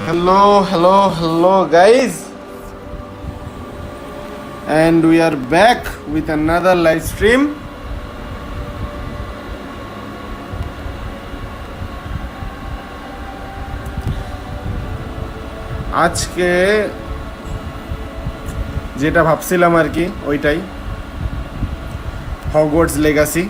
Hello, guys, and we are back with another live stream. আজকে যেটা ভাবছিলাম আর কি ওইটাই, হগওয়ার্টস লেগাসি।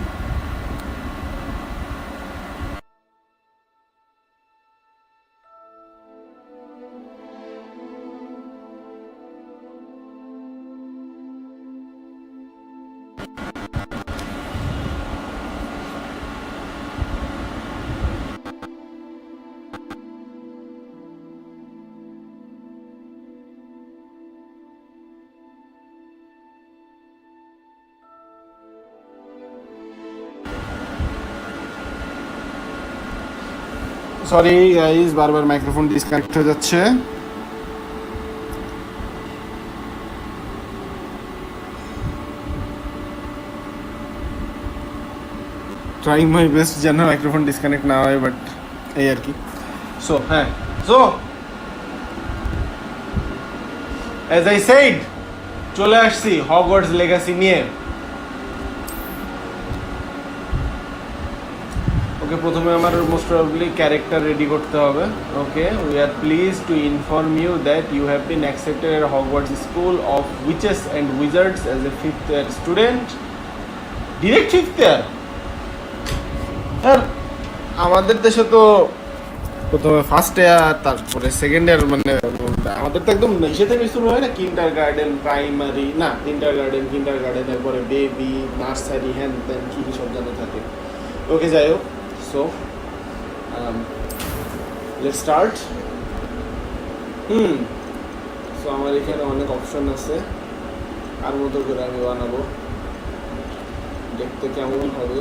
সরি গাইস, বারবার মাইক্রোফোন ডিসকানেক্ট হয়ে যাচ্ছে। ট্রাইং মাই বেস্ট যেন মাইক্রোফোন ডিসকানেক্ট না হয়, বাট এই আর কি। সো অ্যাজ আই সেড, চলে আসছি হগওয়ার্টস লেগাসি নিয়ে। ওকে, প্রথমে আমার মোস্ট প্রবাবলি ক্যারেক্টার রেডি করতে হবে। Okay, we are please to inform you that you have been accepted at Hogwarts school of witches and wizards as a 5th year student. Direct 5th year? আর আমাদের দেশে তো প্রথমে first year, তারপরে second year, মানে আমাদের তো একদম ইসে থেকে শুরু হয় না, কিন্ডার গার্ডেন, প্রাইমারি না, কিন্ডার গার্ডেন, তারপরে বেবি, নার্সারি, হ্যান ত্যান কী সব জানা থাকে। ওকে, যাই হোক, সো লেটস স্টার্ট। সো আমার এখানে অনেক অপশন আছে, আর মতো করে আমি বানাবো। দেখতে কেমন হবে।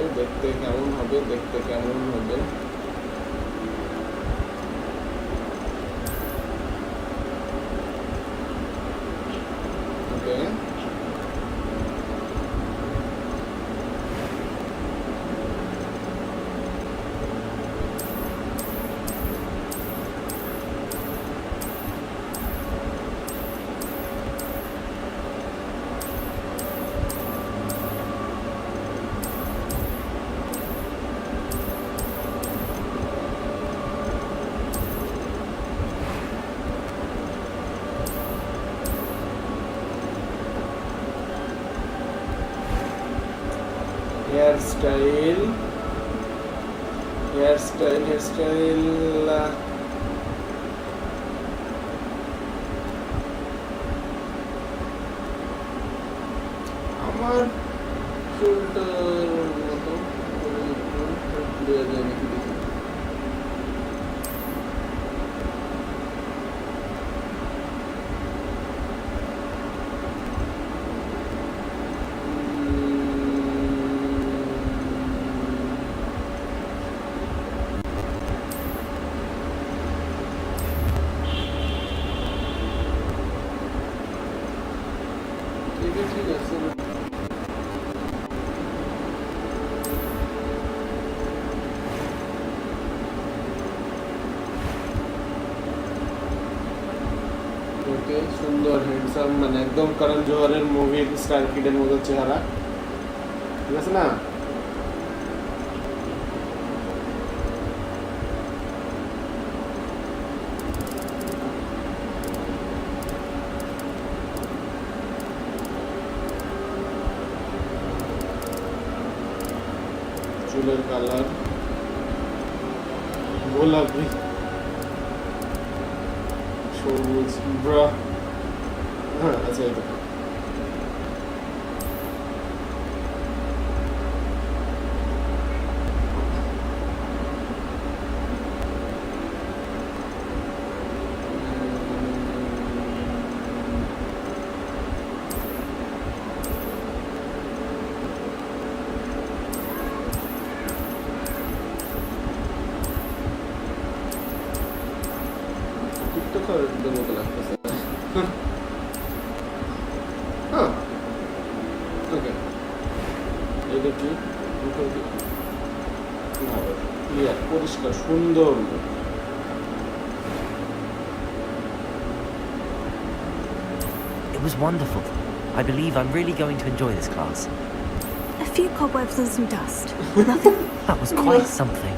ওকে, হেয়ারস্টাইল আমার চুলটার মতো দেওয়া যায় নাকি দেখি। ঠিক আছে, ওকে, সুন্দর হ্যান্ডসাম, মানে একদম করণ জোহরের মুভির স্টার কিডের মতো চেহারা, ঠিক আছে না? চুলের কালার গোলাপি, সবুজ, ব্রা, হ্যাঁ আচ্ছা, এটা টিকটকারদের মতো লাগতেছে। হ্যাঁ, ওকে, এটা কি ক্লিয়ার, পরিষ্কার, সুন্দর। was wonderful. I believe I'm really going to enjoy this class. A few cobwebs and some dust. Nothing. That was quite something.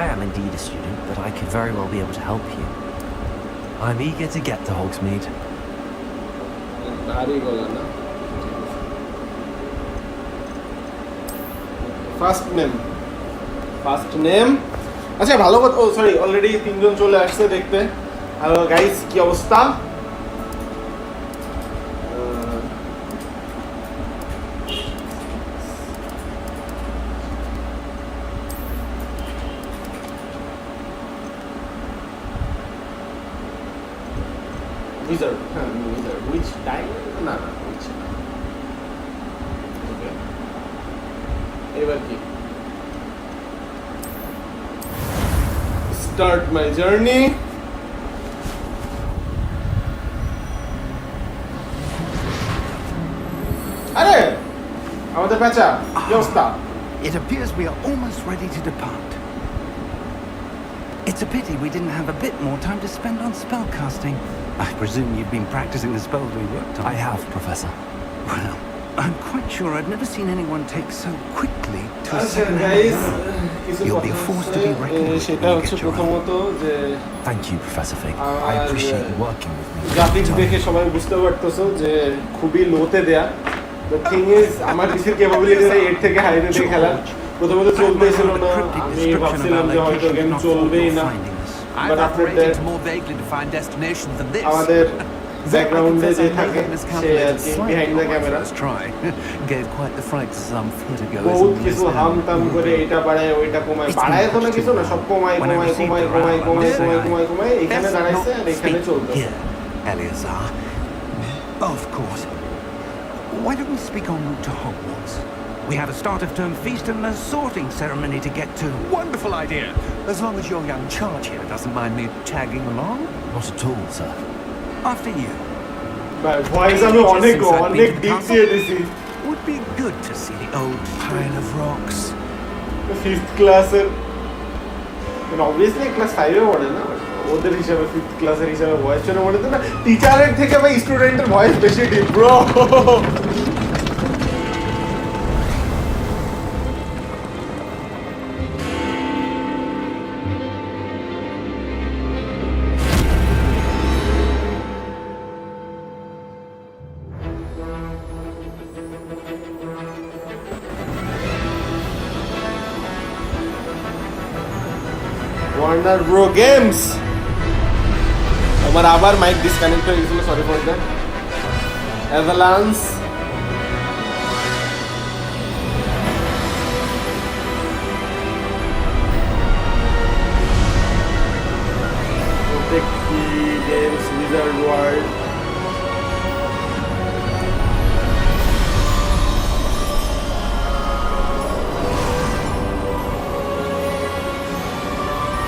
I am indeed a student, but I could very well be able to help you. I'm eager to get to Hogsmeade. First name. আচ্ছা ভালো কথা ও sorry already তিনজন চলে আসছে দেখতে hello guys কি অবস্থা wizard wizard which time না which ওকে এবার কি start my journey আরে আমাদের পেঁচা কি অবস্থা It appears we are almost ready to depart. It's a pity we didn't have a bit more time to spend on spellcasting. I presume you've been practicing the spells we worked on. I have, Professor. Well, I'm quite sure I've never seen anyone take so quickly to a আচ্ছা second guys You'll be forced to be reckoned with সেটা when you হচ্ছে get your প্রথমত যে Thank you, Professor Fig. I appreciate you working with me. Graphics দেখে সবাই বুঝতে পারতেছো যে খুবই লোতে দেয়া দ্য থিং ইজ আমার পিসির ক্যাপাবিলিটি এর থেকে হাইতে দিয়ে খেলা প্রথমত চলতেছিল না আমি ভাবছিলাম যে হয়তো গেম চলবেই না but after that more vaguely defined destination than this. আমাদের ব্যাকগ্রাউন্ডে যে থাকে সে আর কি behind the camera try gave quite the fright to some theater বহুত goers. কিছু হামতাম করে এটা বাড়ায় ওইটা কমায় বাড়ায় তো না কিছু না সব কমায় এখানে দাঁড়াইছে আর এখানে চলতেছে Here, Eleazar. Of course. Why don't we speak en route to Hogwarts? We have a start of term feast and a sorting ceremony to get to. Wonderful idea. As long as your young charge here doesn't mind me tagging along. Not at all, sir. After you. ভাই voice আমি অনেক deep দিয়ে দিছি Would be good to see the old pile of rocks. Fifth ক্লাসের obviously class 5 এ পড়ে না ওদের হিসাবে ফিফথ ক্লাসের হিসাবে ভয়েস চলে মনে তো না টিচারের থেকে ভাই স্টুডেন্টের ভয়েস বেশি deep bro Warner Bro Games আমার আবার মাইক ডিসকানেক্ট হয়ে গেছিল সরি ফর দ্যাট অ্যাভালান্স প্রত্যেকটি গেমস উইজার্ড ওয়ার্ল্ড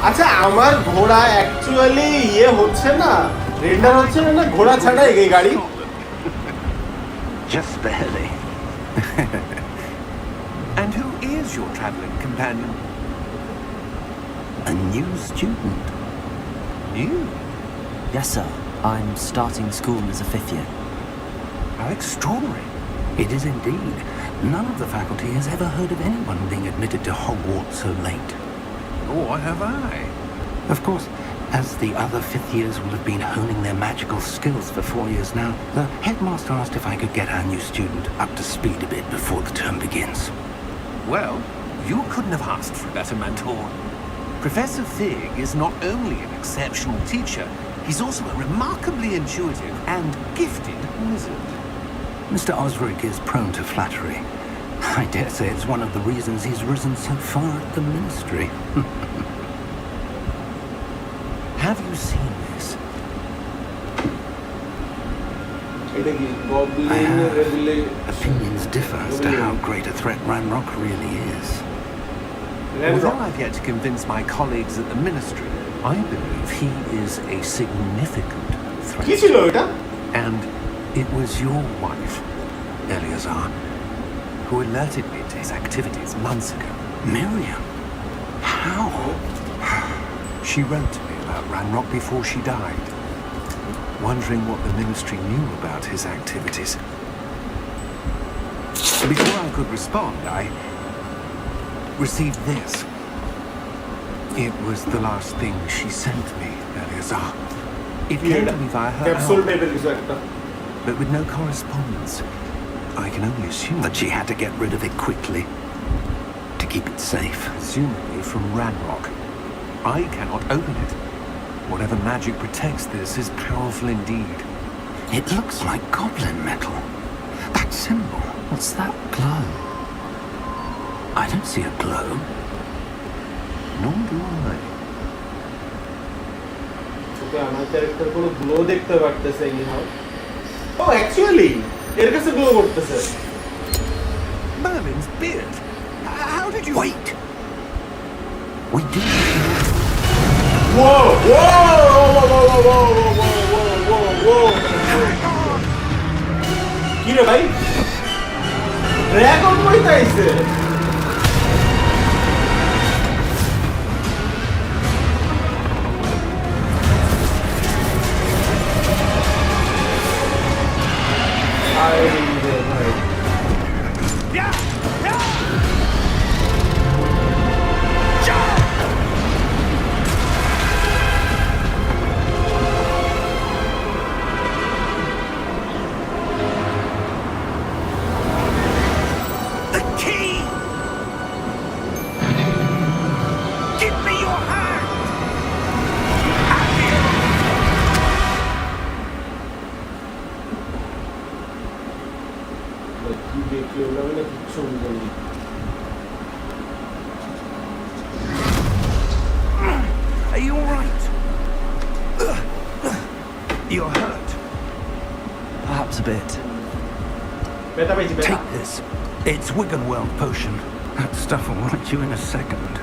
আচ্ছা আমার ঘোড়া অ্যাকচুয়ালি ইয়ে হচ্ছে না রেন্ডার হচ্ছে না ঘোড়া ছাড়া এই গাড়ি Just barely. And who is your traveling companion? A new student. You? Yes, sir. I'm starting school as a 5th year. How extraordinary. It is indeed. None of the faculty has ever heard of anyone being admitted to Hogwarts so late. Nor have I. Of course, as the other fifth years will have been honing their magical skills for 4 years now, the headmaster asked if I could get our new student up to speed a bit before the term begins. Well, you couldn't have asked for a better mentor. Professor Fig is not only an exceptional teacher, he's also a remarkably intuitive and gifted wizard. Mr. Osric is prone to flattery. I dare say it's one of the reasons he's risen so far at the ministry. Have you seen this? এটা কি I Goblin have. রেগুলে Opinions differ as to how great a threat Ranrock really is. Although I've yet to convince my colleagues at the ministry, I believe he is a significant কি threat. ছিল এটা And it was your wife, Eleazar, who alerted me to his activities months ago. Miriam? How? She wrote to me about Ranrock before she died. wondering what the Ministry knew about his activities. Before I could respond, I received this. It was the last thing she sent me, Eleazar. It came to me via her capsule help, টাইপের কিছু একটা but with no correspondence. I can only assume That she had to get rid of it quickly to keep it safe. presumably from Ranrock. I cannot open it. Whatever magic protects this is powerful indeed. It looks like goblin metal. That symbol. What's that glow? I don't see a glow. Nor do I. ওকে আমার character কোনো glow দেখতে পারতেছে anyhow ও actually এর কাছে glow করতেছে Merlin's beard. How did you... Wait! We did. Whoa! কি রে ভাই ড্রাগন কইতে আইছে The key! Give me your hand! কি দেখি ওটা মানে কিছু বুঝিনি Are you alright? You're hurt. Perhaps a bit. ব্যথা পাইছি ব্যথা Take this. It's Wiggenweld potion. That stuff will right you in a second.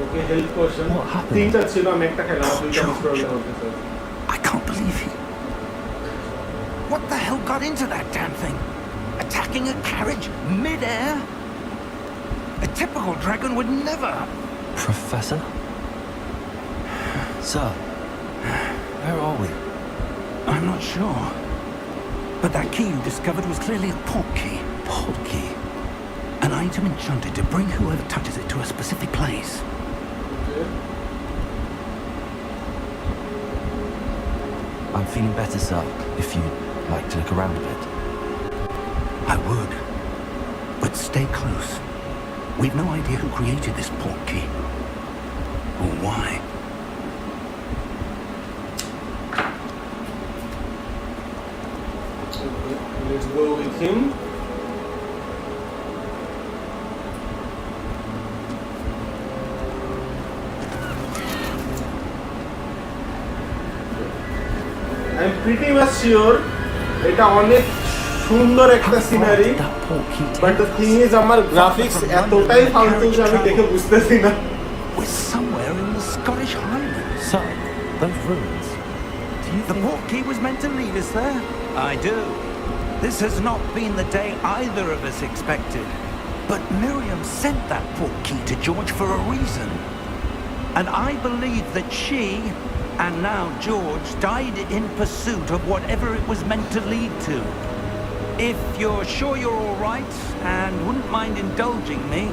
Okay help portion What happened? তিনটা ছিল আমি একটা খেলাম দুইটা মিস প্রবলেম হচ্ছে I can't believe he... What the hell got into that damn thing? Attacking a carriage mid-air? A typical dragon would never... Professor? Sir, where are we? I'm not sure. But that key you discovered was clearly a port key. Port key? An item enchanted to bring whoever touches it to a specific place. I'm feeling better, sir, if you'd like to look around a bit. I would. But stay close. We've no idea who created this port key. Or why. Let's go with him. I'm pretty much sure এটা অনেক সুন্দর একটা scenery That port key but the thing is আমার graphics এতটাই ফালতু যে আমি দেখে বুঝতেছি না We're somewhere in the Scottish Highlands. Sir, those ruins. Do you The think... port key was meant to lead us there? I do. This has not been the day either of us expected. But Miriam sent that port key to George for a reason. And I believe that she, and now George, died in pursuit of whatever it was meant to lead to. If you're sure you're all right and wouldn't mind indulging me,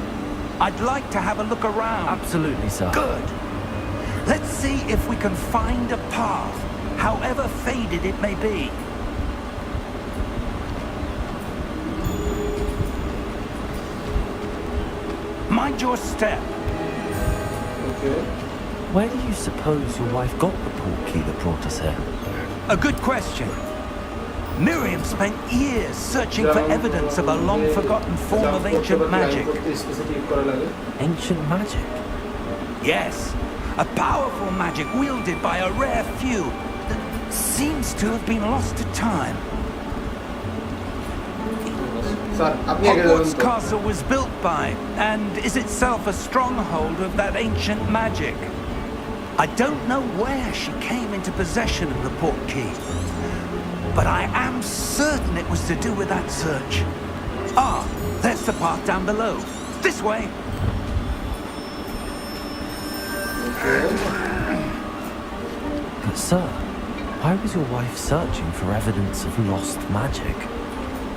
I'd like to have a look around. Absolutely, sir. Good. Let's see if we can find a path, however faded it may be. Mind your step. Okay. Where do you suppose your wife got the port key that brought us here? A good question. Miriam spent years searching for evidence of a long-forgotten form of ancient magic. Ancient magic? Yes, a powerful magic wielded by a rare few that seems to have been lost to time. Sir আপনি আগে Hogwarts Castle was built by, and is itself a stronghold of that ancient magic. I don't know where she came into possession of the port key, but I am certain it was to do with that search. Ah, there's the path down below. This way. But sir, why was your wife searching for evidence of lost magic?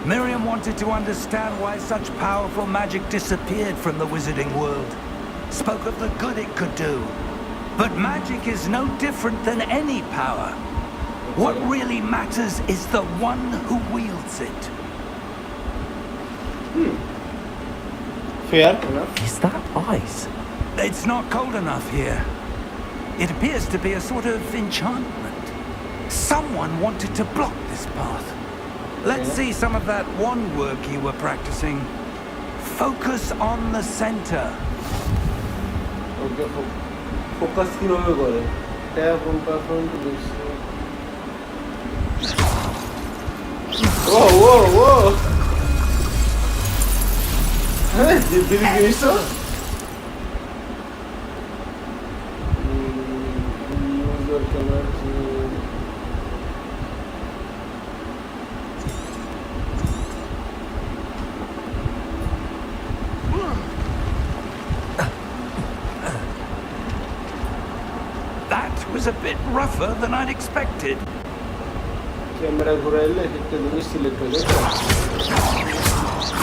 Miriam wanted to understand why such powerful magic disappeared from the wizarding world. Spoke of the good it could do. But magic is no different than any power. What really matters is the one who wields it. Fair enough. Is that ice? It's not cold enough here. It appears to be a sort of enchantment. Someone wanted to block this path. Let's see some of that wand work you were practicing. Focus on the center. Okay, focus কিভাবে করে? Tap on perform to this. Whoa! Hey, did you finish so? Use your camera to... That was a bit rougher than I'd expected. Camera ঘুরাইলে একটা জিনিস select হয়ে যায়।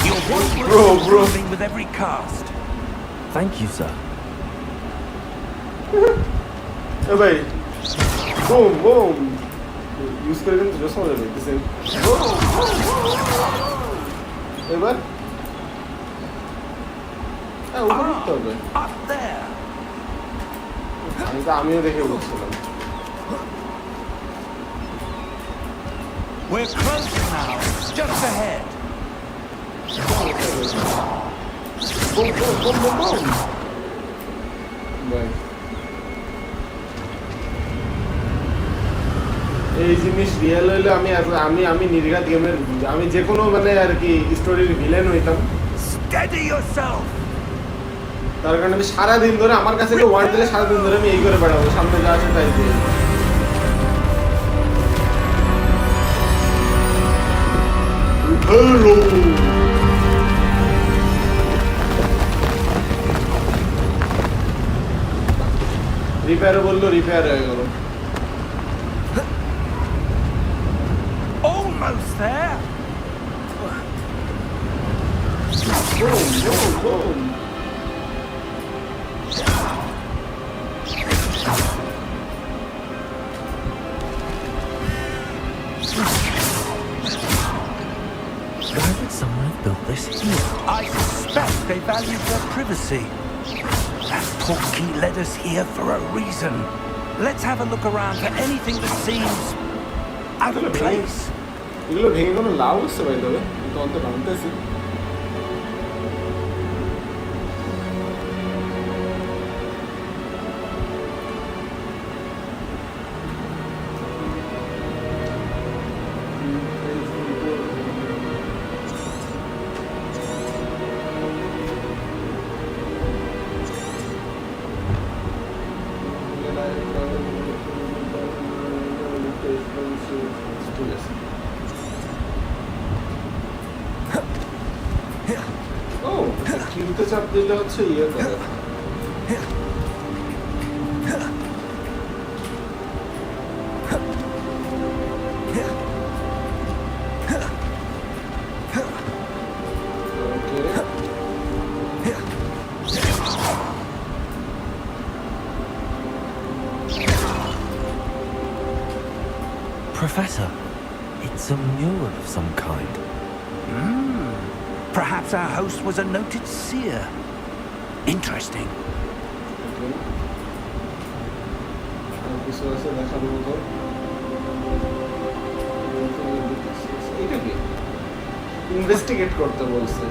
Your wand work Bro. is improving with every cast. Thank you, sir. এ ভাই boom use করে কিন্তু জোস মজা লাগতেছে এবার উপরে উঠতে হবে Up there. আমিও দেখে বলছিলাম We're close now. Just ahead. boom ভাই এই জিনিস রিয়েল হইলে আমি নির্ঘাত গেমের আমি যে কোনো মানে আর কি স্টোরির ভিলেন হইতাম Steady yourself. তার কারণে আমি সারাদিন ধরে আমার কাছে ওয়ার্ড দিলে সারাদিন ধরে আমি এই করে বেড়াবো সামনে যা আছে তাই দিয়ে হ্যালো রিপেয়ার বললো রিপেয়ার হয়ে গেল Almost there. boom Why would someone have built this here? I suspect they valued their privacy. That portkey led us here for a reason. Let's have a look around for anything that seems out of place. এগুলো ভেঙে কোনো লাভ হচ্ছে ভাই তবে অন্ত ভাঙতেছি কিনতে চাপ দিলে হচ্ছে ইয়ে করে Professor, it's a mural of some kind. Perhaps our host was a noted seer. Interesting. কিছু আছে দেখার মতো এটা কি ইনভেস্টিগেট করতে বলছে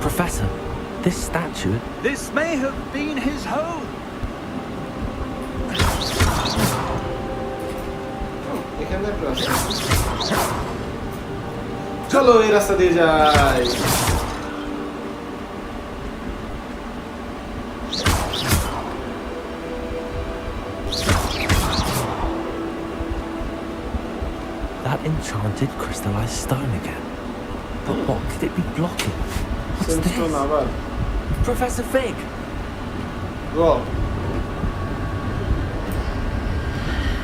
Professor, this statue... This may have been his home. এখানে একটা রাস্তা চলো এই রাস্তা দিয়ে যাই That that enchanted crystallized stone again. But what could it be blocking? What's Sandstone this? আবার Professor Fig! গো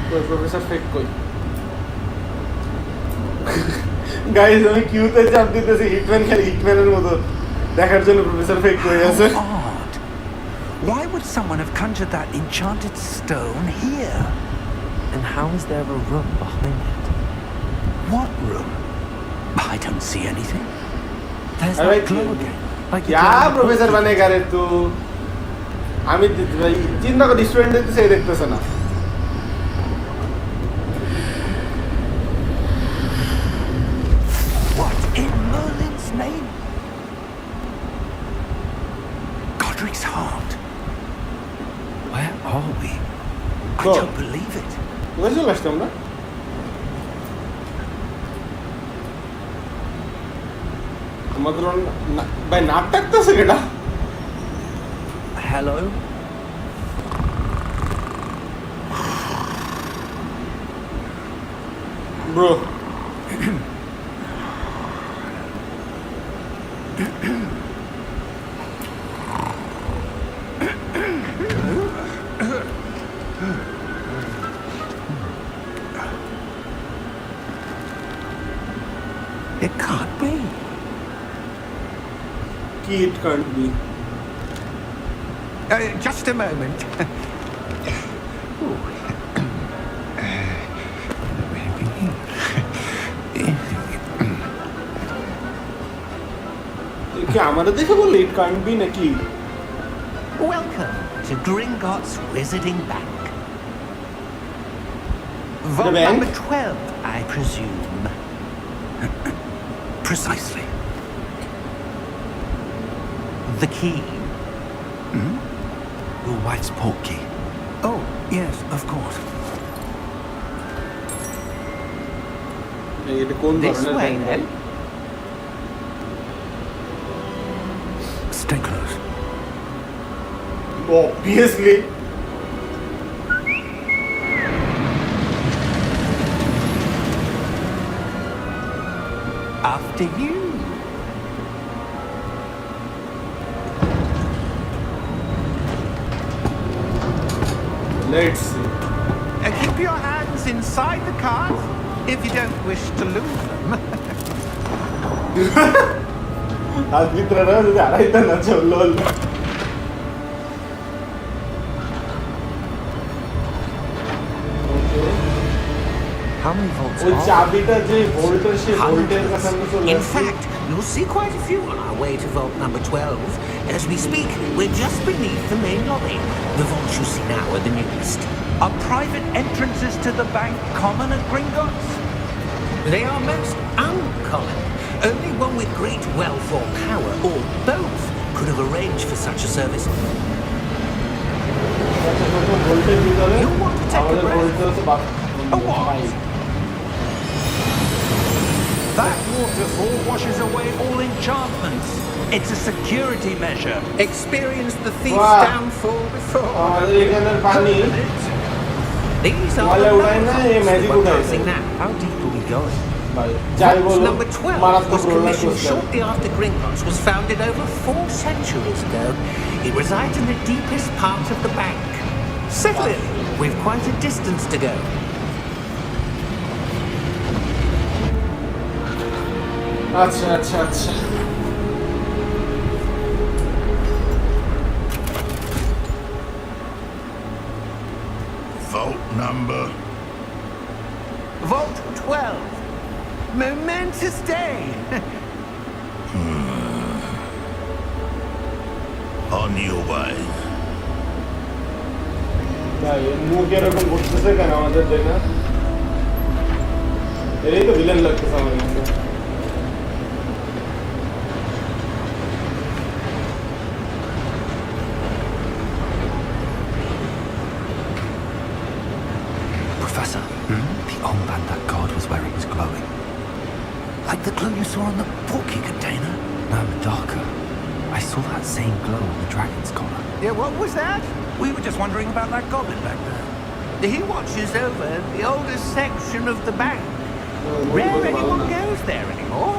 কই প্রফেসর ফেক কই গাইস আমি কিউতে চাপ দিতেছি হিটম্যানের মতো দেখার জন্য প্রফেসর ফেক কই আছে How odd. Why would someone have conjured that enchanted stone here? And how is there a room behind it? What room? I don't see anything. There's Alright, that glow again. Like the क्या glow in the professor book. बनेगा रे तू আমি ভাই চিন্তা করি স্টুডেন্টদের তো সেই দেখতেছ না What in Merlin's name? Godric's heart. Where are we? I Go. don't believe it. কোথায় চলে আসছি আমরা আমাদের ভাই নাক টাকতেছে কেটা Hello? Bro It can't be. কি it can't be Just a moment. কি আমারে দেখে বললি ইট কান্ট বি নাকি Welcome to Gringotts Wizarding Bank. The Vault bank? number 12, I presume. Precisely. The key. Your wife's portkey. Oh, yes, of course. এটা কোন This ধরনের way, bank then. Stay close. obviously After you. let's see Keep your hands inside the cart if you don't wish to lose them. হাত ভিতরে না যদি আড়াইটা না চললো How many volts ওই are চাবিটা যে ভোল্টের সে ভোল্টের কাছে আমরা চলে In আসছি fact, you'll see quite a few on our way to vault number 12. As we speak, we're just beneath the main lobby. The vaults you see now are the newest. Are private entrances to the bank common at Gringotts? They are most uncommon. Only one with great wealth or power, or both, could have arranged for such a service. ভোল্টের ভিতরে You want to take a আমাদের breath? Voltage হচ্ছে A what? That waterfall washes away all enchantments. It's a security measure. Experienced the thief's Wow. downfall before. আমাদের এখানের পানি These are Wala the uday na, levels eh, magic we're uday. passing now. How deep are we going? ভাই যাই Vault বলো number 12 মারাত্মক was roller commissioned coaster shortly after Gringotts was founded over 4 centuries ago. It resides in the deepest part of the bank. Settle in. We've quite a distance to go. আচ্ছা আচ্ছা আচ্ছা Vault number. Vault 12. Momentous day. On your way. ভাই মুখ এরকম ঘুরতেছে কেন আমাদের দেখা এই তো ভিলেন লাগতেছে আমার কাছে Professor, the armband that guard was wearing is glowing. Like the glow you saw on the portkey container? No, darker. I saw that same glow on the dragon's collar. Yeah, what was that? We were just wondering about that goblin back there. He watches over the oldest section of the bank. Rare anyone goes there anymore.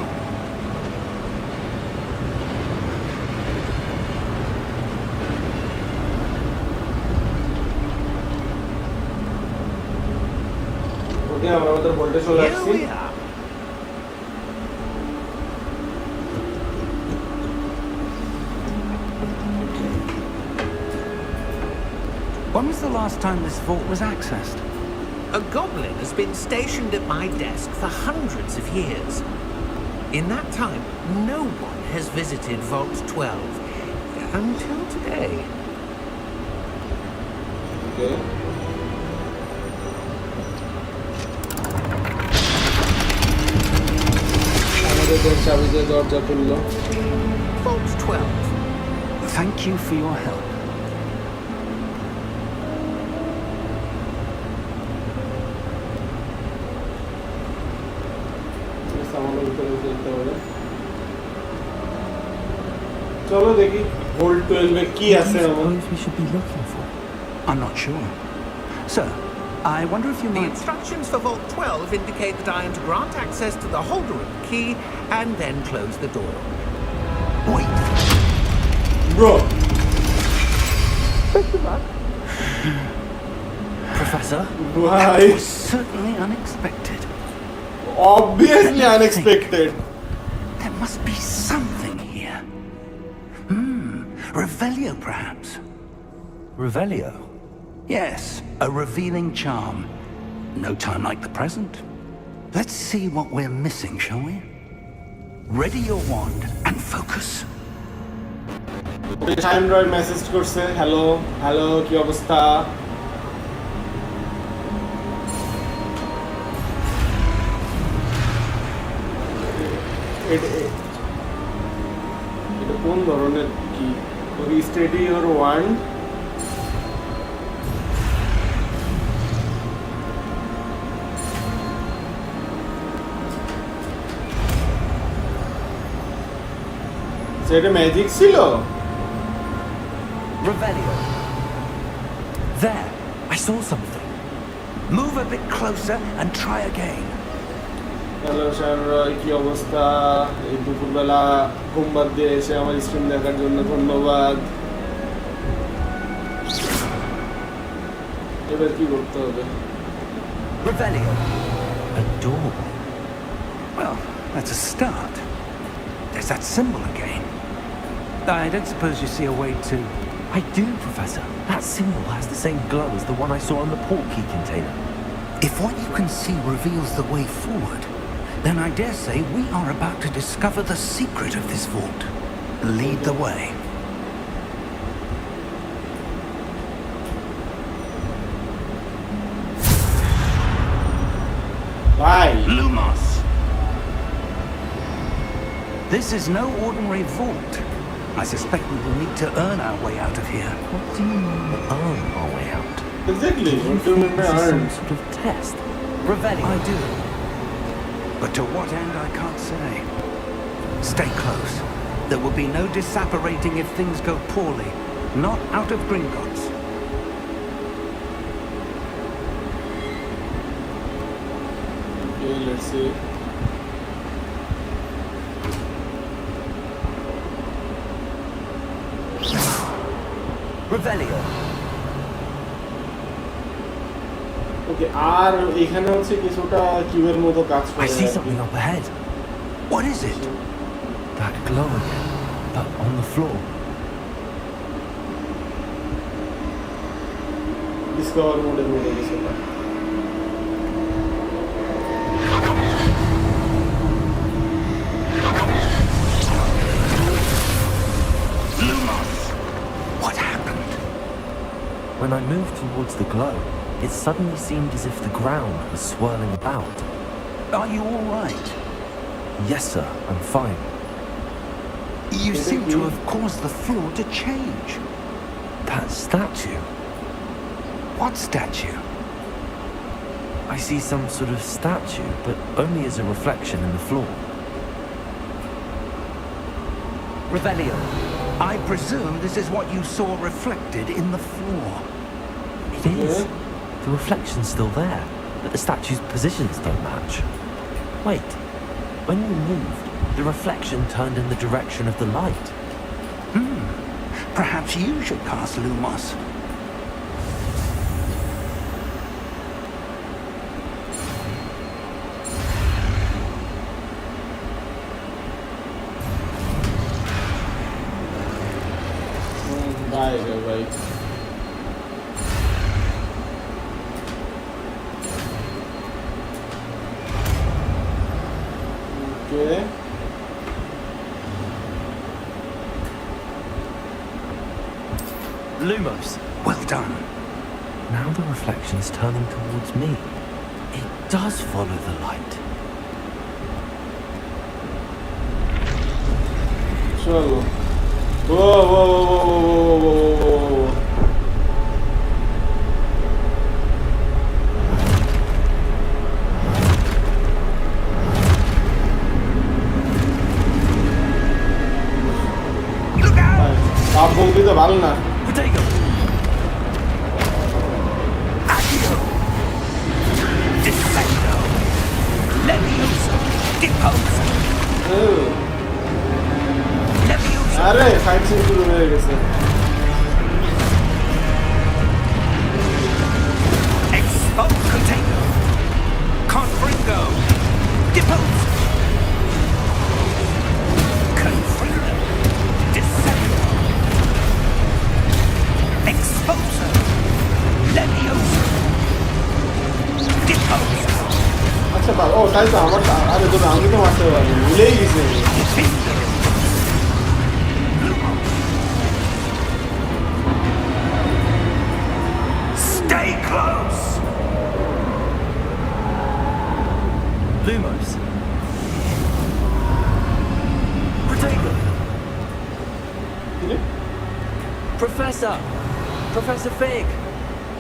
ওকে আমরা আমাদের voltage চলে Here আসছি we are. When was the last time this vault was accessed? A goblin has been stationed at my desk for hundreds of years. In that time, no one has visited Vault 12 until today. ওকে আমাদের চাবি দিয়ে দরজা খুললো Vault 12. Thank you for your help. সামানের ভিতরে যেতে হবে চলো দেখি ভোল্ট 12 এ কি What do আছে you আমার suppose we should be looking for? I'm not sure. Sir, I wonder if you The might... instructions for Vault 12 indicate that I am to grant access to the holder of the key and then close the door. Wait. bro Professor? why Was certainly unexpected. obviously unexpected There must be something here. Revelio, perhaps? Revelio? Yes, a revealing charm. No time like the present. Let's see what we're missing, shall we? Ready your wand and focus. Time Roy message করছে hello hello কি অবস্থা এটা কোন ধরনের কি রিস্টেডি your wand সেটা magic ছিল Revelio. There, I saw something. Move a bit closer and try again. Hello Shaan Roy কি অবস্থা এই দুপুরবেলা ঘুম বাদ দিয়ে এসে আমার স্ট্রিম দেখার জন্য ধন্যবাদ এবার কি করতে হবে Revelio. A door. Well, that's a start. There's that symbol again. I don't suppose you see a way to... I do, Professor. That symbol has the same glow as the one I saw on the port key container. If what you can see reveals the way forward, then I dare say we are about to discover the secret of this vault. Lead the way. ভাই Lumos! This is no ordinary vault. I suspect we will need to earn our way out of here. What do you mean, earn our way out? Exactly Do you what do you think mean by this is earn some sort of test? Revelio. I do. But to what end, I can't say. Stay close. There will be no disapparating if things go poorly. Not out of Gringotts. okay let's see Revelio. ওকে আর এখানে হচ্ছে কিছুটা কিউবের মতো কাজ করে I see something up ahead. What is it? That glow again, but on the floor. Discover মোডের মতো কিছুটা Lumos! What happened? When I moved towards the glow, it suddenly seemed as if the ground was swirling about. Are you all right? Yes, sir, I'm fine. You seem to have caused the floor to change. That statue. What statue? I see some sort of statue, but only as a reflection in the floor. Revelio. I presume this is what you saw reflected in the floor. It is. The reflection's still there, but the statue's positions don't match. Wait, when you moved, the reflection turned in the direction of the light. Perhaps you should cast Lumos. Bye, bye. Okay. Lumos. Well done. Now the reflection is turning towards me. It does follow the light. Chalo. Whoa. Look out! आप बोलते तो भालो ना. Potato! Accio! Descendo! Levioso! Deposo! Levioso! अरे fight scene शुरू हो गया कैसे? Expocato! Confringo! Deposo! Confringo! Descendo! Exposo! Levioso! Deposo! अच्छा बाल ओ ताई तो हमारे अरे तो हम भी तो मारते हैं भूले ही किसे? Defender! Stay close! Lumos. Potato! Professor! Professor Fig!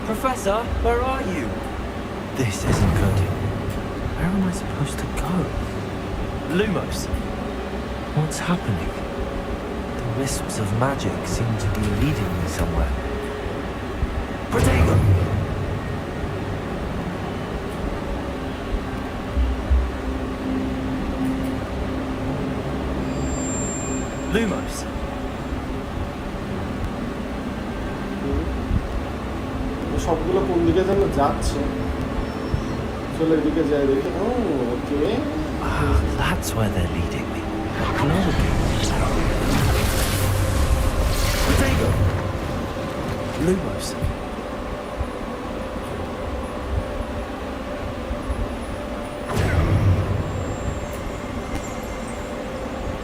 Professor, where are you? This isn't good. Where am I supposed to go? Lumos! What's happening? The wisps of magic seem to be leading me somewhere. Potato! Lumos! সবগুলো কোন দিকে যেন যাচ্ছে চলে এদিকে যাই দেখি ও ওকে That's where they're leading me. Hello. Potato! Lumos.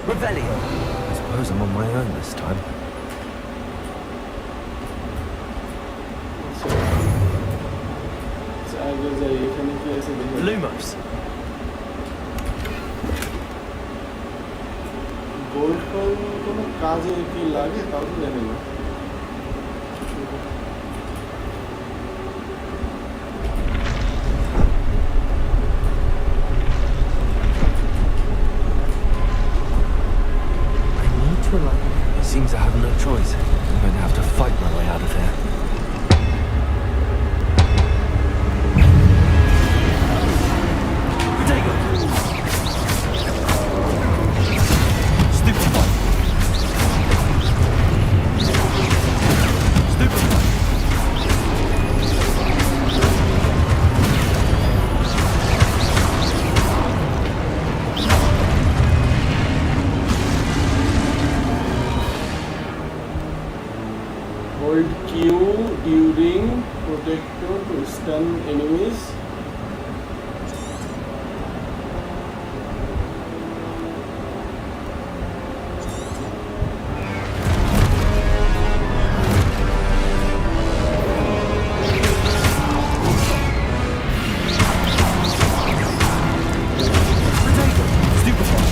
Revelio. I suppose I'm on my own this time. আগে যাই এখানে কি আছে দেখি Lumos. গোল্ড কয়েন কোনো কাজে কি লাগে তাও তো জানি না I need to align. It seems I have no choice. I'm going to have to fight my way out of here. Potato! Stupid one. Stupid one. Hold Q during protector to stun enemies. Potato! Stupid one.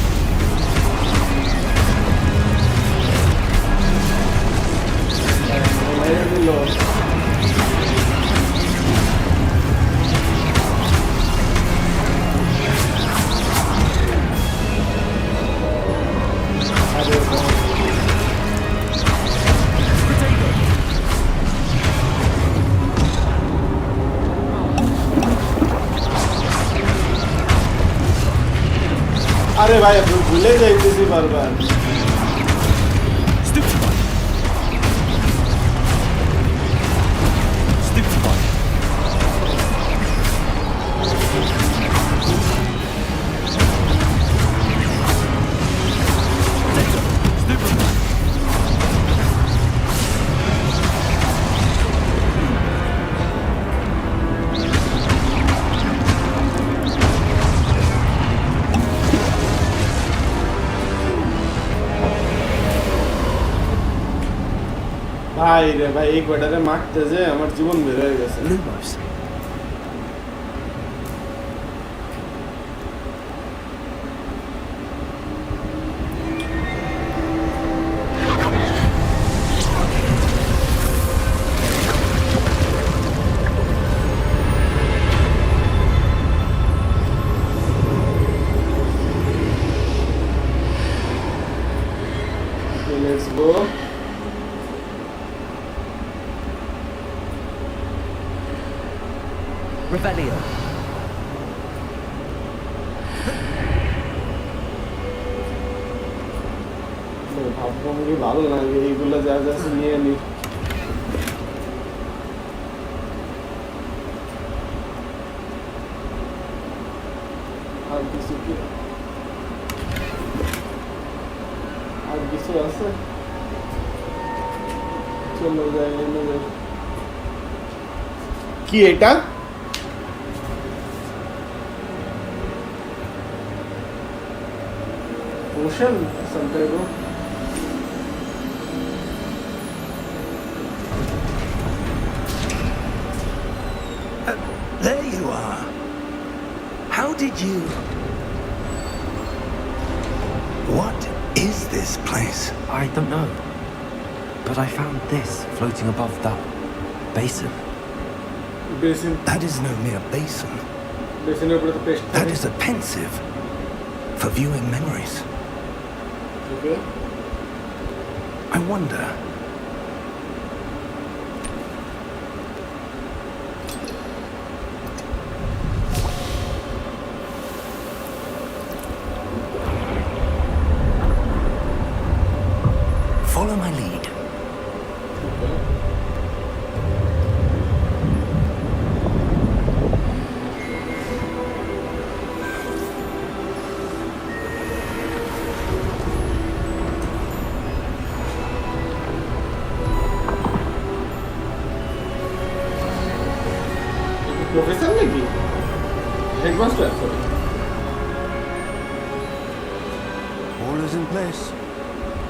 আরে ভাই আপনি ভুলে যাইতেছি বারবার। Stupefy. Stupefy. Stupefy. ভাই রে ভাই এই কয়টারে মারতে যে আমার জীবন বের হয়ে গেছে। Lumos. Okay, let's go. Revelio. ভাবভঙ্গি ভালো লাগে এইগুলো যা যা আছে নিয়ে নি। আর কিছু কি আর কিছু আছে চলো যাই এনে যাই। কি এটা potion something There you are. How did you... What is this place? I don't know. But I found this floating above that basin. basin That is no mere basin. basin এর উপরে তো paste That is a pensive for viewing memories. okay I wonder... Follow my lead. Professor নাকি headmaster sorry All is in place.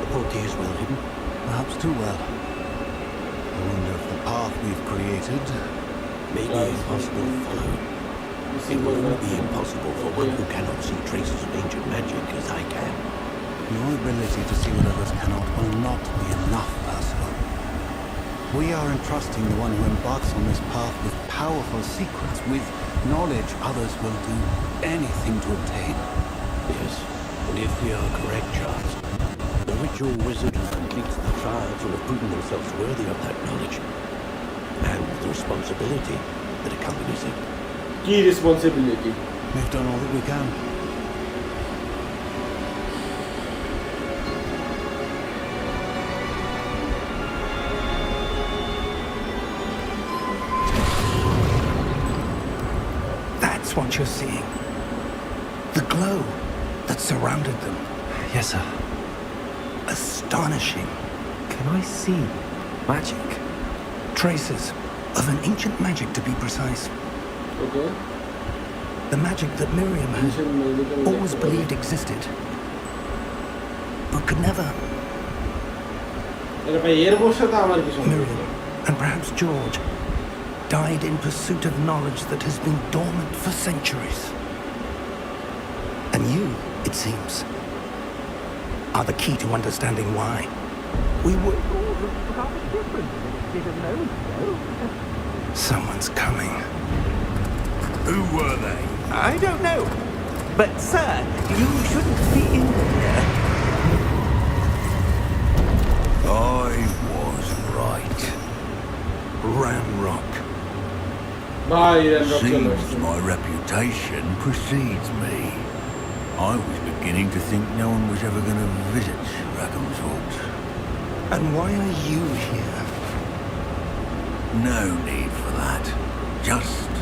The portkey is well hidden, perhaps too well. I wonder if the path we've created May be impossible to follow. It will only be impossible for one who cannot see traces of ancient magic as I can. Your ability to see what others cannot will not be enough, Ursula. We are entrusting the one who embarks on this path with powerful secrets, with knowledge others will do anything to obtain. Yes, and if we are correct, Charles, the ritual wizard who completes the trials will have proven themselves worthy of that knowledge and the responsibility that accompanies it. কি responsibility We've done all that we can. That's what you're seeing. The glow that surrounded them. Yes, sir. Astonishing. Can I see magic? Traces of an ancient magic, to be precise. Okay The magic that Miriam had always believed existed, but could never. এটা ভাই এর বসে তো আমার কি সম্পর্ক Miriam, and perhaps George, died in pursuit of knowledge that has been dormant for centuries. And you, it seems, are the key to understanding why. We would all have rather different if we didn't know so. Someone's coming. Who were they? I don't know. But, sir, you shouldn't be in here. I was right. Ramrock. ভাই random চলে Seems আসছে my reputation precedes me. I was beginning to think no one was ever going to visit Rackham's Vault. And why are you here? No need for that. Just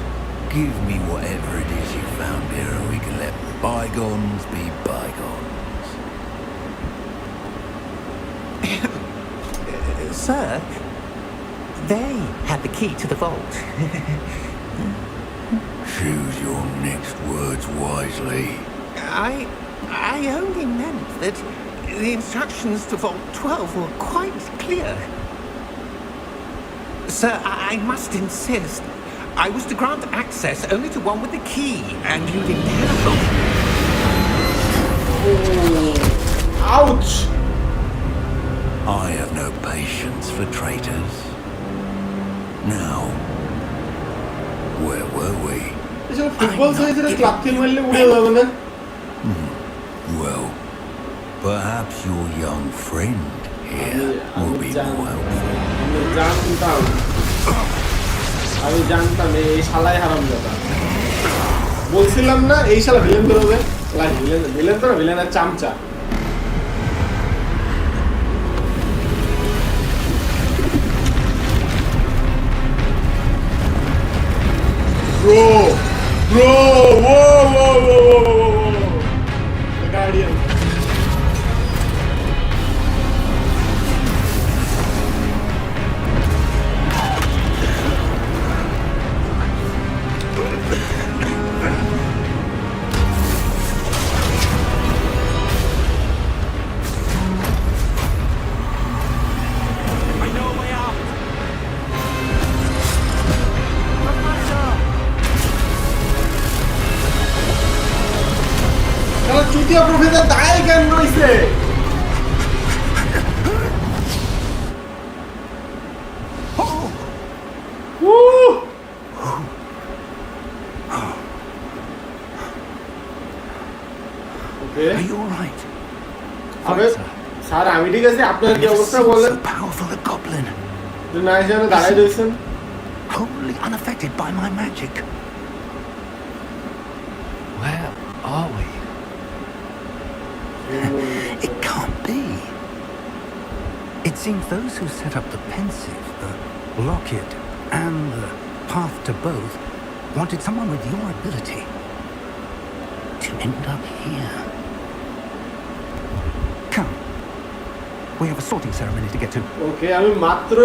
give me whatever it is you found here and we can let bygones be bygones. Sir, they had the key to the vault. Choose your next words wisely. I only meant that the instructions to Vault 12 were quite clear. Sir, I must insist. I was to grant access only to one with the key, and you didn't have them. Oh, ouch! I have no patience for traitors. Now, where were we? এসব football সাইজের club খেল মারলে উড়ে যাবে না? Well, perhaps your young friend here will be more helpful. আমি জানতাম এই শালাই হারামজাদা। বলছিলাম না এই শালা ভিলেন বেরোবে? ভিলেন তো না, ভিলেনের চামচা। Bro, whoa. The Guardian. Chutia professor দায় কেন রইছে? Are you all right? Sir আমি ঠিক আছে, আপনার কি অবস্থা বলেন? So powerful a goblin, না জানো দাঁড়ায় রয়েছেন, wholly unaffected by my magic. Where are we? It can't be. It seems those who set up the pensive, the locket, and the path to both wanted someone with your ability to end up here. Come. We have a sorting ceremony to get to. ওকে আমি মাত্র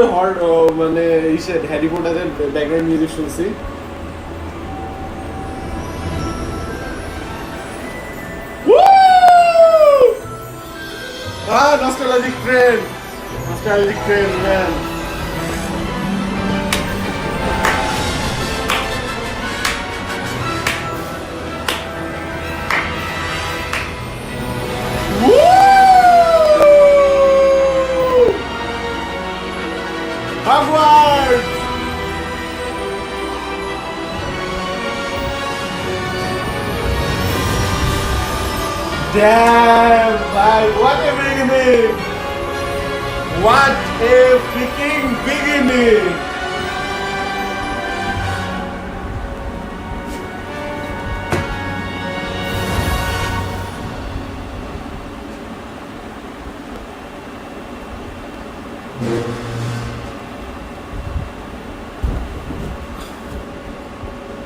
মানে Harry পটারের background music শুনছি। Nostalgic train, man. Hogwarts! Damn, man, what a beginning! What a freaking beginning!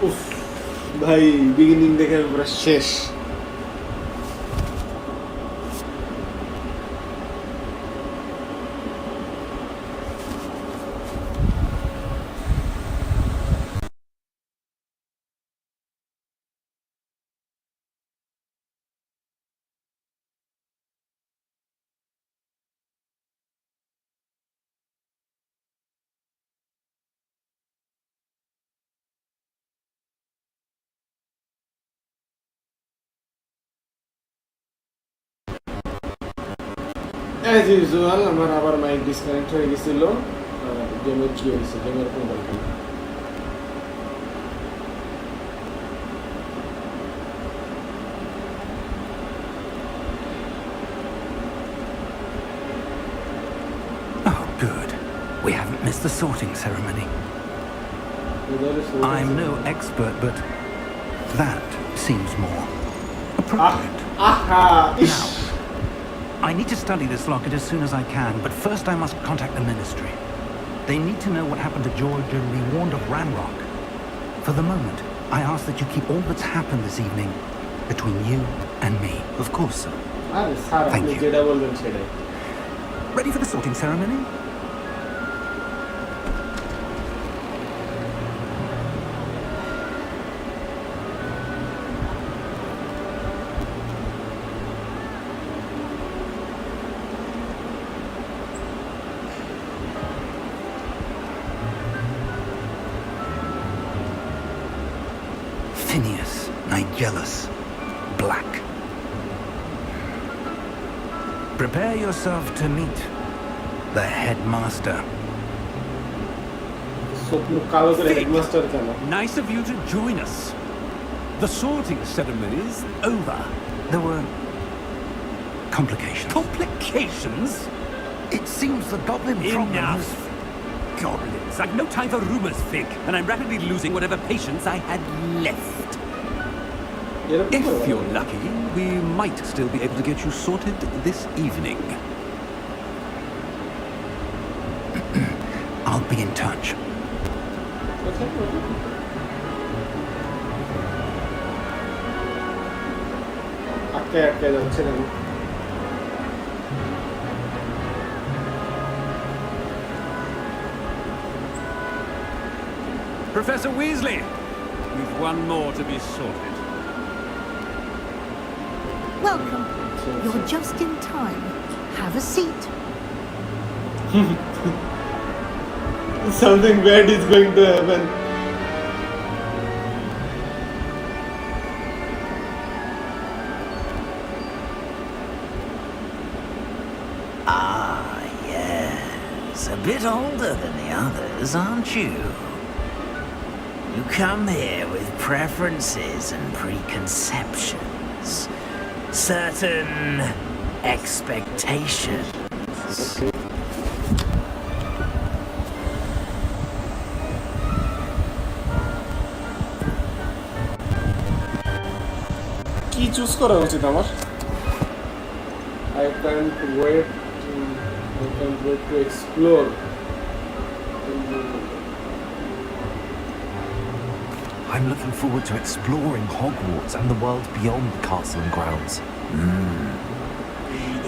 উফ ভাই beginning দেখে পুরো শেষ। As usual, আমার আবার মাইক ডিসকানেক্ট হয়ে গেছিল। গেমের কি হয়েছে? গেমের কোন গল্প? Oh, good. We haven't missed the sorting ceremony. I'm no expert, but that seems more appropriate. Aha! Now, I need to study this locket as soon as I can, but first I must contact the ministry. They need to know what happened to George and be warned of Ranrock. For the moment, I ask that you keep all that's happened this evening between you and me. Of course, sir. আরে sir Thank আপনি you. যেটা বলবেন সেটাই। Ready for the sorting ceremony? Phineas, Nigellus, Black. Prepare yourself to meet the headmaster. স্বপ্ন কালো করে headmaster কেন? Nice of you to join us. The sorting ceremony's over. There were complications. Complications? It seems the goblin problem Enough. is... Goblins. I've no time for rumors, Fig, and I'm rapidly losing whatever patience I had left. এরকম If করে you're বলে। lucky, we might still be able to get you sorted this evening. I'll be in touch. কোথায় বলে? আটকে যাচ্ছে কেন? Professor Weasley, we've one more to be sorted. Welcome. You're just in time. Have a seat. Something bad is going to happen. Ah, yes. A bit older than the others, aren't you? You come here with preferences and preconceptions. Certain expectations. কি choose করা উচিত আমার? I can't wait to explore. I'm looking forward to exploring Hogwarts and the world beyond the castle and grounds.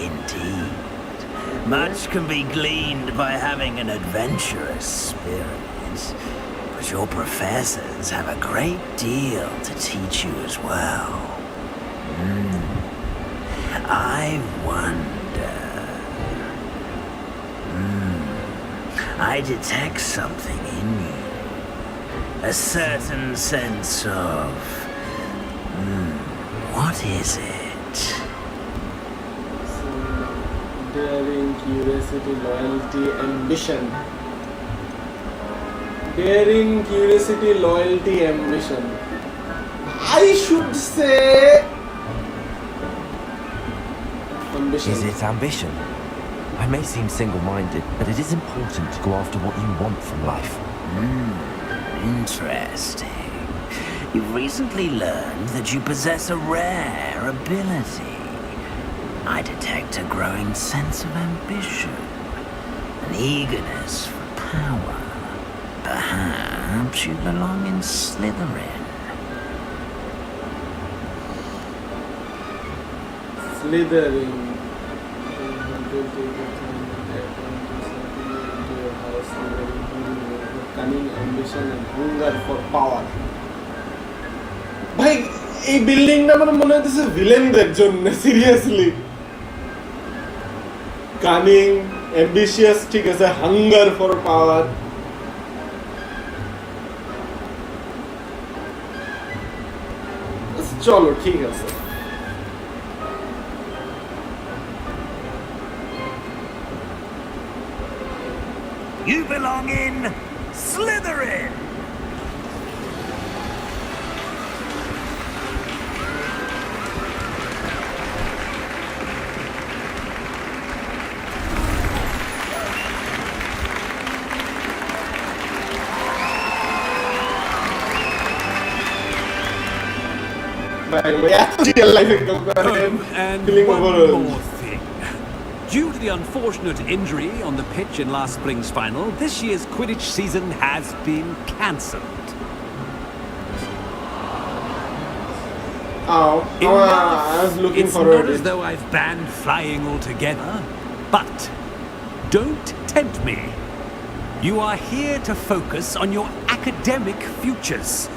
Indeed. Much can be gleaned by having an adventurous spirit. But your professors have a great deal to teach you as well. I wonder... I detect something in you. A certain sense of... what is it? Daring, curiosity, loyalty, ambition. Daring, curiosity, loyalty, ambition. I should say... ambition. Is it ambition? I may seem single-minded, but it is important to go after what you want from life. Interesting. You've recently learned that you possess a rare ability. I detect a growing sense of ambition, an eagerness for power. Perhaps you belong in Slytherin. Slithering. Cunning, ambition and hunger for power. ভাই এই বিল্ডিংটা আমার মনে হচ্ছে ভিলেনদের জন্য seriously cunning ambitious ঠিক আছে hunger for পাওয়ার চলো ঠিক আছে You belong in Slytherin! real life And feeling one overall. more thing. Due to the unfortunate injury on the pitch in last spring's final, this year's Quidditch season has been cancelled. Oh, In I life, was looking it's forward not to as it. though I've banned flying altogether, but don't tempt me. You are here to focus on your academic futures.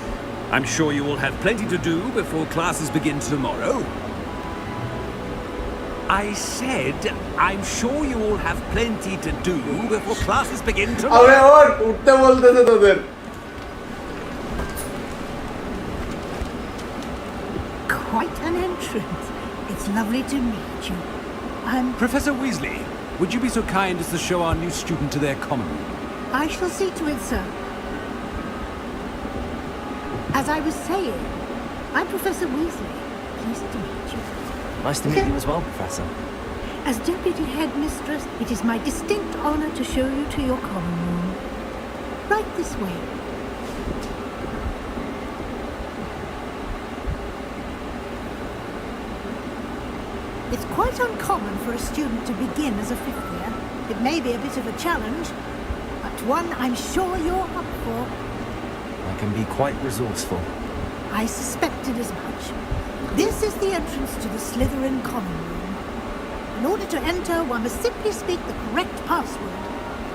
I'm sure you will have plenty to do before classes begin tomorrow. I said, I'm sure you all have plenty to do before classes begin আরে tomorrow. ওর উঠতে বলতেছে তোদের Quite an entrance. It's lovely to meet you. Professor Weasley, would you be so kind as to show our new student to their common room? I shall see to it, sir. As I was saying, I'm Professor Weasley. Pleased to meet you. Nice to meet you as well, Professor. As Deputy Headmistress, it is my distinct honor to show you to your common room. Right this way. It's quite uncommon for a student to begin as a fifth year. It may be a bit of a challenge, but one I'm sure you're up for. I can be quite resourceful. I suspected as much. This is the entrance to the Slytherin common room. In order to enter, one must simply speak the correct password.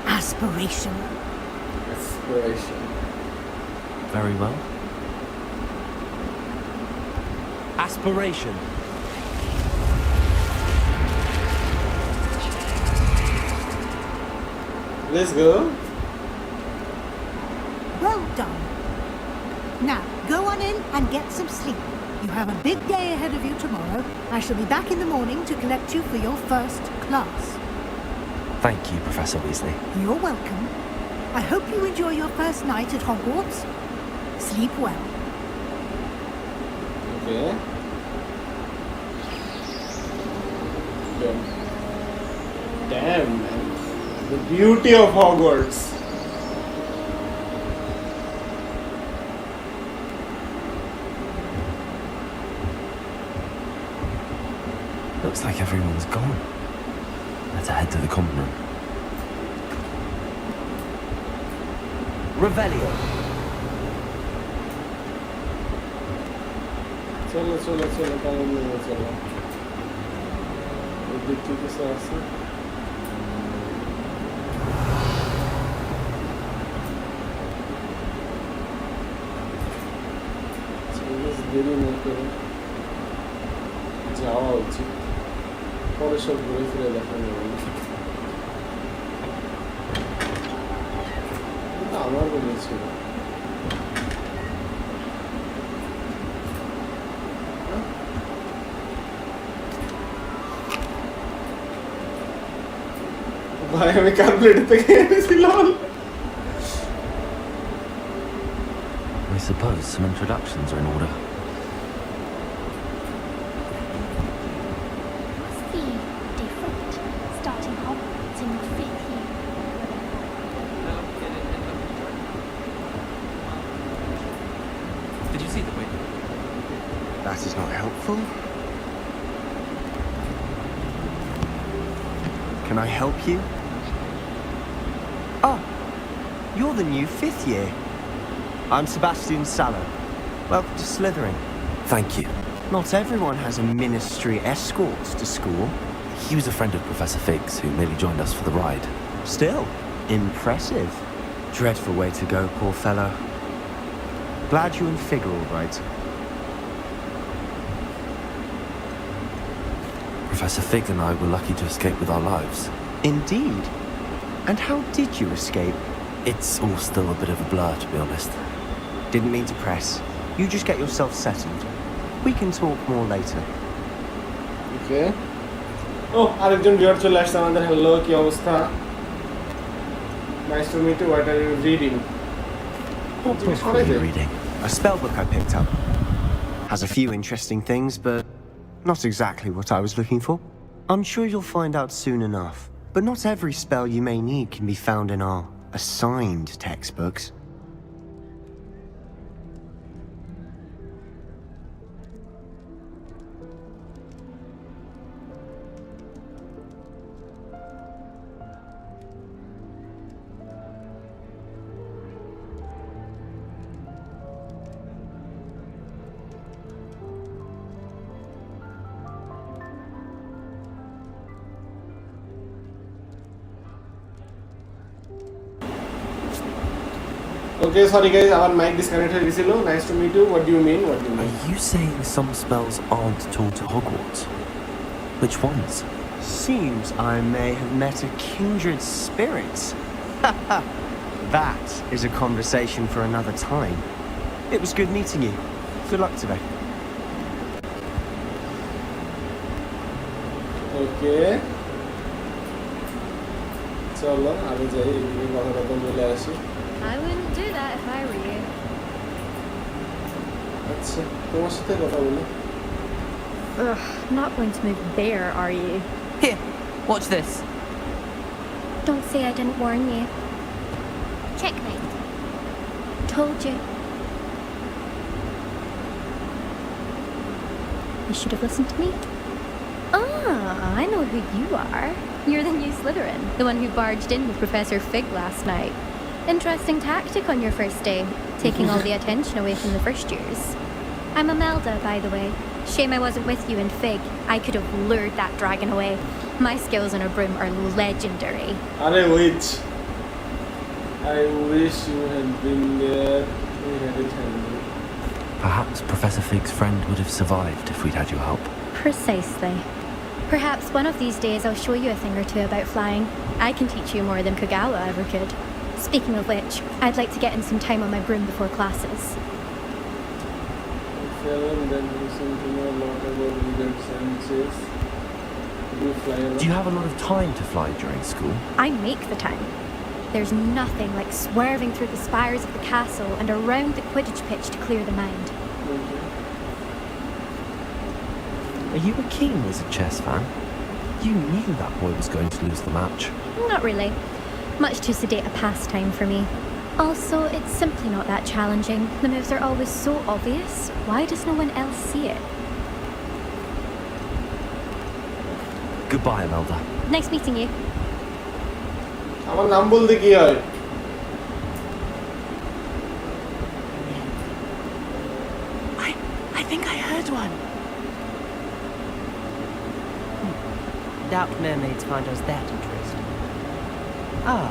Aspiration. Aspiration. Very well. Aspiration. Let's go. Well done. Now, go on in and get some sleep. You have a big day ahead of you tomorrow. I shall be back in the morning to collect you for your first class. Thank you, Professor Weasley. You're welcome. I hope you enjoy your first night at Hogwarts. Sleep well. Okay. Damn, man. The beauty of Hogwarts. Looks like everyone's gone. Let's head to the common room. Revelio. চলো চলো চলো কেমন নেমে চলো এই দিক থেকে কিছু আছে দেরি না করে যাওয়া উচিত পরে সব ঘুরে ফিরে দেখা যাবে কিন্তু আমার বলেছিল ভাই আমি কার্পেট থেকে এনেছিলাম I suppose some introductions are in order. Must be different, starting Hogwarts in your 5th year. Did you see the win? That is not helpful. Can I help you? Oh, you're the new 5th year. I'm Sebastian Sallow. Welcome to Slytherin. Thank you. Not everyone has a ministry escort to school. He was a friend of Professor Fig's who merely joined us for the ride. Still, impressive. Dreadful way to go, poor fellow. Glad you and Fig are all right. Professor Fig and I were lucky to escape with our lives. Indeed. And how did you escape? It's all still a bit of a blur, to be honest. Didn't mean to press. You just get yourself settled. We can talk more later. Okay. Oh, আরেকজন viewer চলে আসছে আমাদের hello কি অবস্থা Nice to meet you. What are you reading? What book are you reading? A spell book I picked up. Has a few interesting things, but not exactly what I was looking for. I'm sure you'll find out soon enough. But not every spell you may need can be found in our assigned textbooks. Okay, sorry guys, our mic disconnected. Nice to meet you. What do you mean? What do you mean? Are you saying some spells aren't taught at Hogwarts? Which ones? Seems I may have met a kindred spirit. That is a conversation for another time. It was good meeting you. Good luck today. Okay. চলো আমি যাই এদিকে কথা বলে আসি I wouldn't do that if I were you. আচ্ছা তোমার সাথে কথা বলি Ugh, not going to move there, are you? Here, watch this. Don't say I didn't warn you. Checkmate. Told you. You should have listened to me. Ah, I know who you are. You're the new Slytherin, the one who barged in with Professor Fig last night. Interesting tactic on your first day, taking all the attention away from the first years. I'm Imelda, by the way. Shame I wasn't with you in Fig. I could have lured that dragon away. My skills on a broom are legendary. I wish you had been there. We had it handy. Perhaps Professor Fig's friend would have survived if we'd had your help. Precisely. Perhaps one of these days I'll show you a thing or two about flying. I can teach you more than Kogawa ever could. Speaking of which, I'd like to get in some time on my broom before classes. Do you have a lot of time to fly during school? I make the time. There's nothing like swerving through the spires of the castle and around the Quidditch pitch to clear the mind. Are you a keen Wizard chess fan? You knew that boy was going to lose the match. Not really. Much too sedate a pastime for me. Also, it's simply not that challenging. The moves are always so obvious. Why does no one else see it? Goodbye, Imelda. Nice meeting you. আমার নাম বলতে কি হয় I think I heard one. Doubt mermaids find us that interesting. Ah,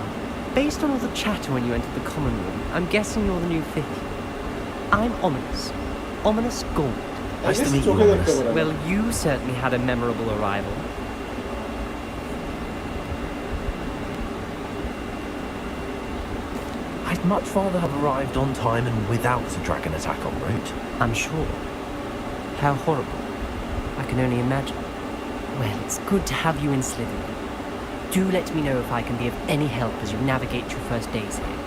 based on all the chatter when you entered the common room, I'm guessing you're the new fifth. I'm Ominous. Ominous Gold. Nice to meet you, Ominous. Well, you certainly had a memorable arrival. I'd much rather have arrived on time and without a dragon attack en route. I'm sure. How horrible. I can only imagine. Well, it's good to have you in Slytherin. Do let me know if I can be of any help as you navigate your first days here.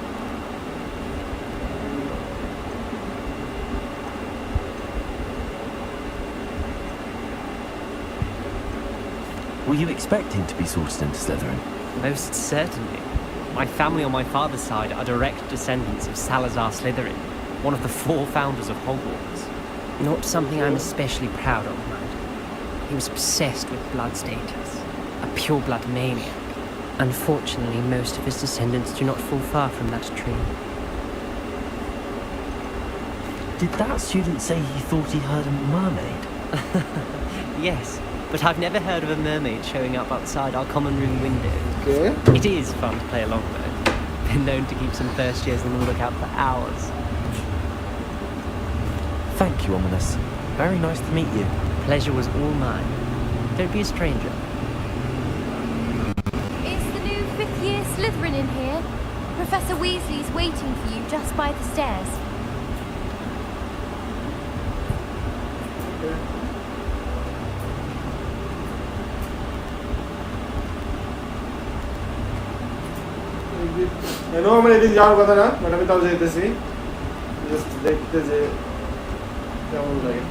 Were you expecting to be sorted into Slytherin? Most certainly. My family on my father's side are direct descendants of Salazar Slytherin, one of the 4 founders of Hogwarts. Not something I'm especially proud of, mind. He was obsessed with blood status, a pure-blood maniac. Unfortunately, most of his descendants do not fall far from that tree. Did that student say he thought he heard a mermaid? Yes, but I've never heard of a mermaid showing up outside our common room window. Okay. It is fun to play along, though. Been known to keep some first years on the lookout for hours. Thank you, Ominous. Very nice to meet you. Pleasure was all mine. Don't be a stranger. Is the new 5th year Slytherin in here? Professor Weasley's waiting for you just by the stairs. এনো আমার এদিন যাওয়ার কথা না but আমি তাও যেতেছি just দেখতে যে কেমন লাগে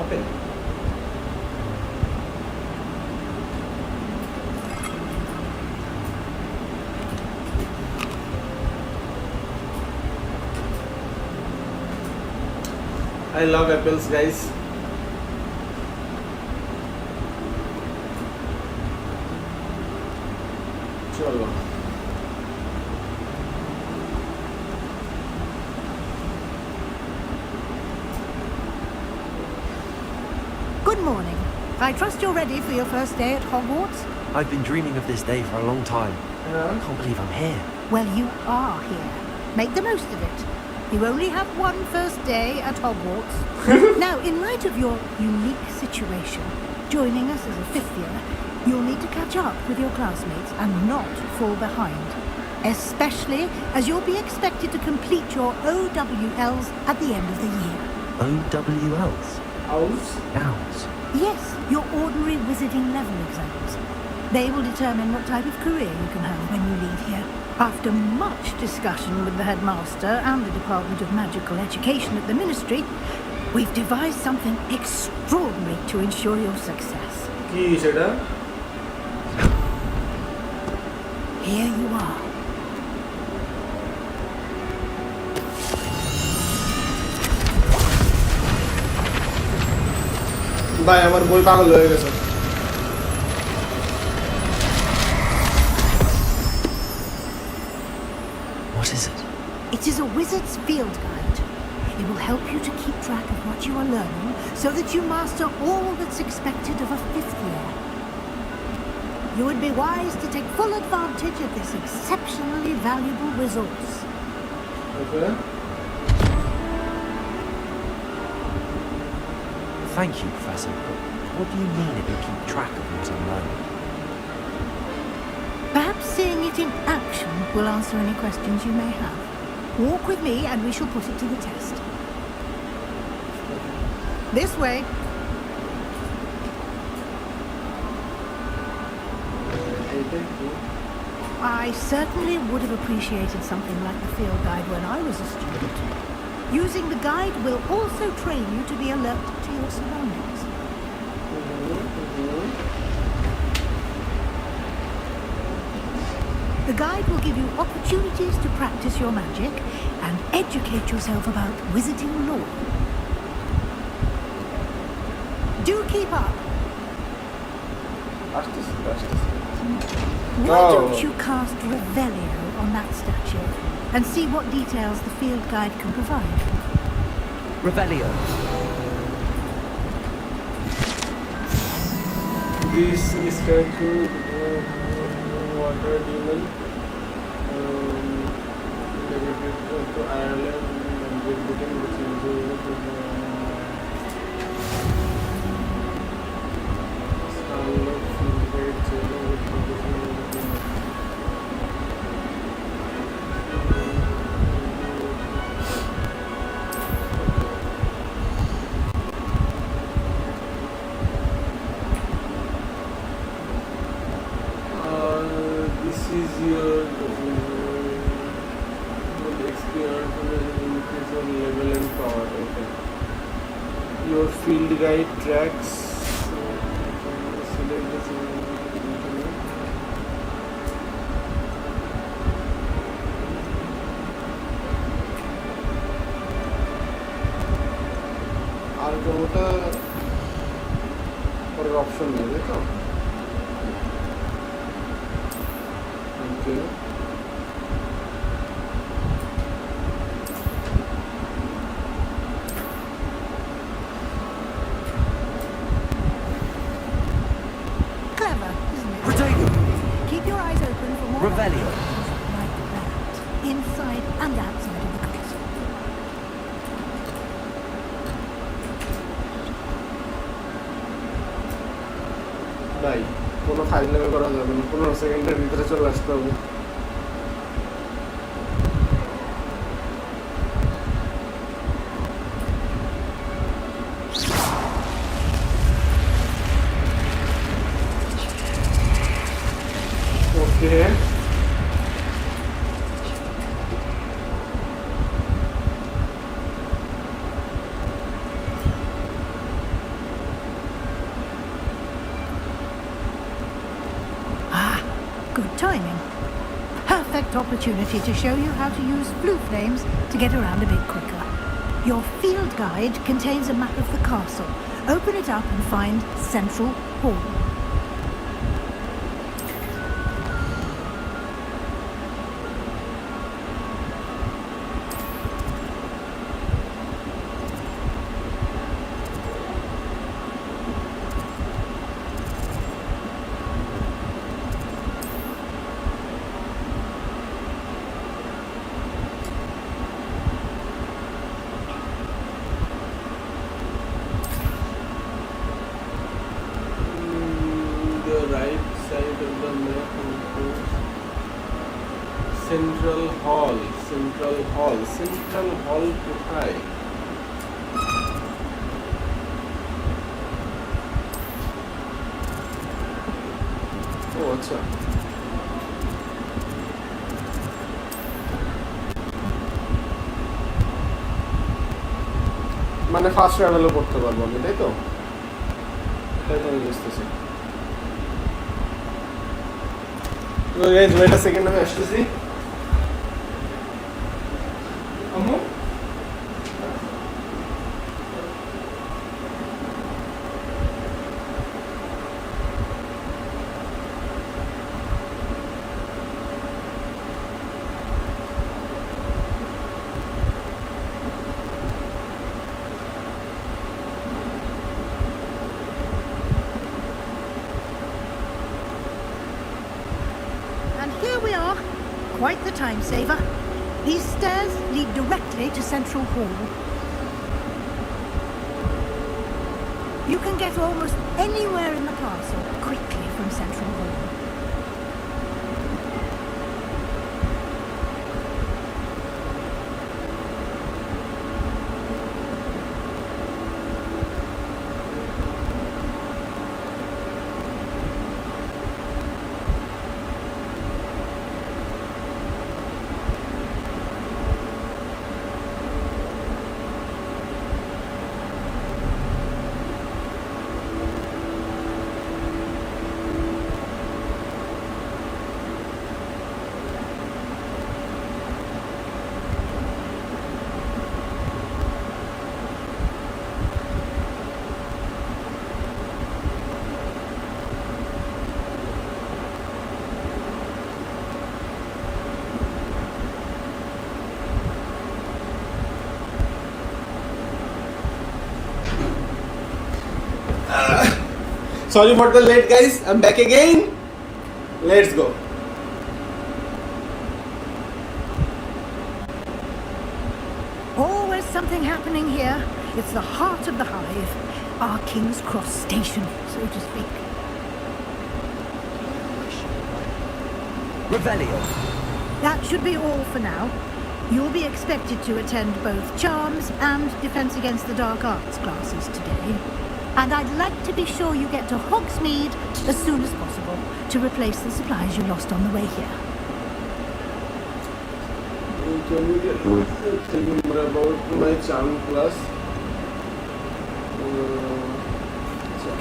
apple I love apples, guys. Chalo. Good morning. I trust you're ready for your first day at Hogwarts. I've been dreaming of this day for a long time. Yeah. I can't believe I'm here. Well, you are here. Make the most of it. You only have one first day at Hogwarts. Now, in light of your unique situation, joining us as a fifth year, you'll need to catch up with your classmates and not fall behind. Especially as you'll be expected to complete your OWLs at the end of the year. OWLs? Owls? Yes, your ordinary wizarding level exams. They will determine what type of career you can have when you leave here. After much discussion with the headmaster and the Department of Magical Education at the Ministry, we've devised something extraordinary to ensure your success. Here you are. ভাই আমার বই পাগল হয়ে গেছে What is it? It is a wizard's field guide. It will help you to keep track of what you are learning so that you master all that's expected of a fifth year. You would be wise to take full advantage of this exceptionally valuable resource. Okay. Thank you, Professor, but what do you mean it will keep track of what I'm learning? Perhaps seeing it in action will answer any questions you may have. Walk with me and we shall put it to the test. This way. I certainly would have appreciated something like the field guide when I was a student. Using the guide will also train you to be alert to your surroundings. The guide will give you opportunities to practice your magic and educate yourself about wizarding lore. Do keep up. Why don't you cast Revelio on that statue and see what details the field guide can provide? Revelio. This is statue water demon dedicated to Ireland and Great Britain, which is this is your experience increase your level and power. Okay. Your field guide tracks. Select this. আর কোনটা পরের option নেই দেখো ওকে Clever, isn't it? Protego. Keep your eyes open for more Revelio. like that, inside and outside of the castle. নাই কোনো file নেমে করা যাবে না 15 সেকেন্ডের ভিতরে চলে আসতে হবে ওকে Good timing. Perfect opportunity to show you how to use blue flames to get around a bit quicker. Your field guide contains a map of the castle. Open it up and find Central Hall. Central হল কোথায়? ও আচ্ছা, মানে first ট্রাভেলও করতে পারবো আমি, তাই তো? এটাই তো আমি বুঝতেছি। ওয়েট আ সেকেন্ড, আমি আসতেছি। আম্মু And here we are. Quite the time saver. These stairs lead directly to Central Hall. You can get almost anywhere in the castle quickly from Central Hall. Sorry for the late, guys. I'm back again. Let's go. Always something happening here. It's the heart of the hive. Our King's Cross station, so to speak. Revelio. That should be all for now. You'll be expected to attend both Charms and Defense Against the Dark Arts classes today. And I'd like to be sure you get to Hogsmeade as soon as possible to replace the supplies you lost on the way here. Can you tell me more about my charm class?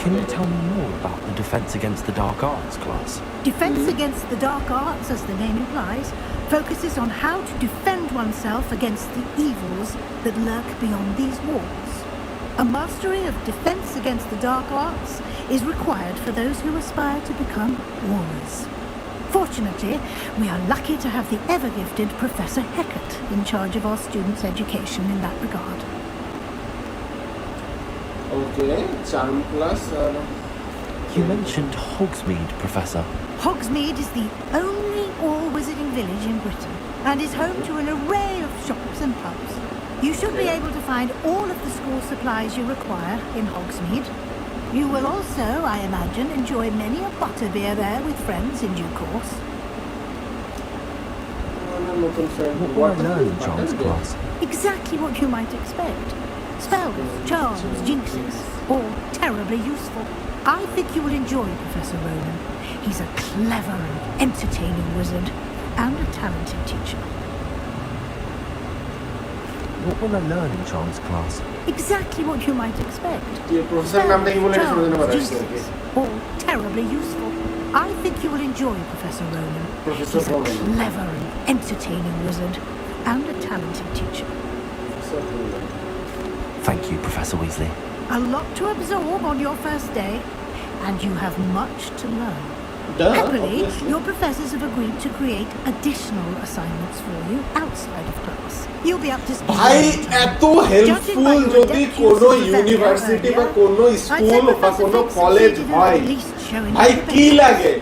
Can you tell me more about the Defense Against the Dark Arts class? Defense Against the Dark Arts, as the name implies, focuses on how to defend oneself against the evils that lurk beyond these walls. A mastery of defense against the dark arts is required for those who aspire to become warriors. Fortunately, we are lucky to have the ever-gifted Professor Heckert in charge of our students' education in that regard. Okay, charm class. You mentioned Hogsmeade, Professor. Hogsmeade is the only all-wizarding village in Britain and is home to an array of shops and pubs. You should be able to find all of the school supplies you require in Hogsmeade. You will also, I imagine, enjoy many a butterbeer there with friends in due course. What will I learn in Charms class? Exactly what you might expect. Spells, charms, jinxes, all terribly useful. I think you will enjoy Professor Ronan. He's a clever and entertaining wizard and a talented teacher. What will I learn in Charms class? Exactly what you might expect. Professor Charms, jinxes, all terribly useful. I think you will enjoy Professor Ronan. Professor He's a Ronan. clever and entertaining wizard and a talented teacher. Thank you, Professor Weasley. A lot to absorb on your first day, and you have much to learn. Happily, your professors have agreed to create additional assignments for you outside of class. You'll be up to speed. ভাই এত helpful যদি কোনো university বা কোনো school বা কোনো college হয়, ভাই কি লাগে?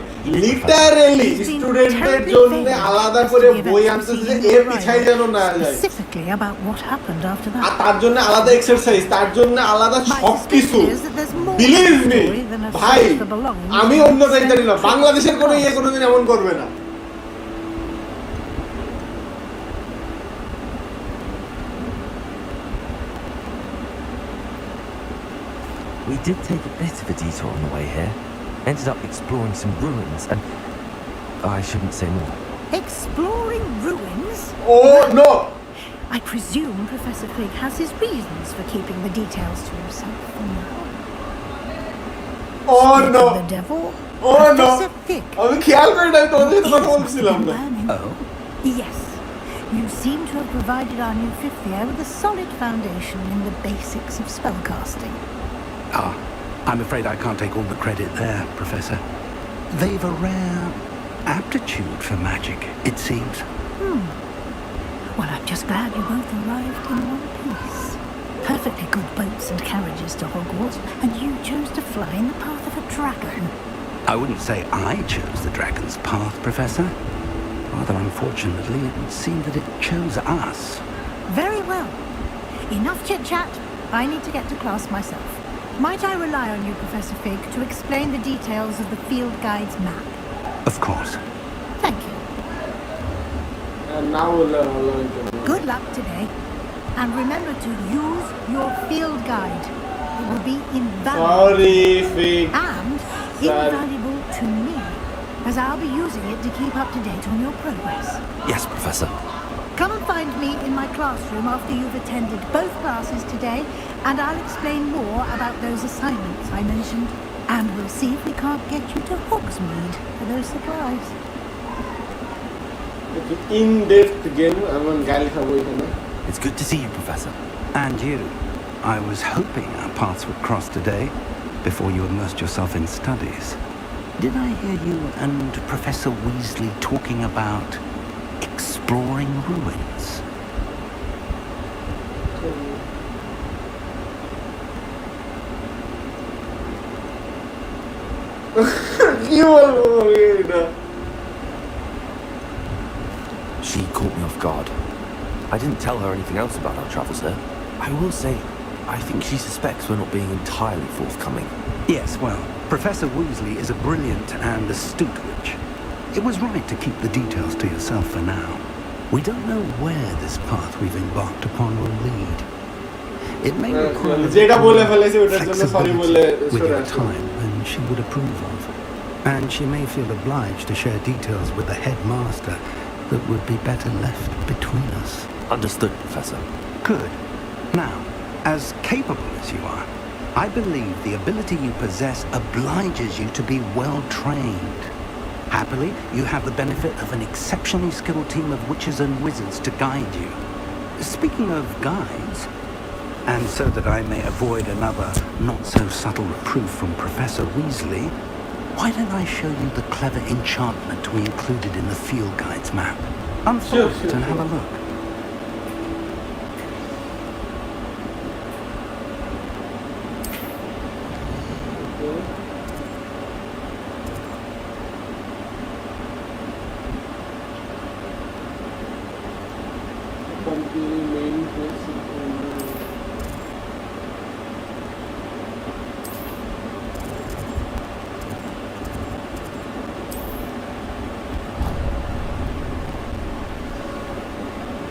লিটারেলি স্টুডেন্টদের জন্য আলাদা করে বই আনতে যে এর পিছাই যেন না যায়, Specifically about what happened after R that. তার জন্য আলাদা এক্সারসাইজ, তার জন্য আলাদা সবকিছু। বিলিভ মি ভাই, আমি অন্য জায়গায় না, বাংলাদেশের কোনো কোনোদিন এমন করবে না। We did take a bit of a detour on the way here. Ended up exploring some ruins and... I shouldn't say more. Exploring ruins? Oh no! I presume Professor Fig has his reasons for keeping the details to himself for now. Oh Speak no! of the devil? Oh no! Professor Fig. আমি খেয়াল করি নাই তোমাদের সাথে কথা বলছিলাম না। Oh? Yes. You seem to have provided our new fifth year with a solid foundation in the basics of spellcasting. Ah, I'm afraid I can't take all the credit there, Professor. They've a rare aptitude for magic, it seems. Well, I'm just glad you both arrived in one piece. Perfectly good boats and carriages to Hogwarts, and you chose to fly in the path of a dragon. I wouldn't say I chose the dragon's path, Professor. Rather unfortunately, it would seem that it chose us. Very well. Enough chit-chat. I need to get to class myself. Might I rely on you, Professor Fig, to explain the details of the field guide's map? Of course. Thank you. And now we'll learn. Good luck today. And remember to use your field guide. It will be invaluable. Sorry, Fig. And invaluable to me, as I'll be using it to keep up to date on your progress. Yes, Professor. Come and find me in my classroom after you've attended both classes today, and I'll explain more about those assignments I mentioned. And we'll see if we can't get you to Hogsmeade for those supplies. In-depth game, I'm on Gal Khaboy. It's good to see you, Professor. And you. I was hoping our paths would cross today, before you immersed yourself in studies. Did I hear you and Professor Weasley talking about exploring ruins? She caught me off guard. I didn't tell her anything else about our travels there. I will say, I think she suspects we're not being entirely forthcoming. Yes, well, Professor Weasley is a brilliant and astute witch. It was right to keep the details to yourself for now. We don't know where this path we've embarked upon will lead. It may require flexibility with a time when she would approve of. And she may feel obliged to share details with the headmaster that would be better left between us. Understood, Professor. Good. Now, as capable as you are, I believe the ability you possess obliges you to be well trained. Happily, you have the benefit of an exceptionally skilled team of witches and wizards to guide you. Speaking of guides, and so that I may avoid another not-so-subtle reproof from Professor Weasley, why don't I show you the clever enchantment we included in the field guide's map? Unfold it and have a look.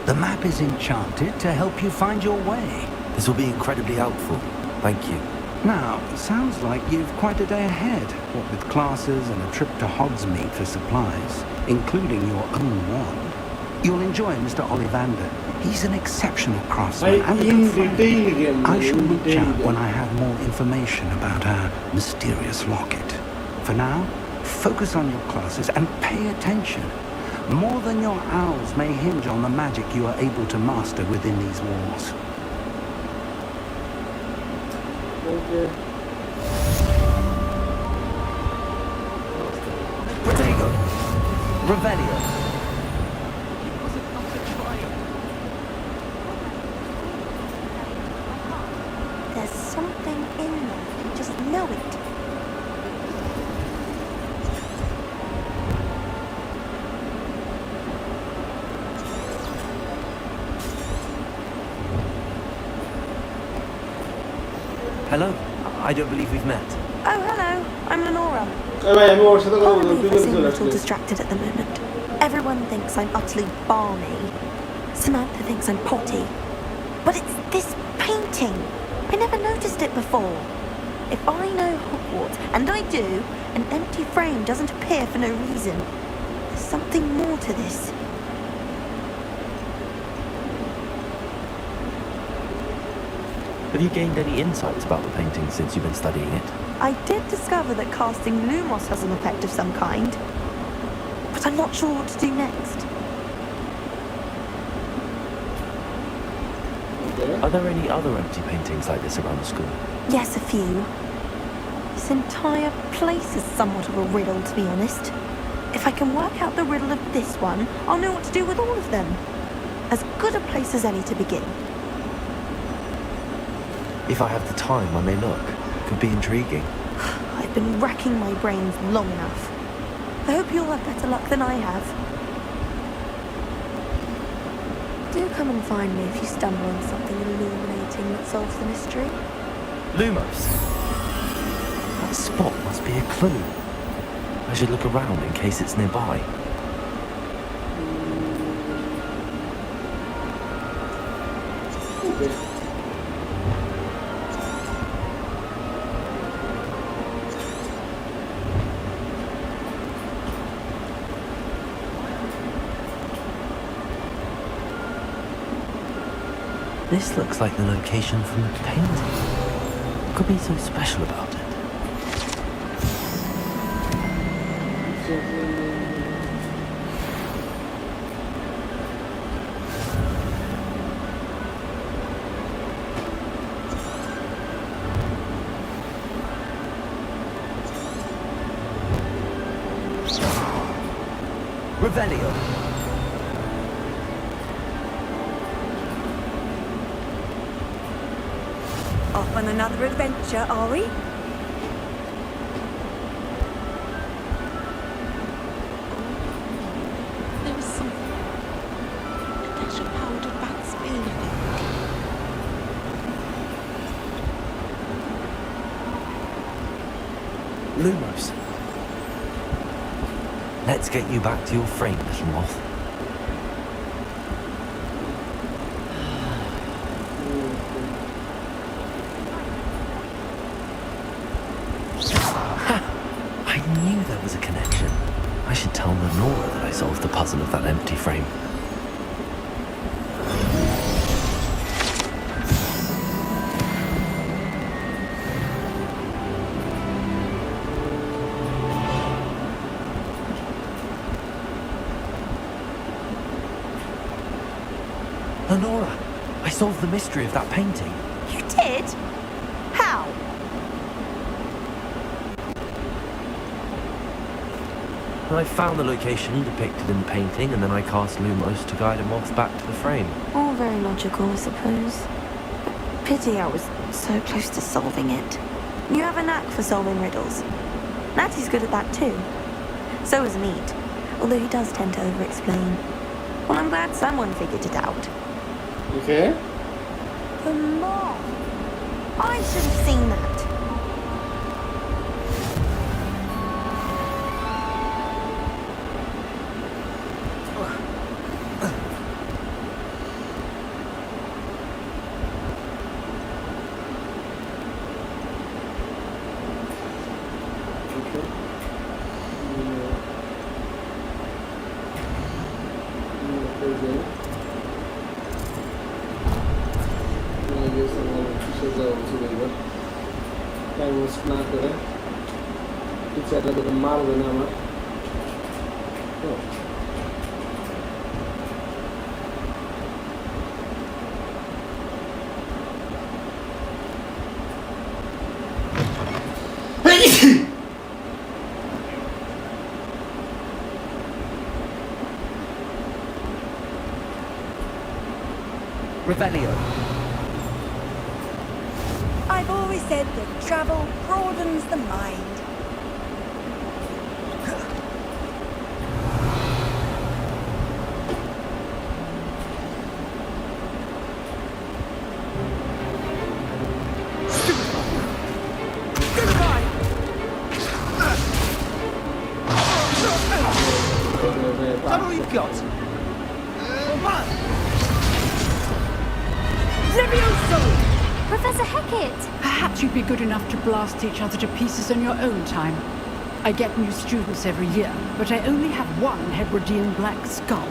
The map is enchanted to help you find your way. This will be incredibly helpful. Thank you. Now, sounds like you've quite a day ahead, what with classes and a trip to Hogsmeade for supplies, including your own wand. You'll enjoy Mr. Ollivander. He's an exceptional craftsman and a good friend. I shall reach out when I have more information about our mysterious locket. For now, focus on your classes and pay attention. More than your owls may hinge on the magic you are able to master within these walls. Okay. Protego! Revelio! There's something in there. You just know it. Hello. I don't believe we've met. Oh, hello. I'm Lenora. I'm Pardon me for seeming a little distracted at the moment. Everyone thinks I'm utterly balmy. Samantha thinks I'm potty. But it's this painting. I never noticed it before. If I know Hogwarts, and I do, an empty frame doesn't appear for no reason. There's something more to this. Have you gained any insights about the painting since you've been studying it? I did discover that casting Lumos has an effect of some kind, but I'm not sure what to do next. Are there any other empty paintings like this around the school? Yes, a few. This entire place is somewhat of a riddle, to be honest. If I can work out the riddle of this one, I'll know what to do with all of them. As good a place as any to begin. If I have the time, I may look. Could be intriguing. I've been racking my brains long enough. I hope you'll have better luck than I have. Do come and find me if you stumble on something illuminating that solves the mystery. Lumos! That spot must be a clue. I should look around in case it's nearby. This looks like the location from the painting. What could be so special about it? Revelio. Off on another adventure, are we? There was something. A dash of powdered bat speed. Lumos. Let's get you back to your frame, little moth. I knew there was a connection. I should tell Lenora that I solved the puzzle of that empty frame. Lenora, I solved the mystery of that painting. You did? How? I found the location depicted in the painting, and then I cast Lumos to guide a moth back to the frame. All very logical, I suppose. Pity I was so close to solving it. You have a knack for solving riddles. Natty's good at that too. So is Meat, although he does tend to over-explain. Well, I'm glad someone figured it out. Okay. The moth. I should have seen that. Revelio. I've always said that travel broadens the mind. Is that all you've got? Levioso! Professor Professor Hackett! Perhaps you'd be good enough to blast each other to pieces in your own time. I get new students every year, but I only have one Hebridean black skull.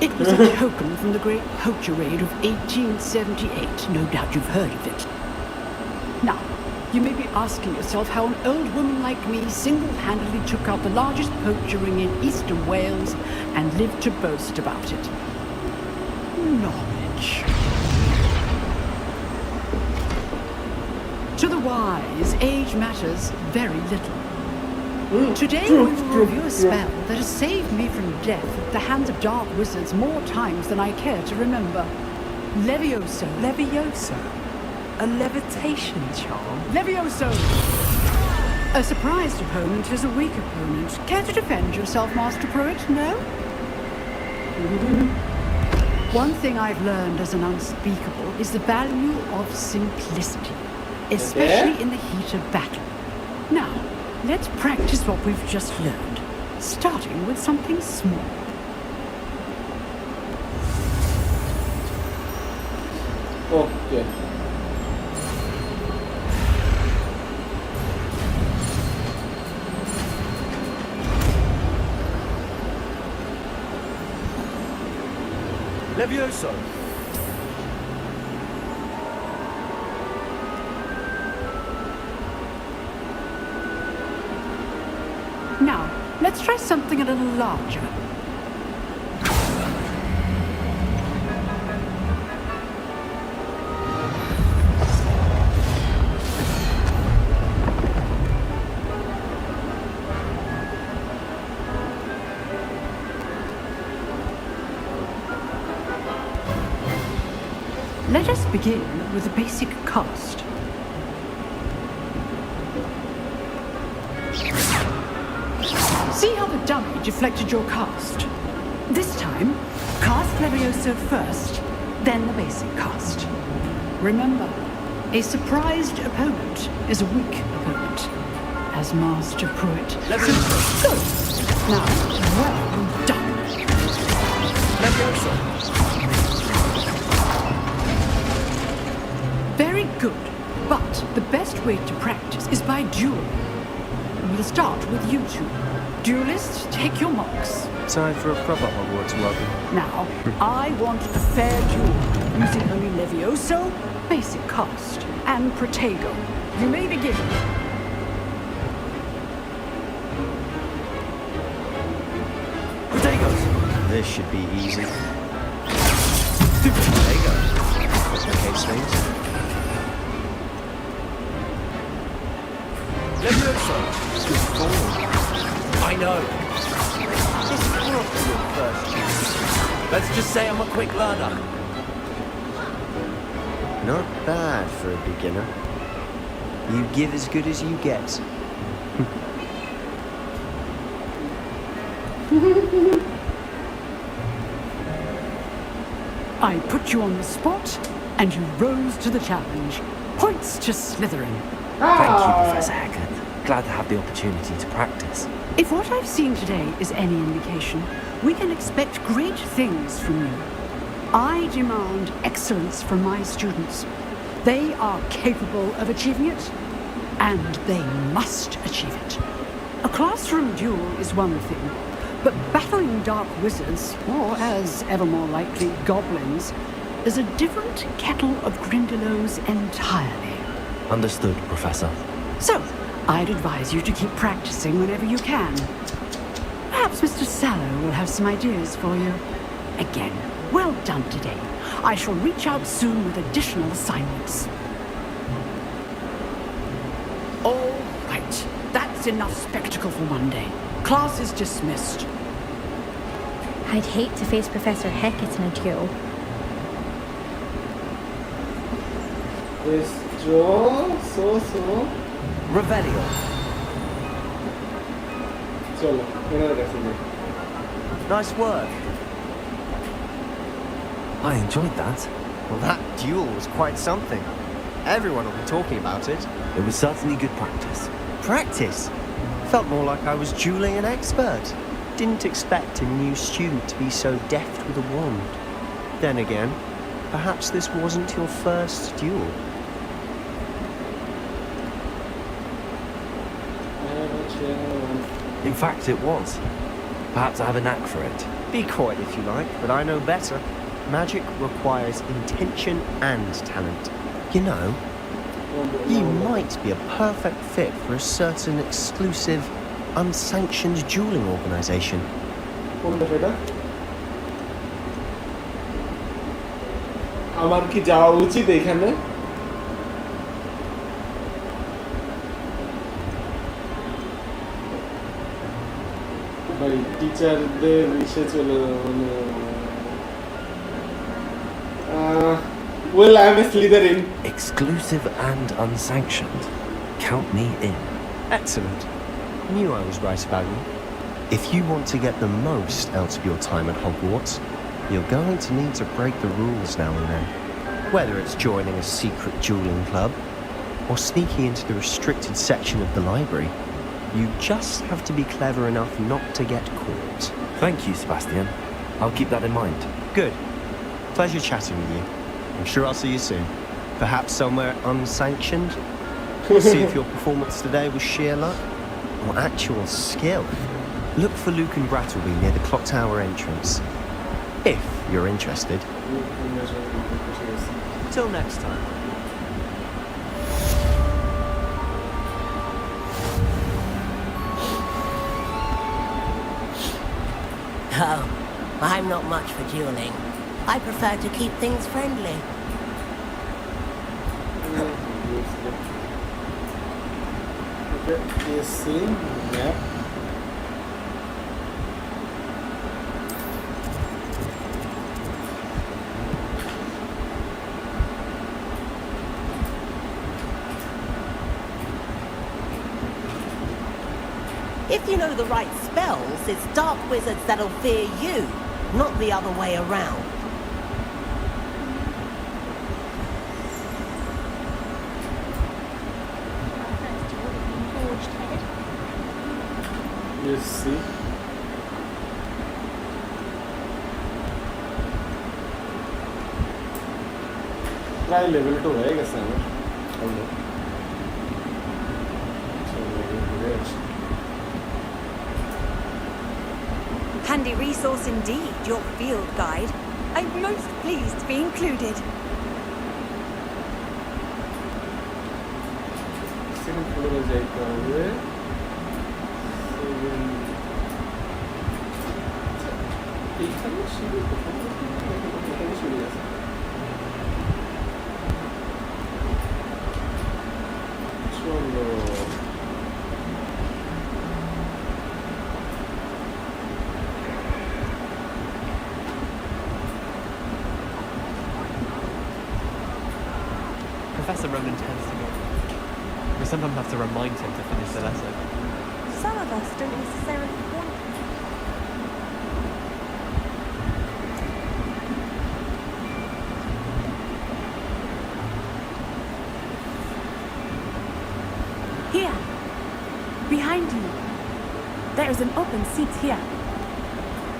It was a token from the Great Poacher Raid of 1878. No doubt you've heard of it. Now, you may be asking yourself how an old woman like me single-handedly took out the largest poacher ring in eastern Wales and lived to boast about it. Knowledge. To the wise, age matters very little. Today we will review a spell that has saved me from death at the hands of dark wizards more times than I care to remember. Levioso. Levioso? A levitation charm? Levioso! A surprised opponent is a weak opponent. Care to defend yourself, Master Pruitt? No? One thing I've learned as an unspeakable is the value of simplicity, especially in the heat of battle. Now, let's practice what we've just learned, starting with something small. Okay. Levioso! Now, let's try something a little larger. Let us begin with a basic cast. See how the dummy deflected your cast? This time, cast Levioso first, then the basic cast. Remember, a surprised opponent is a weak opponent, as Master Pruitt. Levioso! Good! Now, well done! Levioso! Very good, but the best way to practice is by duel. We'll start with you two. Duelists, take your marks. Time for a proper Hogwarts welcome. Now, I want a fair duel, using only Levioso, basic cast, and Protego. You may begin. Protego! This should be easy. Stupid Protego. Complicates things. Levioso! Good form. I know. This can't be your first use. Let's just say I'm a quick learner. Not bad for a beginner. You give as good as you get. I put you on the spot, and you rose to the challenge. Points to Slytherin. Thank you, Professor Hackett. Glad to have the opportunity to practice. If what I've seen today is any indication, we can expect great things from you. I demand excellence from my students. They are capable of achieving it, and they must achieve it. A classroom duel is one thing, but battling dark wizards, or as ever more likely, goblins, is a different kettle of Grindylows entirely. Understood, Professor. So, I'd advise you to keep practicing whenever you can. Perhaps Mr. Sallow will have some ideas for you. Again, well done today. I shall reach out soon with additional assignments. All right, that's enough spectacle for one day. Class is dismissed. I'd hate to face Professor Hackett in a duel. Revelio. চলো এনাদের কাছে যাই Nice work. I enjoyed that. Well, that duel was quite something. Everyone will be talking about it. It was certainly good practice. Practice? Felt more like I was dueling an expert. Didn't expect a new student to be so deft with a wand. Then again, perhaps this wasn't your first duel. In fact, it was. Perhaps I have a knack for it. Be quiet if you like, but I know better. Magic requires intention and talent. You know, you might be a perfect fit for a certain exclusive, unsanctioned dueling organization. আমার কি যাওয়া উচিত এখানে? ভাই টিচারদের ইসে চলে মানে well, I'm a Slytherin. Exclusive and unsanctioned. Count me in. Excellent. Knew I was right about you. If you want to get the most out of your time at Hogwarts, you're going to need to break the rules now and then. Whether it's joining a secret dueling club or sneaking into the restricted section of the library, you just have to be clever enough not to get caught. Thank you, Sebastian. I'll keep that in mind. Good. Pleasure chatting with you. I'm sure I'll see you soon. Perhaps somewhere unsanctioned. See if your performance today was sheer luck or actual skill. Look for Luke and Brattleby near the clock tower entrance. If you're interested. Till next time. Oh, I'm not much for dueling. I prefer to keep things friendly. Yeah. If you know the right spells, it's dark wizards that'll fear you, not the other way around. Let's see. Try level 2 है कैसे हमें? Handy resource indeed, your field guide. I'm most pleased to be included. Second floor है जाएगा हुए. Professor Ronan tends to go. We sometimes have to remind him to finish the lesson. Some of us don't necessarily want to. Here, behind you. There is an open seat here.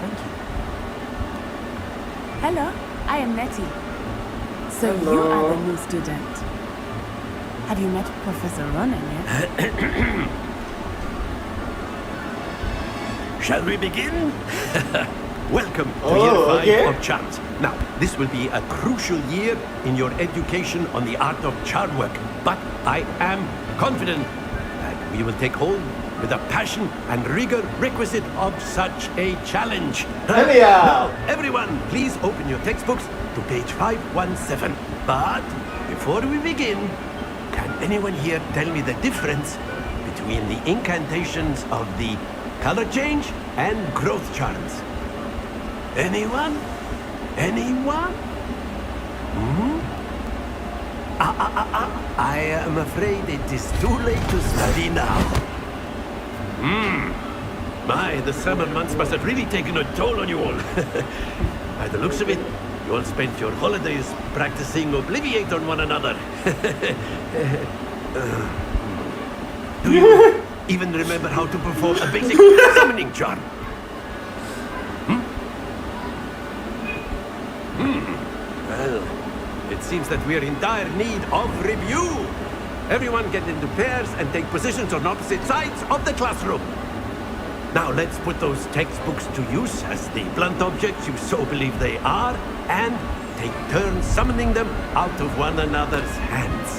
Thank you. Hello, I am Nettie. So Hello. you are the new student. Have you met Professor Ronan yet? Shall we begin? Welcome to Oh, year 5 okay. of charms. Now, this will be a crucial year in your education on the art of charm work, but I am confident that we will take hold with the passion and rigor requisite of such a challenge. Hell yeah. Now, everyone, please open your textbooks to page 517. But before we begin, can anyone here tell me the difference between the incantations of the color change and growth charms? Anyone? Anyone? Hmm? I am afraid it is too late to study now. My, the summer months must have really taken a toll on you all. By the looks of it, you all spent your holidays practicing Obliviate on one another. Do you even remember how to perform a basic summoning charm? Well, it seems that we are in dire need of review. Everyone get into pairs and take positions on opposite sides of the classroom. Now let's put those textbooks to use as the blunt objects you so believe they are, and take turns summoning them out of one another's hands.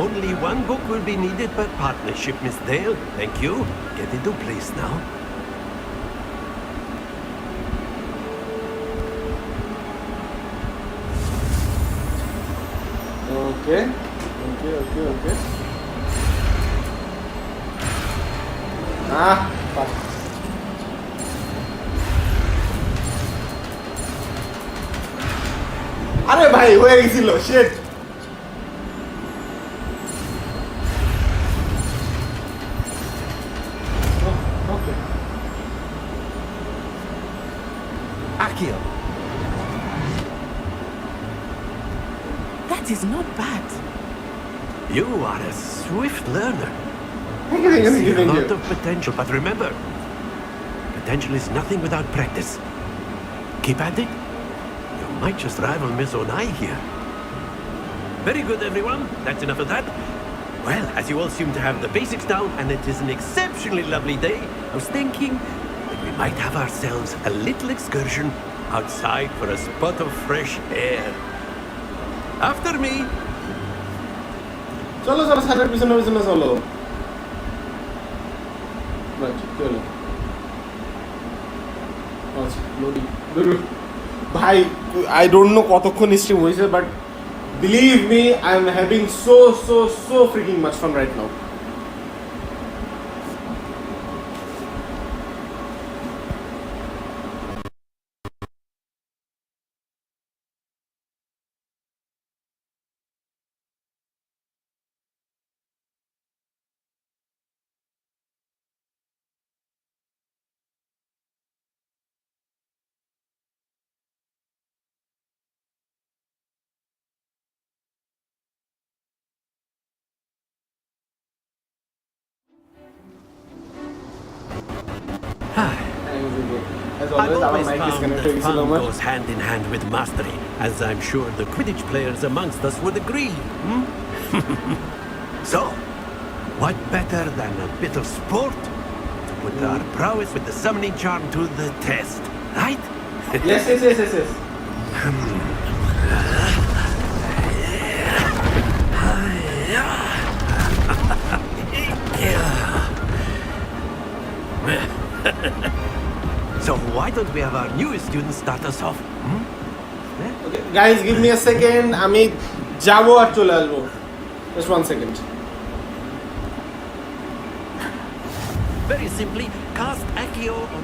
Only one book will be needed per partnership, Miss Dale. Thank you. Get into place now. Okay. Fuck. আরে ভাই হয়ে গেছিল shit okay Akio. That is not bad. You are a swift learner. Thank you. See a lot of potential, but remember, potential is nothing without practice. Keep at it. You might just rival Miss Onai here. Very good, everyone. That's enough of that. Well, as you all seem to have the basics down, and it is an exceptionally lovely day, I was thinking that we might have ourselves a little excursion outside for a spot of fresh air. After me. চলো shutter পিছনে চলো ভাই I don't know কতক্ষণ stream হয়েছে but believe me I am having so freaking much fun right now I've always found that fun goes hand in hand with mastery, as I'm sure the Quidditch players amongst us would agree. So, what better than a bit of sport to put our prowess with the summoning charm to the test, right? Yes. So why don't we have our newest students start us off? Okay, guys, give me a second. আমি যাবো আর চলে আসবো. Just 1 second. Very simply, cast Accio on...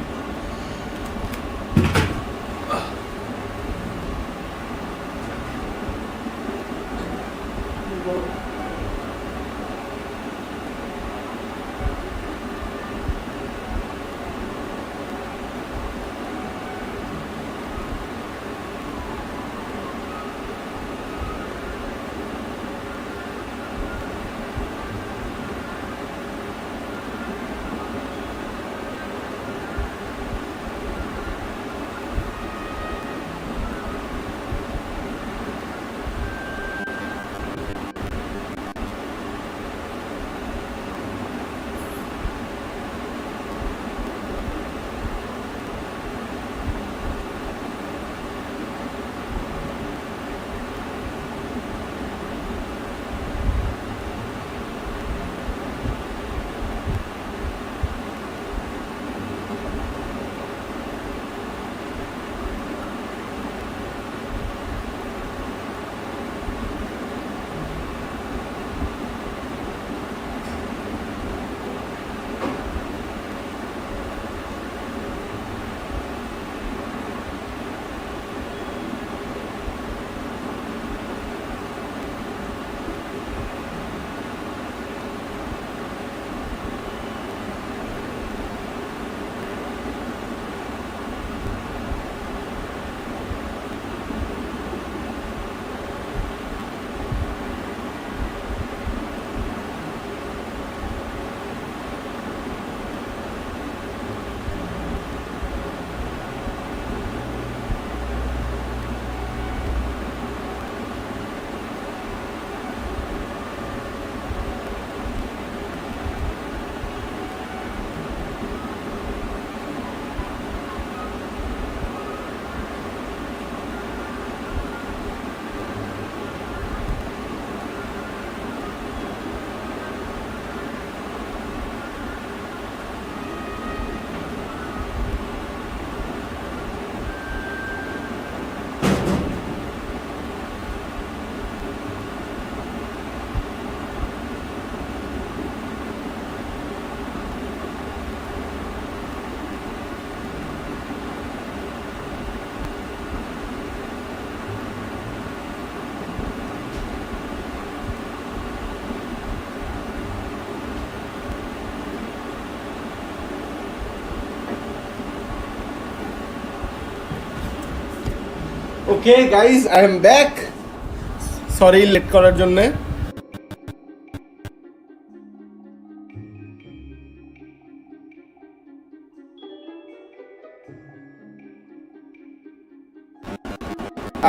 okay guys, I am back. Sorry late করার জন্যে।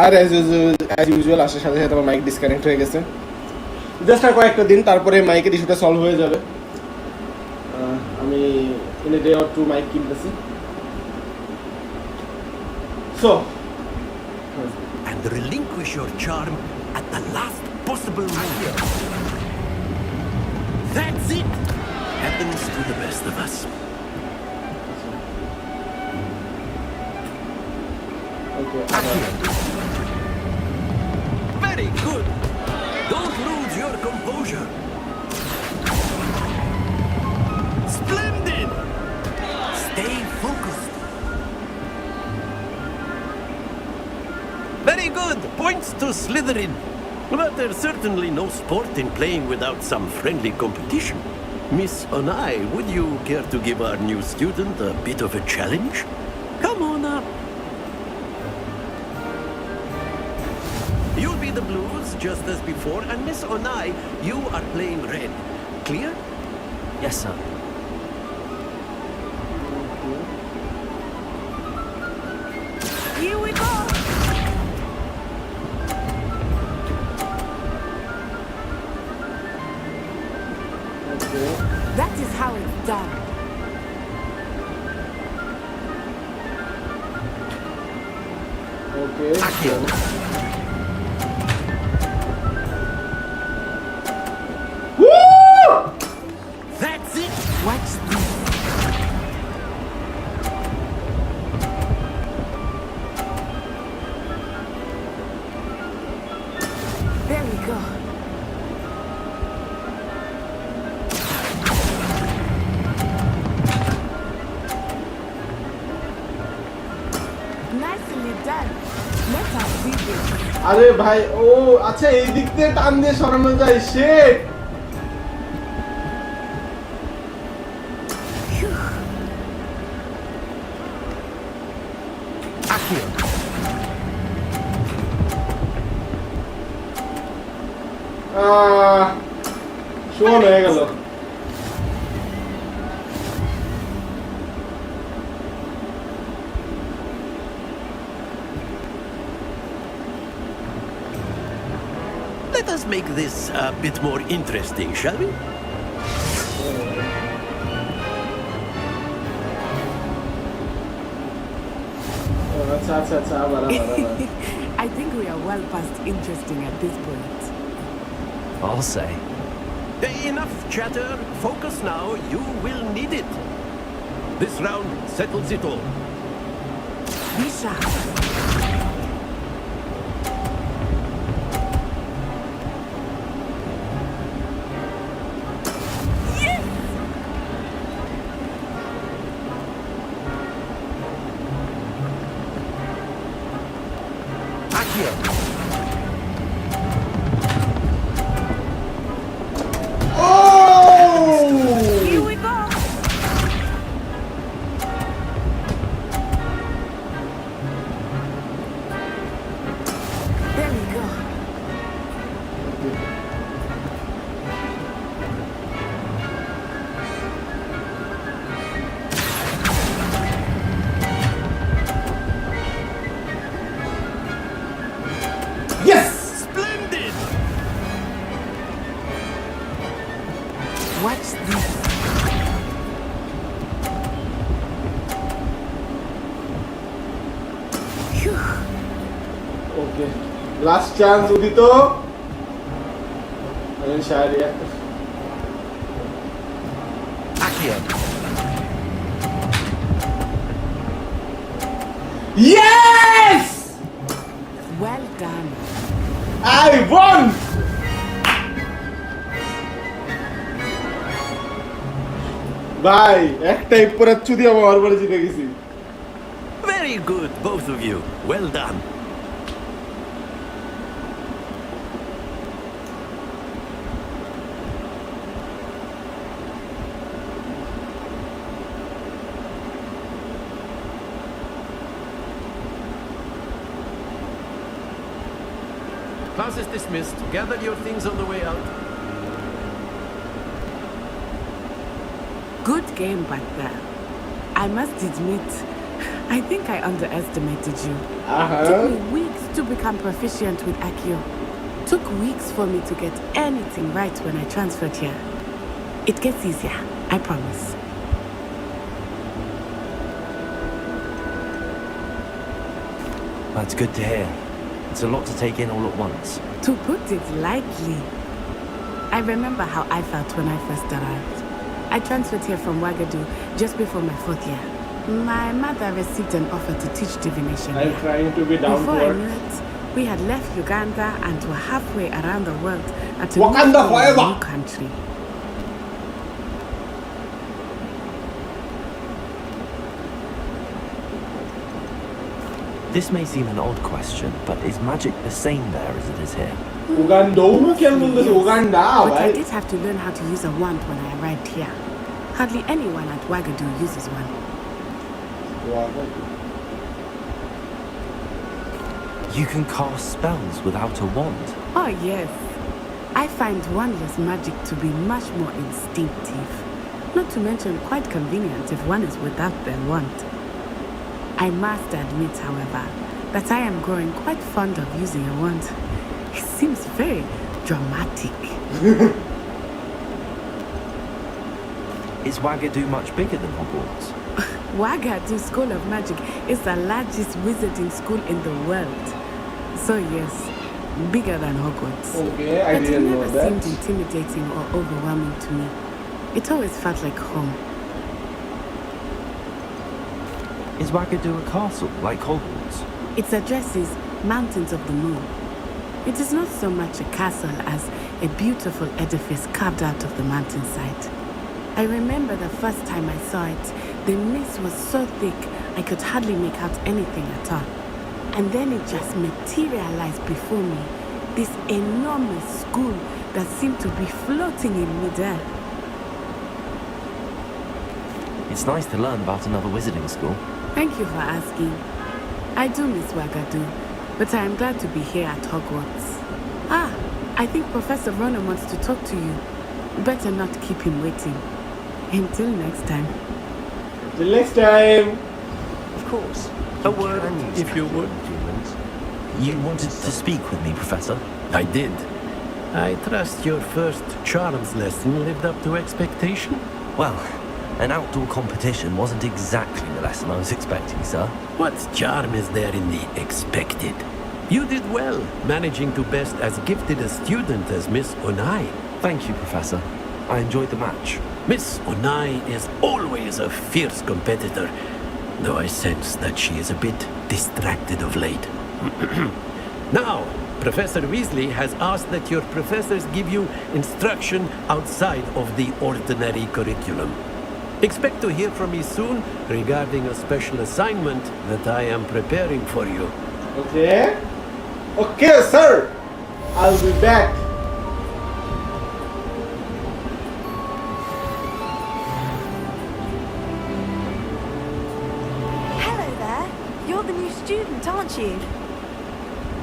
আর as usual আসার সাথে সাথে আমার মাইক ডিসকানেক্ট হয়ে গেছে। জাস্ট আর কয়েকটা দিন, তারপরে মাইকের ইস্যুটা সলভ হয়ে যাবে। আমি in a day or two mike কিনতেছি। So And relinquish your charm at the last possible moment. That's it! Happens to the best of us. Very good. Don't lose your composure. Splendid. Stay focused. Very good. Points to Slytherin. But there's certainly no sport in playing without some friendly competition. Miss Onai, would you care to give our new student a bit of a challenge? Come on up. You'll be the blues, just as before, and Miss Onai, you are playing red. Clear? Yes, sir. Here we go! That is how it's done. Okay. That's it! Watch this. There we go. Nicely done. Let us see this. আরে ভাই, ও আচ্ছা এই দিক দিয়ে টান দিয়ে সরানো যায়। শিট। শোন হয়ে গেল। Let us make this a bit more interesting, shall we? আচ্ছা আচ্ছা আচ্ছা, আবার আবার আবার। I think we are well past interesting at this point. I'll say. Enough chatter. Focus now. You will need it. This round settles it all. Be sharp. Here we go. There we go. Yes! Splendid! Watch this. Phew. Okay, last chance উদিত। আমি শায়রিয়া। Yes! Well done. I won! ভাই একটাই পরে চুদি আমার বলে জিতে গেছি। Very good, both of you. Well done. Class is dismissed. Gather your things on the way out. Good game back there. I must admit, I think I underestimated you. Took me weeks to become proficient with Accio. Took weeks for me to get anything right when I transferred here. It gets easier, I promise. That's good to hear. It's a lot to take in all at once. To put it lightly, I remember how I felt when I first arrived. I transferred here from Ouagadougou just before my 4th year. My mother received an offer to teach divination I'm here. trying to be down Before to I earth. knew it, we had left Uganda and were halfway around the world at a Wakanda forever! new country. This may seem an odd question, but is magic the same there as it is here? Uganda, Uganda, But I did have to learn how to use a wand when I arrived here. Hardly anyone at Ouagadougou uses one. You can cast spells without a wand. Oh yes. I find wandless magic to be much more instinctive. Not to mention quite convenient if one is without their wand. I must admit, however, that I am growing quite fond of using a wand. It seems very dramatic. Is Ouagadougou much bigger than Hogwarts? Ouagadougou School of Magic is the largest wizarding school in the world. So yes, bigger than Hogwarts. Okay, I didn't know that. But it never seemed intimidating or overwhelming to me. It always felt like home. Is Ouagadougou a castle, like Hogwarts? Its address is Mountains of the Moon. It is not so much a castle as a beautiful edifice carved out of the mountainside. I remember the first time I saw it, the mist was so thick I could hardly make out anything at all. And then it just materialized before me, this enormous school that seemed to be floating in midair. It's nice to learn about another wizarding school. Thank you for asking. I do miss Ouagadougou, but I am glad to be here at Hogwarts. Ah, I think Professor Ronan wants to talk to you. Better not keep him waiting. Until next time. Till next time. Of course. A word, if you would. You wanted to speak with me, Professor? I did. I trust your first charms lesson lived up to expectation? Well, an outdoor competition wasn't exactly the lesson I was expecting, sir. What charm is there in the expected? You did well, managing to best as gifted a student as Miss Onai. Thank you, Professor. I enjoyed the match. Miss Onai is always a fierce competitor, though I sense that she is a bit distracted of late. Now, Professor Weasley has asked that your professors give you instruction outside of the ordinary curriculum. Expect to hear from me soon regarding a special assignment that I am preparing for you. Okay. Okay, sir. I'll be back. Hello there. You're the new student, aren't you?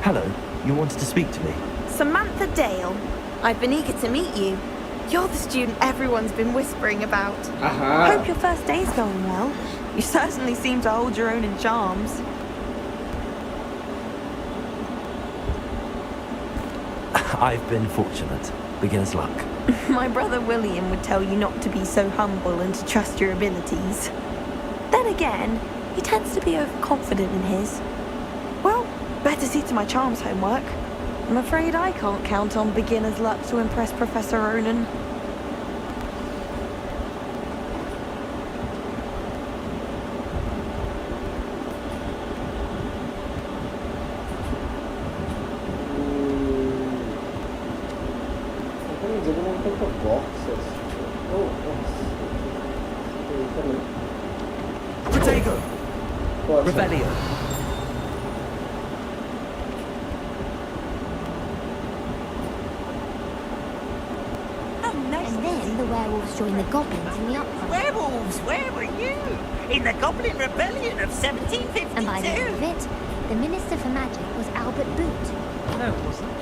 Hello, you wanted to speak to me? Samantha Dale. I've been eager to meet you. You're the student everyone's been whispering about. Hope your first day's going well. You certainly seem to hold your own in charms. I've been fortunate. Beginner's luck. My brother William would tell you not to be so humble and to trust your abilities. Then again, he tends to be overconfident in his. Well, better see to my charms homework. I'm afraid I can't count on beginner's luck to impress Professor Ronan. Protego! Revelio. And then the werewolves joined the goblins in the uprising. Werewolves, where were you? In the Goblin Rebellion of 1752? And by the end of it, the Minister for Magic was Albert Boot, No, it wasn't.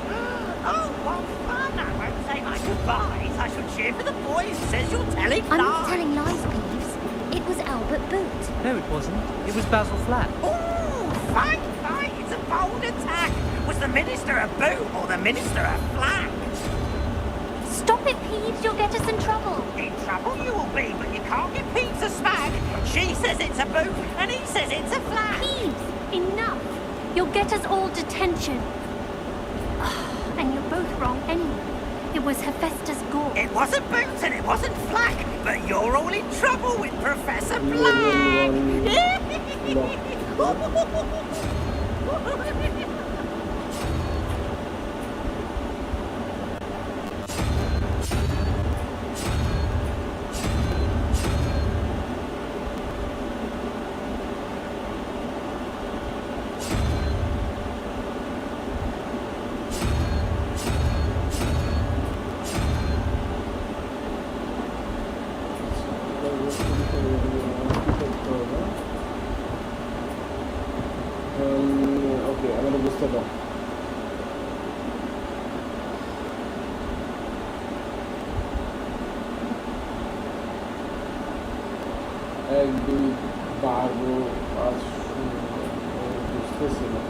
Oh, what fun! I won't say my goodbyes. I shall cheer for the boy who says you're telling I'm lies. not telling lies, Peeves. It was Albert Boot. No, it wasn't. It was Basil Flat. Ooh, fight! It's a bold attack. Was the minister a boot or the minister a flag? Stop it, Peeves. You'll get us in trouble. In trouble you will be, but you can't get Pete to smack. She says it's a boot, and he says it's a flag. Peeves, enough. You'll get us all detention. And you're both wrong anyway. It was Hephaestus Gore. It wasn't boots and it wasn't flag, but you're all in trouble with Professor Black. Okay, আমাদের বুঝতে দাও। এক দুই 12 5 বুঝতেছি না।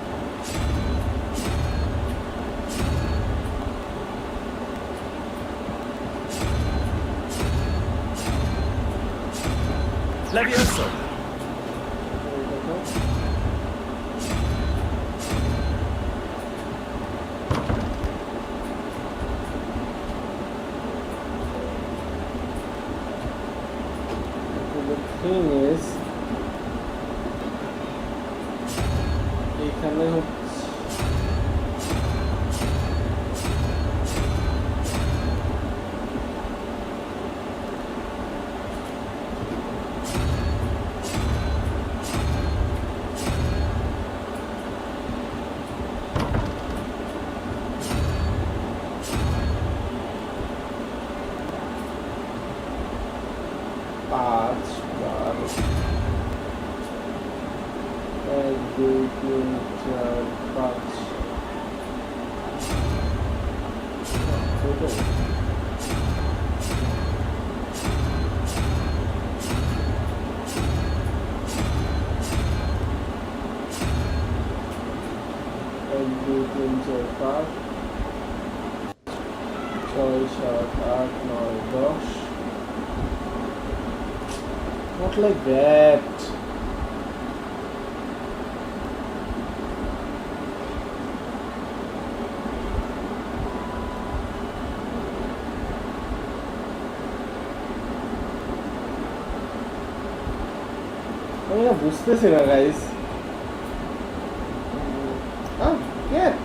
Levioso. The thing is, এখানে হচ্ছে পাঁচ বার এক দুই তিন চার পাঁচ এক দুই তিন চার পাঁচ ছয় সাত আট নয় 10 Not like that. আমি না বুঝতেছি না গাইস। Get.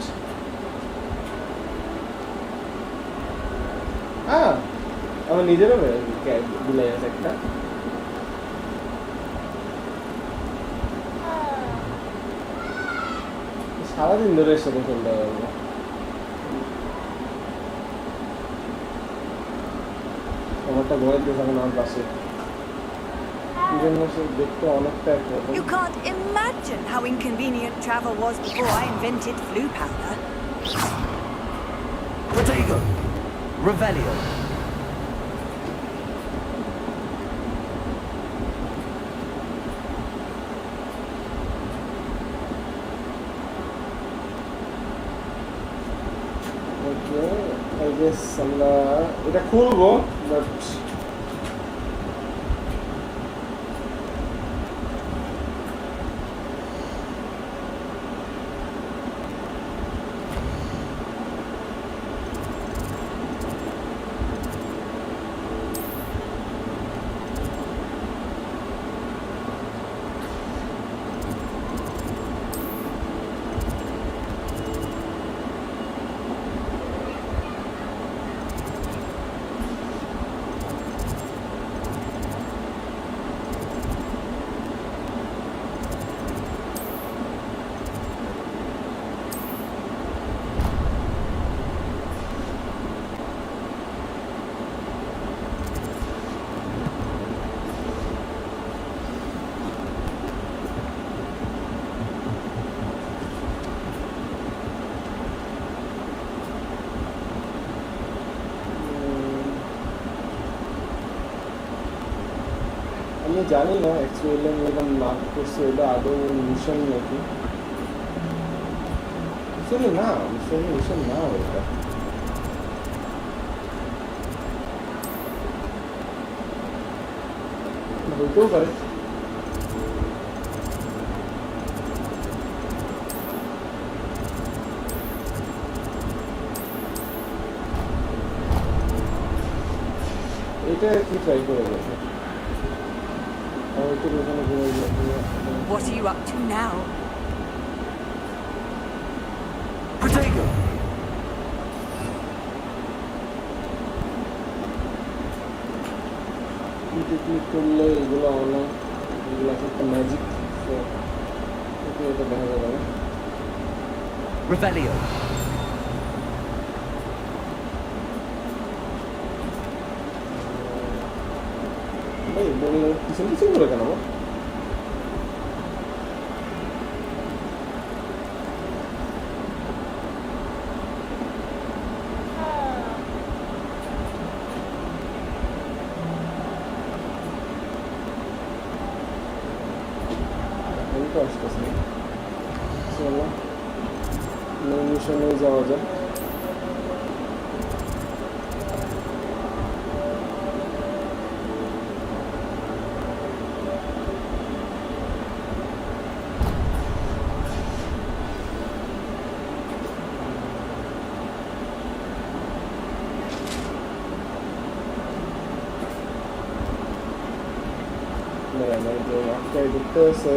আমার নিজেরও ভুলে গেছে একটা। সারাদিন ধরে এর সাথে খেলতে পারবো। আমারটা ঘরের দেশ এখন আমার পাশে দেখতে অনেকটা একরকম। You can't imagine how inconvenient travel was before I invented flu powder. Protego. Revelio. I guess আমরা এটা খুলবো বাট আমি জানি না অ্যাকচুয়ালি আমি এরকম মার্ক করছি এটা আদৌ মিশন নাকি মিশন না এটা হইতেও পারে এটা কি ট্রাই করে দেখো What are you up to now? Protego! Click করলে এগুলো অনলাইন এগুলো একটা ম্যাজিক এটা দেখা যাবে না Revelio. ভাই বলে কিছু করে কেন আসতেছে চলো মিশনে যাওয়া যায় আটকায় ঢুকতেছে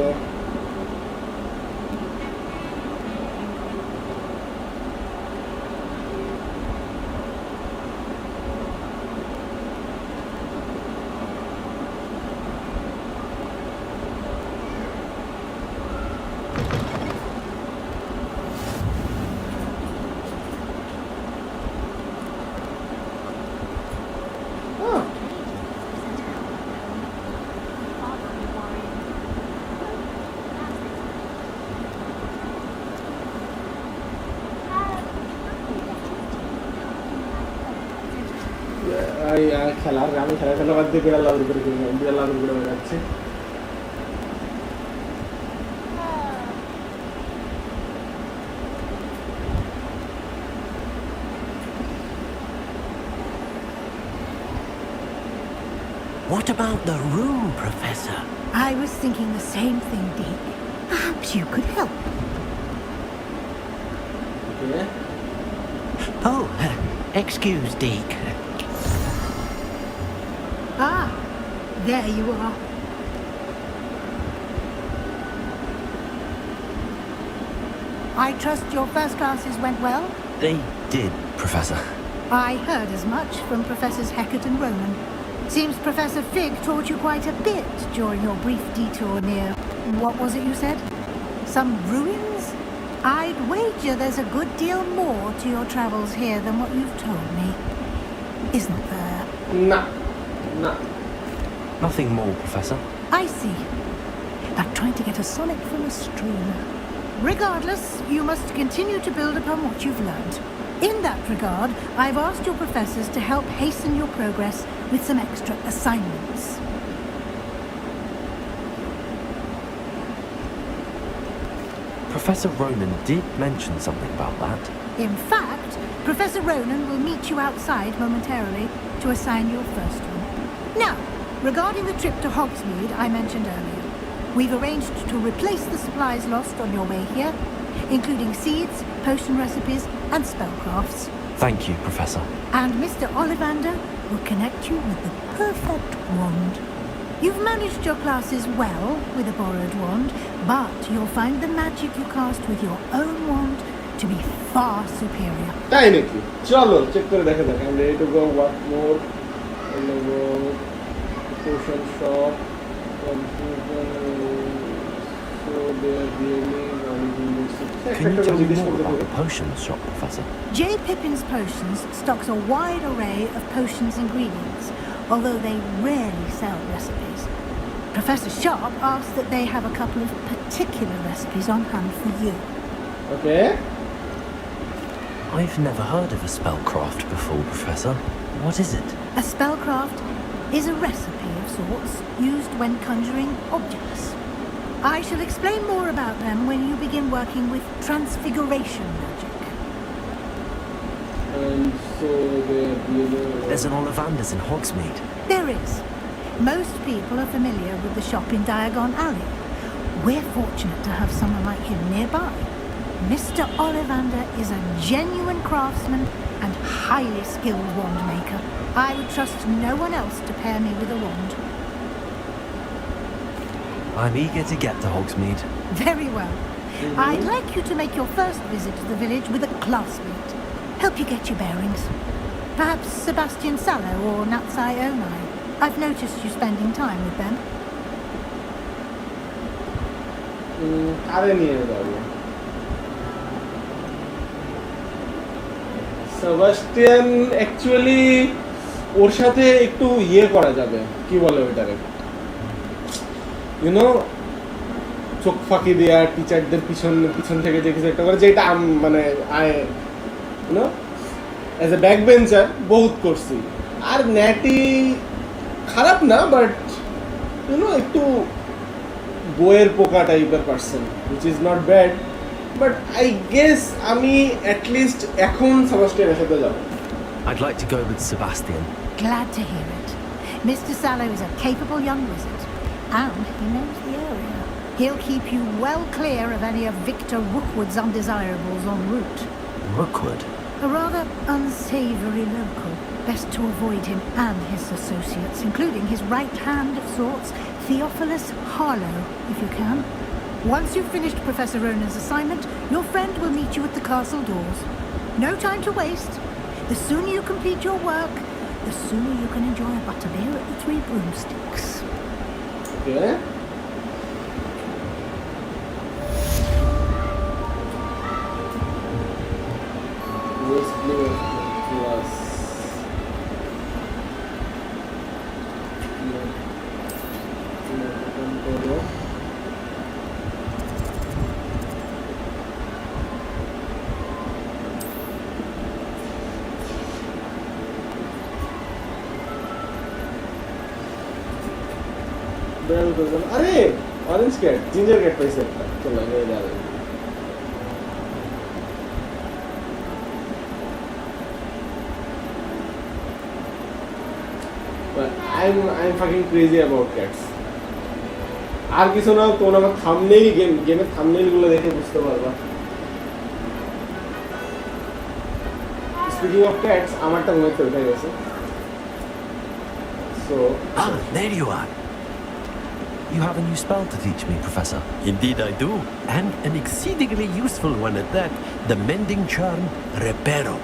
খেলার আমি খেলা বাদ দিয়ে বিড়াল লাউড করে বেড়াচ্ছে What about the room, Professor? I was thinking the same thing, Deke. Perhaps you could help. Okay. Oh, excuse, Deke. Ah, there you are. I trust your first classes went well? They did, Professor. I heard as much from Professors Heckert and Roman. Seems Professor Fig taught you quite a bit during your brief detour near... what was it you said? Some ruins? I'd wager there's a good deal more to your travels here than what you've told me. Isn't there? No. Nothing more, Professor. I see. Like trying to get a sonnet from a stream. Regardless, you must continue to build upon what you've learned. In that regard, I've asked your professors to help hasten your progress with some extra assignments. Professor Ronan did mention something about that. In fact, Professor Ronan will meet you outside momentarily to assign your first one. Now, regarding the trip to Hogsmeade I mentioned earlier, we've arranged to replace the supplies lost on your way here, including seeds, potion recipes, and spellcrafts. Thank you, Professor. And Mr. Ollivander will connect you with the perfect wand. You've managed your classes well with a borrowed wand, but you'll find the magic you cast with your own wand to be far superior. তাই নাকি চলো check করে দেখা যাক I'm ready to go. What more? Potion shop, so they're really Can you tell me more about the potions shop, Professor? J. Pippin's Potions stocks a wide array of potions ingredients, although they rarely sell recipes. Professor Sharp asked that they have a couple of particular recipes on hand for you. Okay. I've never heard of a spellcraft before, Professor. What is it? A spellcraft is a recipe of sorts used when conjuring objects. I shall explain more about them when you begin working with transfiguration magic. And so There's an Ollivander's in Hogsmeade. There is. Most people are familiar with the shop in Diagon Alley. We're fortunate to have someone like him nearby. Mr. Ollivander is a genuine craftsman and highly skilled wand maker. I would trust no one else to pair me with a wand. I'm eager to get to Hogsmeade. Very well. I'd like you to make your first visit to the village with a classmate. Help you get your bearings. Perhaps Sebastian Sallow or Natsai Onai. I've noticed you spending time with them. Sebastian actually ওর সাথে একটু ইয়ে করা যাবে, কি বলে ওইটারে, YONO, চোখ ফাঁকি দেওয়া, টিচারদের পিছন থেকে যে কিছু একটা করে, যেটা মানে YONO as a back bencher বহুত করছি। আর ন্যাটি খারাপ না, বাট ইউনো একটু বইয়ের পোকা টাইপের person, which is not bad, but I guess আমি অ্যাটলিস্ট এখন সেবাস্টিয়ানের সাথে যাব। I'd like to go with Sebastian. Glad to hear it. Mr. Sallow is a capable young wizard, and he knows the area. He'll keep you well clear of any of Victor Rookwood's undesirables en route. Rookwood? A rather unsavory local. Best to avoid him and his associates, including his right hand of sorts, Theophilus Harlow, if you can. Once you've finished Professor Ronan's assignment, your friend will meet you at the castle doors. No time to waste. The sooner you complete your work, the sooner you can enjoy a butterbeer at the Three Broomsticks. Okay. अरे orange cat ginger cat पैसे चलो ये डाल but I'm fucking crazy about cats আর কিছু না তোমরা আমার thumbnail গেমের থাম্বনেইল গুলো দেখে বুঝতে পারবা স্পিকিং অফ ক্যাটস আমারটা মনে হচ্ছে ওটাই গেছে so there you are. You have a new spell to teach me, Professor. Indeed I do, and an exceedingly useful one at that. The mending charm, Reparo.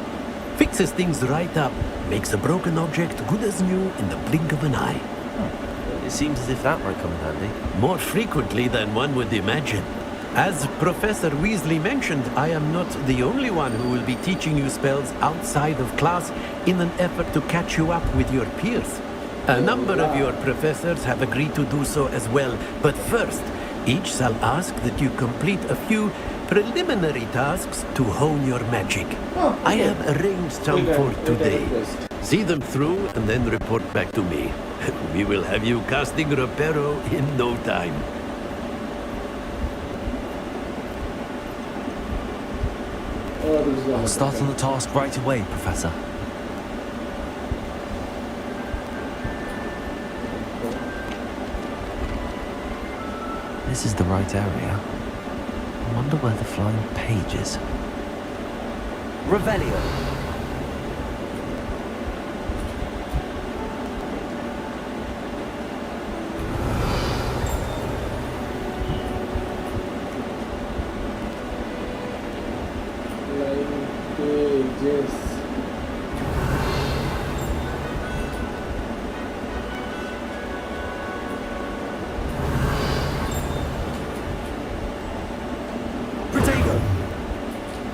Fixes things right up, makes a broken object good as new in the blink of an eye. It seems as if that might come in handy. More frequently than one would imagine. As Professor Weasley mentioned, I am not the only one who will be teaching you spells outside of class in an effort to catch you up with your peers. A number of your professors have agreed to do so as well, but first, each shall ask that you complete a few preliminary tasks to hone your magic. I have arranged some for today. See them through and then report back to me. We will have you casting Reparo in no time. I'll start on the task right away, Professor. This is the right area. I wonder where the flying page is. Revelio.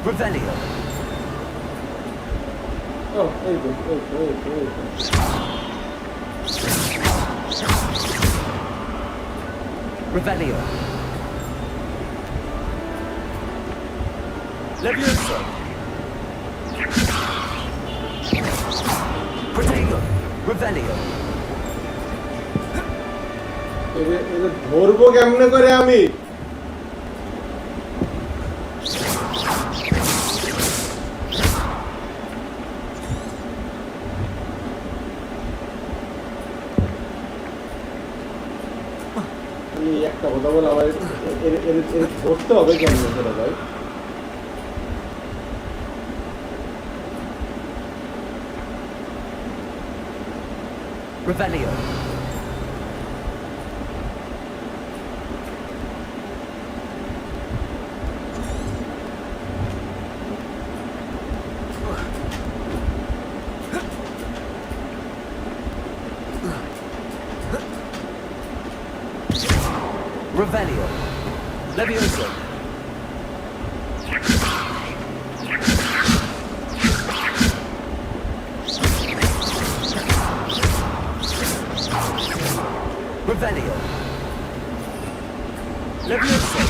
Revelio. Oh, there you go. Revelio. Levioso. Protego. Revelio. এদের ধরবো কেমনে করে আমি? একটা কথা বলে আমার ধরতে হবে কেমনে করে ভাই? Revelio. Revelio. Levioso. Revelio. Levioso.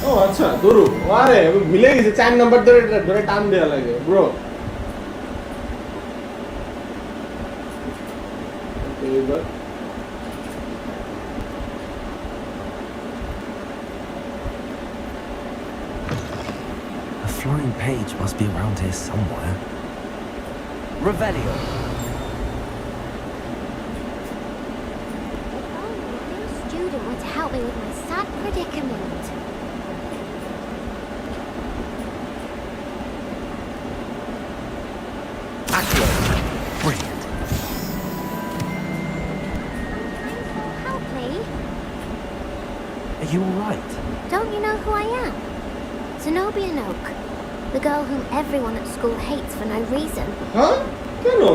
ও আচ্ছা দূরু আরে আমি ভুলে গেছি 4 নাম্বার ধরে ধরে টান দেয়া লাগে ব্রো এবার A flying page must be around here somewhere. Revelio. Student want to help me with my sad predicament. Brilliant. Help me. Are you alright? Don't you know who I am? Zenobia Noak, the girl whom everyone at school hates for no reason. Huh? Hello.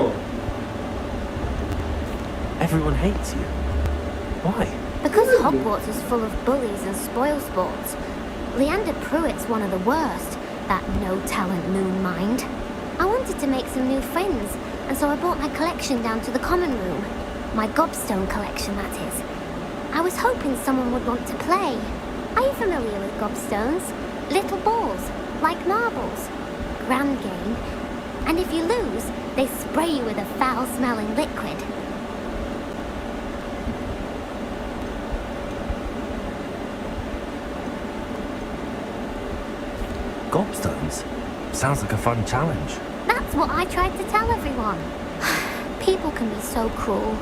Everyone hates you. Why? Because Hogwarts is full of bullies and spoilsports. Leander Pruitt's one of the worst, that no-talent moon mind. I wanted to make some new friends, and so I brought my collection down to the common room. My gobstone collection, that is. I was hoping someone would want to play. Are you familiar with gobstones? Little balls, like marbles. Grand game. And if you lose, they spray you with a foul-smelling liquid. Gobstones? Sounds like a fun challenge. That's what I tried to tell everyone. People can be so cruel.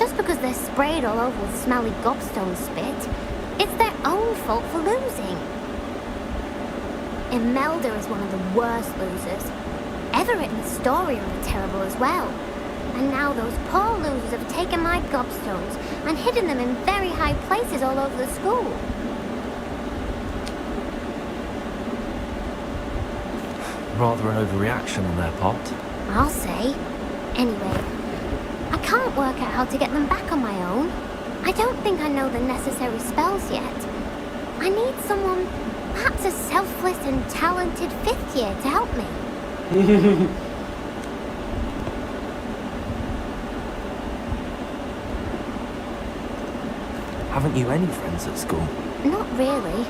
Just because they're sprayed all over with smelly gobstone spit, it's their own fault for losing. Imelda is one of the worst losers. Everett and Astoria are terrible as well. And now those poor losers have taken my gobstones and hidden them in very high places all over the school. Rather an overreaction on their part. I'll say. Anyway, I can't work out how to get them back on my own. I don't think I know the necessary spells yet. I need someone, perhaps a selfless and talented 5th year to help me. Haven't you any friends at school? Not really.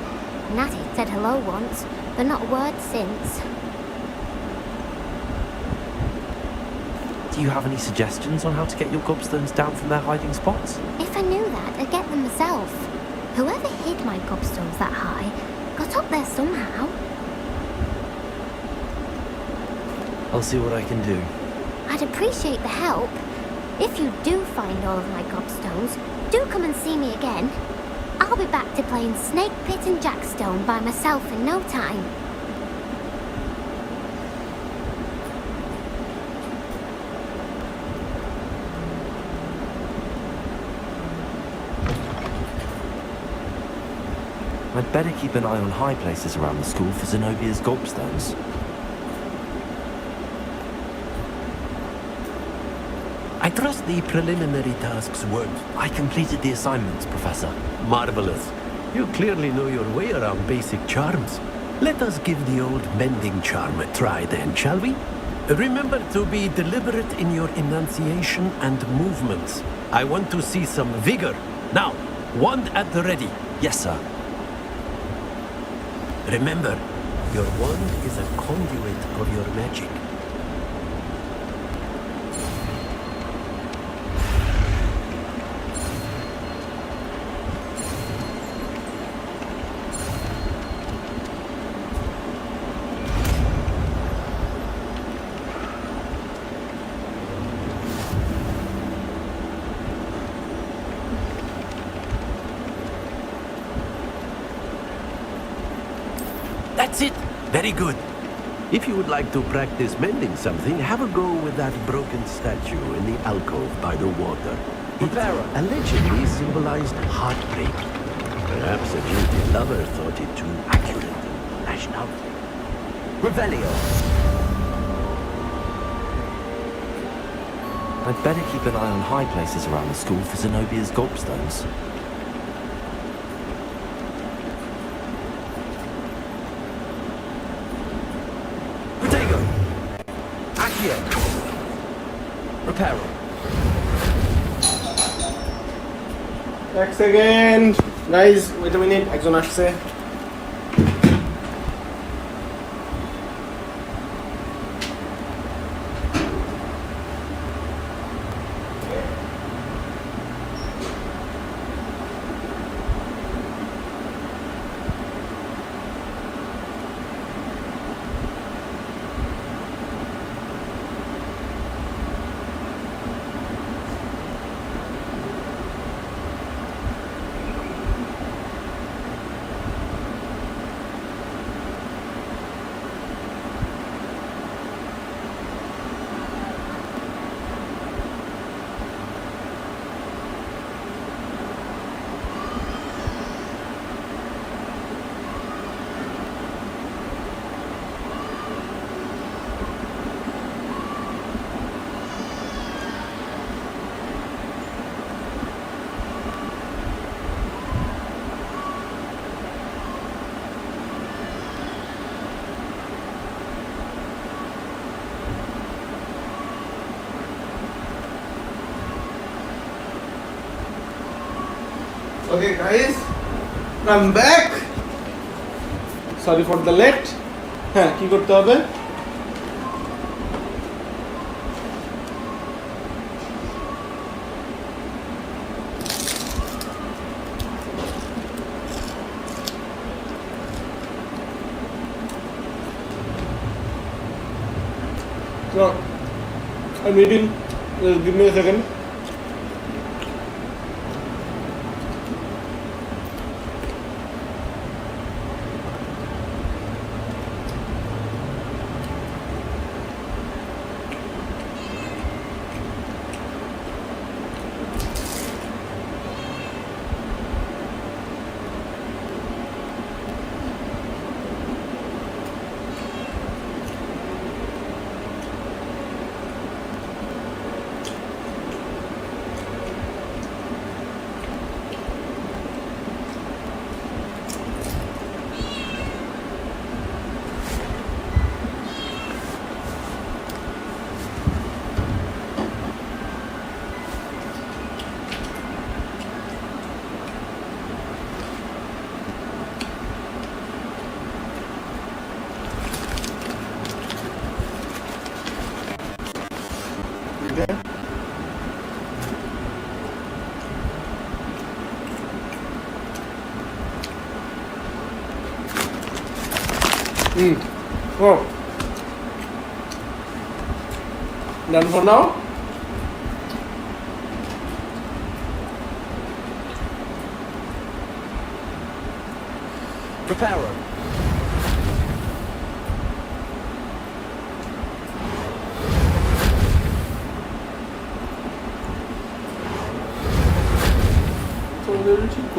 Natty said hello once, but not a word since. Do you have any suggestions on how to get your gobstones down from their hiding spots? If I knew that, I'd get them myself. Whoever hid my gobstones that high got up there somehow. I'll see what I can do. I'd appreciate the help. If you do find all of my gobstones, do come and see me again. I'll be back to playing Snake Pit and Jackstone by myself in no time. I'd better keep an eye on high places around the school for Zenobia's gobstones. I trust the preliminary tasks worked. I completed the assignments, Professor. Marvelous. You clearly know your way around basic charms. Let us give the old mending charm a try then, shall we? Remember to be deliberate in your enunciation and movements. I want to see some vigor. Now, wand at the ready. Yes, sir. Remember, your wand is a conduit of your magic. That's it. Very good. If you would like to practice mending something, have a go with that broken statue in the alcove by the water. It allegedly symbolized heartbreak. Perhaps a guilty lover thought it too accurate and lashed out. Revelio. I'd better keep an eye on high places around the school for Zenobia's gobstones. Protego. Accio. Reparo. এক second guys, wait a minute, একজন আসছে। Okay guys, I'm back. Sorry for the late. হ্যাঁ, কি করতে হবে? So, I'm eating. Just give me a second. Oh. Done for now? Preparo.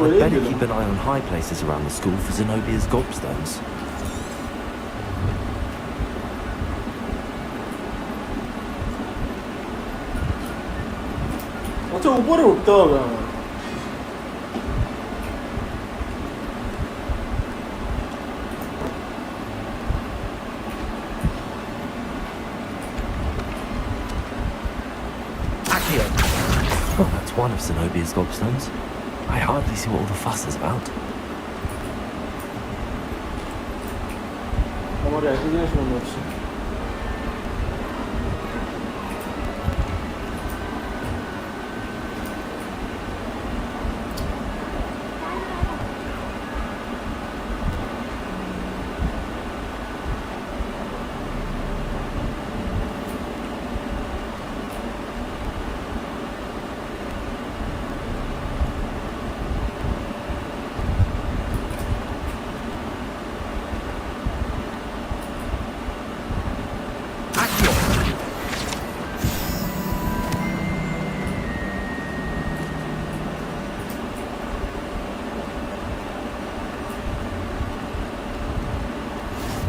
I'd better keep an eye on high places around the school for Zenobia's gobstones. আচ্ছা, উপরে উঠতে হবে আমার। Oh, that's one of Zenobia's gobstones. I hardly see what all the fuss is about. আমার একই জিনিস মনে হচ্ছে।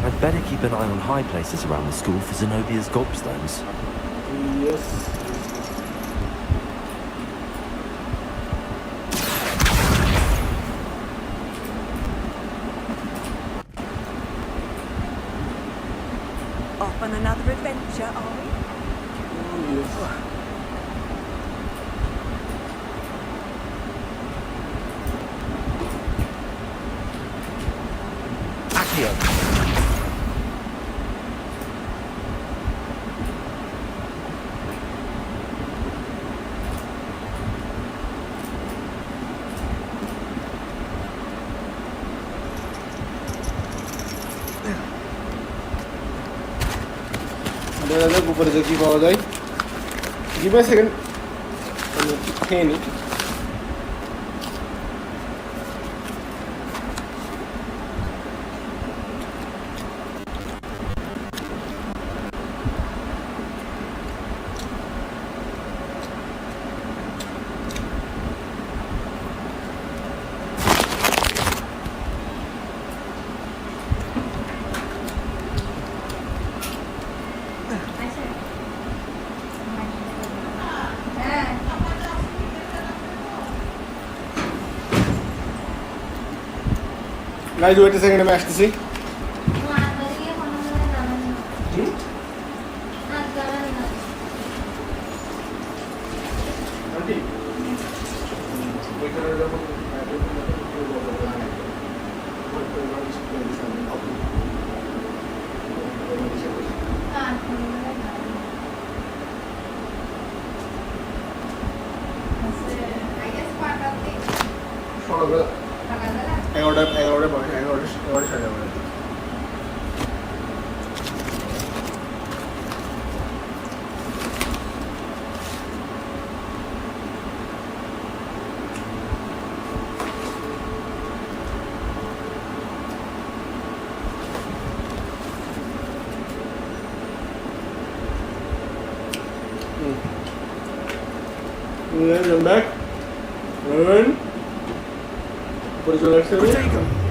I'd better keep an eye on high places around the school for Zenobia's gobstones. Yes. Off on another adventure, are we? উপরে যে কি পাওয়া যায় give me a second খেয়ে নি Guys, wait a second, I'm আসতেছি এগারোটা সাড়ে এগারোটা I'm back. Run. What is your next area?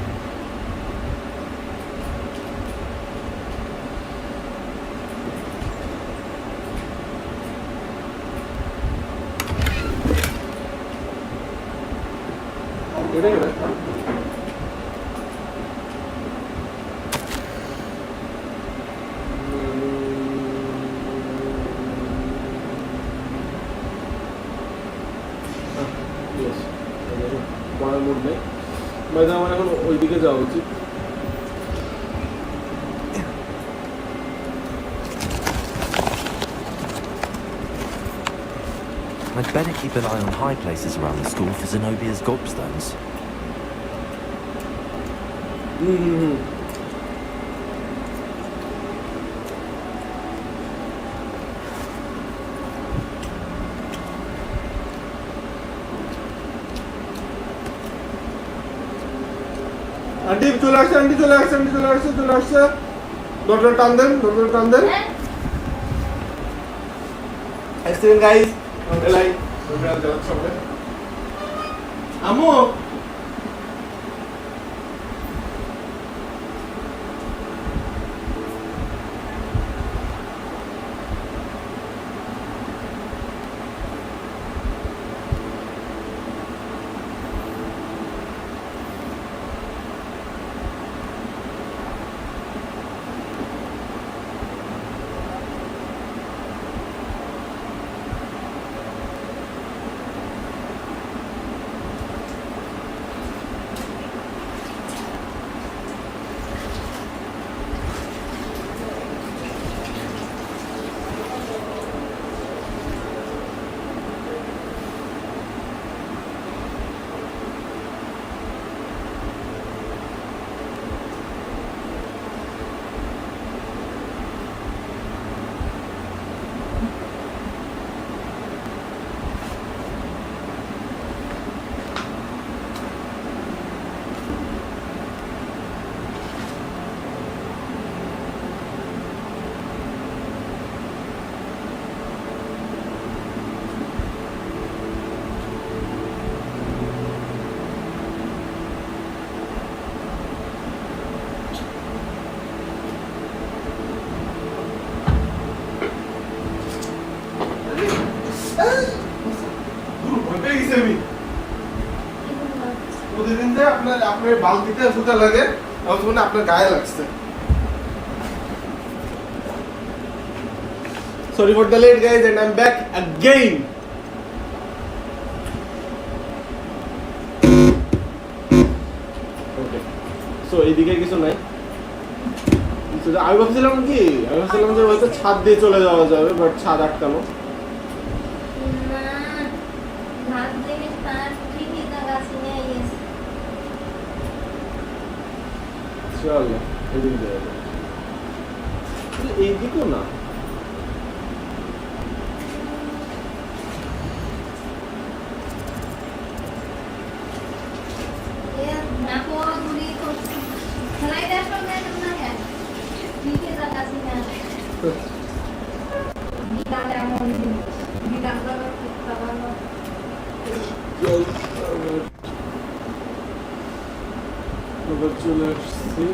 পড়ার মুড নেই বাইরে আমার এখন ওই দিকে যাওয়া উচিত I'd better keep an eye on high places around the school for Zenobia's gobstones. Aunty চলে আসছে দরজাটা টান দেন অ্যাক্সিডেন্ট গাইস ওলাই আমো প্রতিদিন যে আপনার বালতিতে ফুটা লাগে তখন আপনার গায়ে লাগছে। Sorry for the late guys and I'm back again. Okay. So এইদিকে কিছু নাই। আমি ভাবছিলাম যে হয়তো ছাদ দিয়ে চলে যাওয়া যাবে, বাট ছাদ আটকানো। চল এদিকে যাওয়া যাবে, এইদিকেও না। চলে আসছি।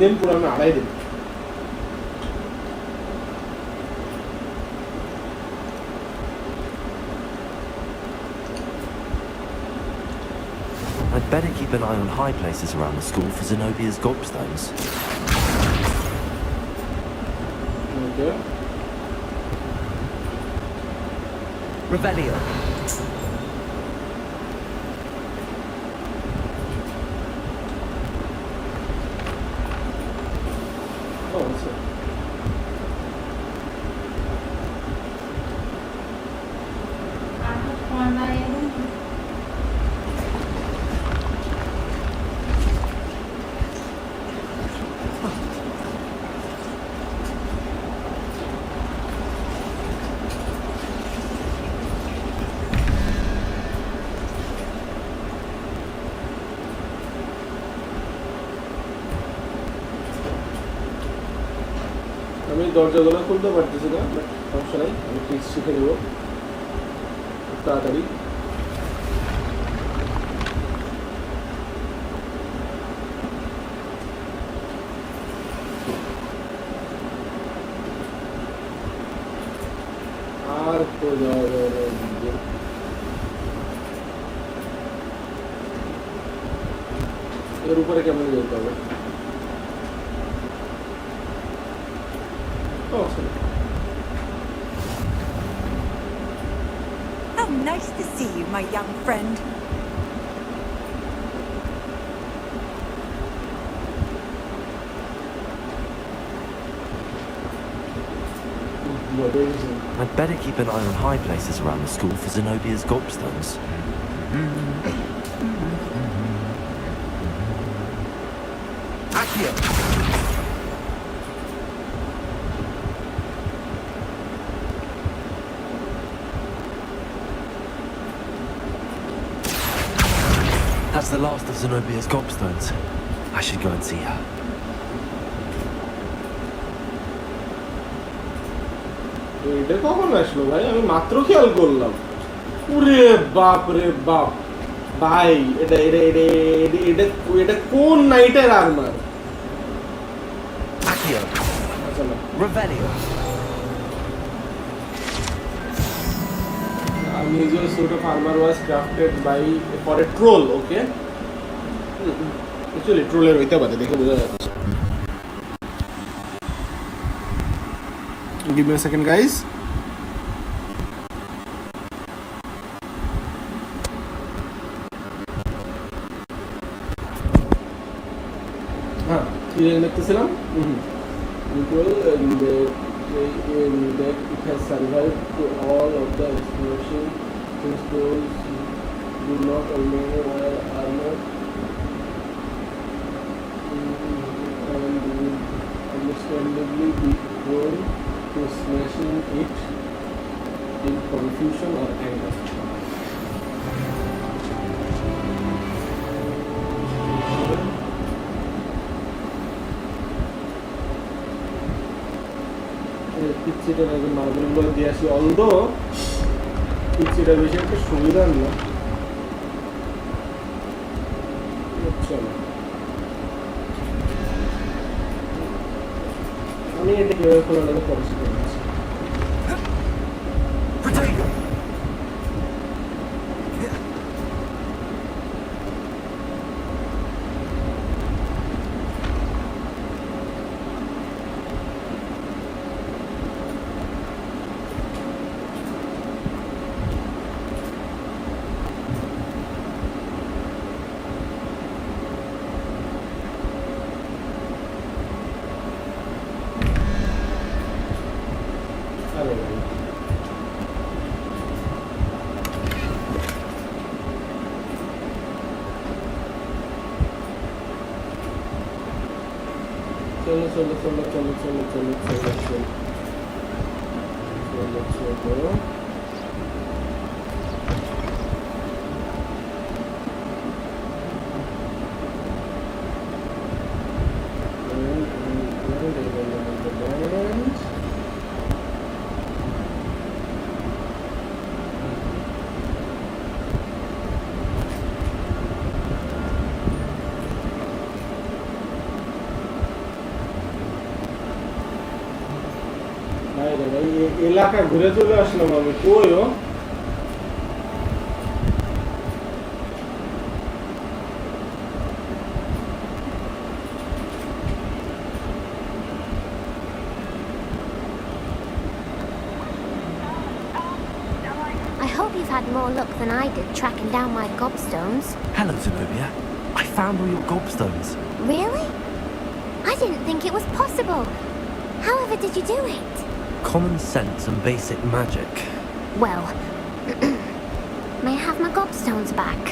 তিন পুরো আমি 2.5 দিন। I'd better keep an eye on high places around the school for Zenobia's gobstones. Okay. Revelio. Oh, what's it? আমি দরজাগুলো খুলতে পারতেছি না, বাট সমস্যা নাই, আমি ট্রিক্স শিখে নেব তাড়াতাড়ি। আর তো এর উপরে কেমন যেতে হবে? How nice to see you, my young friend. I'd better keep an eye on high places around the school for Zenobia's gobstones. Accio. That's the last of Zenobia's gobstones. I should go and see her. এটা কখন আসলো ভাই? আমি মাত্র খেয়াল করলাম। ওরে বাপ রে বাপ ভাই, এটা কোন নাইটের armour? Accio. Revelio. A major suit of armor was crafted by for a troll. Okay. Actually, troller হইতে পারে, দেখে বোঝা যাচ্ছে। Give me a second, guys. দেখতেছিলাম that it has survived to all of the explosion since those do not already wear armor and would understandably be prone to smashing it in confusion or anger. পিচ্ছিটার আগে মার্বেলগুলো দিয়ে আসি, although পিচ্ছিটা বেশি একটা সুবিধা না। চলো আমি এটা কিভাবে খোলা লাগে পরিষ্কার করছি। চলো চলো চলো চলো চলো চলো চলো চলো চলো চলো এলাকা ঘুরে চলে আসলাম আমি, কইও I hope you've had more luck than I did tracking down my gobstones. Hello, Zenobia. I found all your gobstones. Really? I didn't think it was possible. However did you do it? Common sense and basic magic. Well, may I have my gobstones back?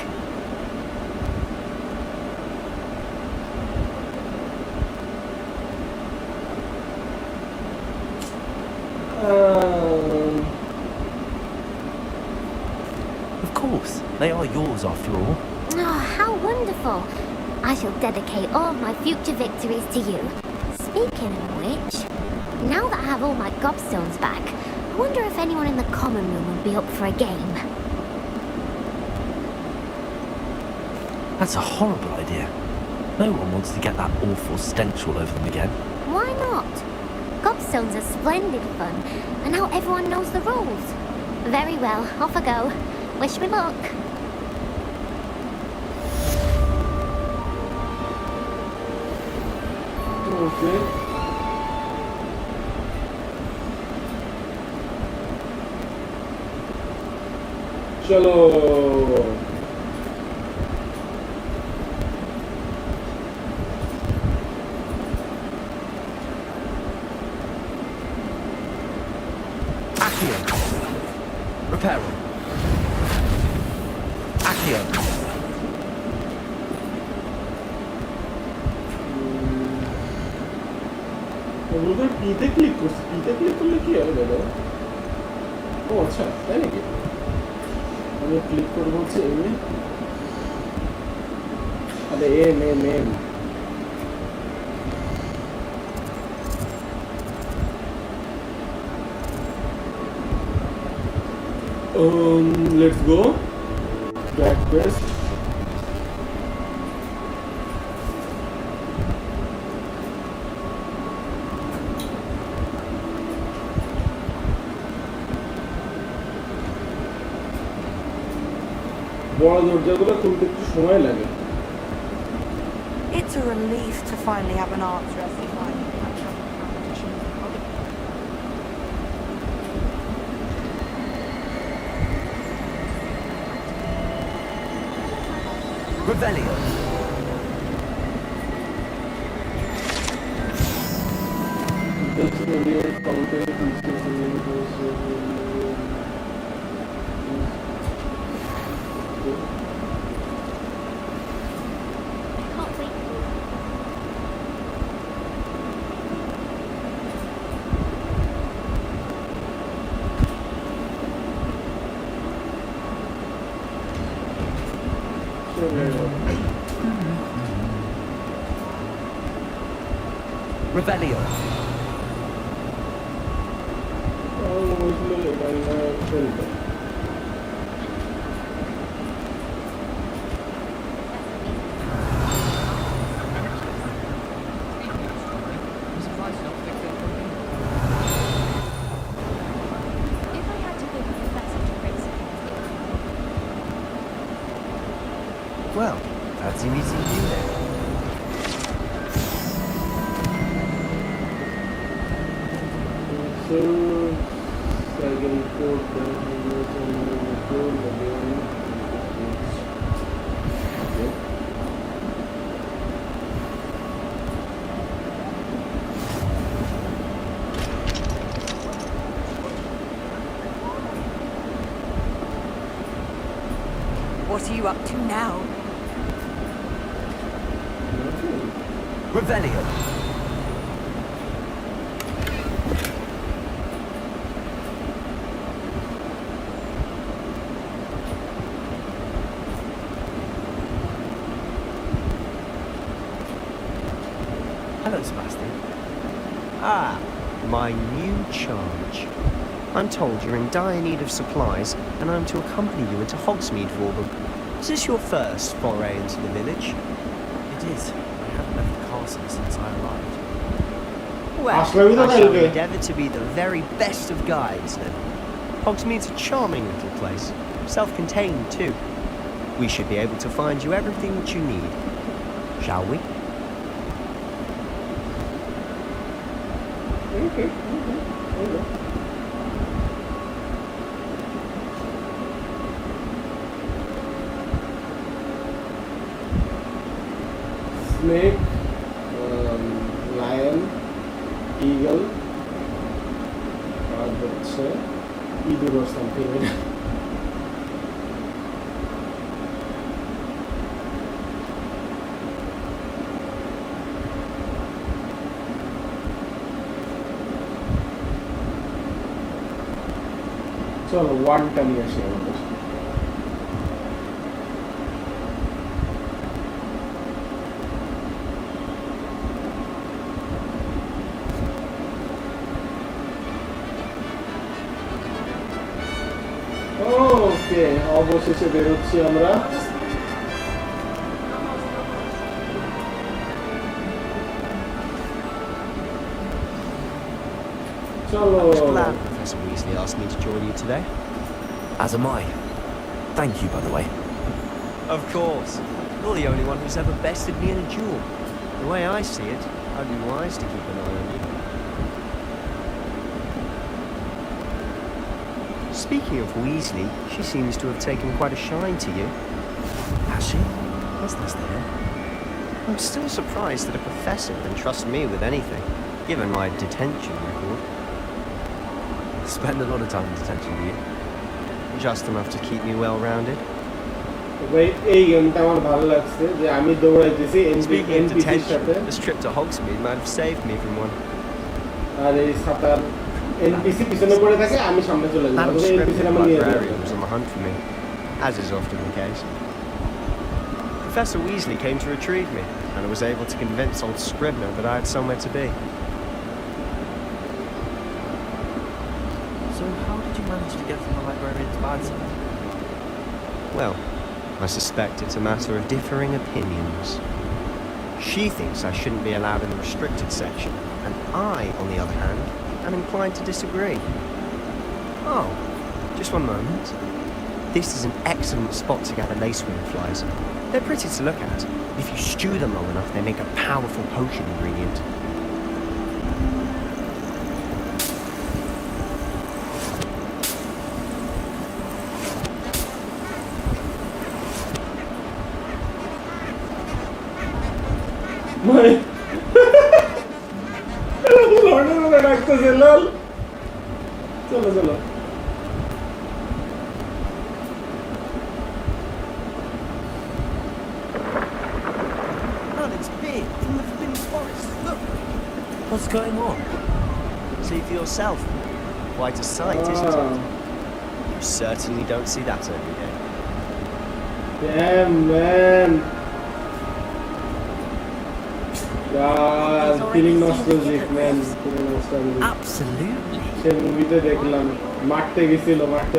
Of course, they are yours after all. Oh, how wonderful. I shall dedicate all of my future victories to you. Speaking of which, now that I have all my gobstones back, I wonder if anyone in the common room would be up for a game. That's a horrible idea. No one wants to get that awful stench all over them again. Why not? Gobstones are splendid fun, and now everyone knows the rules. Very well, off I go. Wish me luck. Okay. চলো Accio. Reparo. Accio. ওগুলো পিতে click করছি, পিতে click করলে কি হবে দাদা? ও আচ্ছা, তাই নাকি? আমি ক্লিক করবো হচ্ছে এমনি, আরে um um um let's go back west. বড় দরজাগুলো খুলতে একটু সময় লাগে। It's a relief to finally have an answer as to why you catch up with competitions. Revelio. Revelio. হয়েছিল এটা ফেলতে। Well, fancy meeting you then. So, second report What are you up to now? Revelio. Hello, Sebastian. Ah, my new charge. I'm told you're in dire need of supplies, and I'm to accompany you into Hogsmeade for them. Is this your first foray into the village? It is. I haven't left the castle since I arrived. Well, I shall endeavour to be the very best of guides, then. Hogsmeade's a charming little place. Self-contained, too. We should be able to find you everything that you need. Shall we? Okay. Snake, lion, eagle, or either or something like that. চলো ওয়ানটা নিয়ে আসি আমাদের ওকে অবশেষে বেরোচ্ছি আমরা চলো Professor Weasley asked me to join you today. As am I. Thank you, by the way. Of course. You're the only one who's ever bested me in a duel. The way I see it, I'd be wise to keep an eye on you. Speaking of Weasley, she seems to have taken quite a shine to you. Has she? That's nice to hear. I'm still surprised that a professor would entrust me with anything, given my detention record. Spend a lot of time in detention, do you? Just enough to keep me well-rounded. Speaking of detention, this trip to Hogsmeade might have saved me from one. Madam Scribner, the librarian, was on the hunt for me, as is often the case. Professor Weasley came to retrieve me, and I was able to convince old Scribner that I had somewhere to be. So how did you manage to get from the librarian's bad side? Well, I suspect it's a matter of differing opinions. She thinks I shouldn't be allowed in the restricted section, and I, on the other hand, am inclined to disagree. Oh, just one moment. This is an excellent spot to gather lacewing flies. They're pretty to look at. If you stew them long enough, they make a powerful potion ingredient. চলো চলো It's big from the Forbidden Forest. Look! What's going on? See for yourself. Quite a sight, isn't it? You certainly don't see that every day. Damn, man. God, feeling nostalgic, man. Feeling nostalgic. Absolutely. সেই মুভিতে দেখলাম মারতে গেছিল মারতে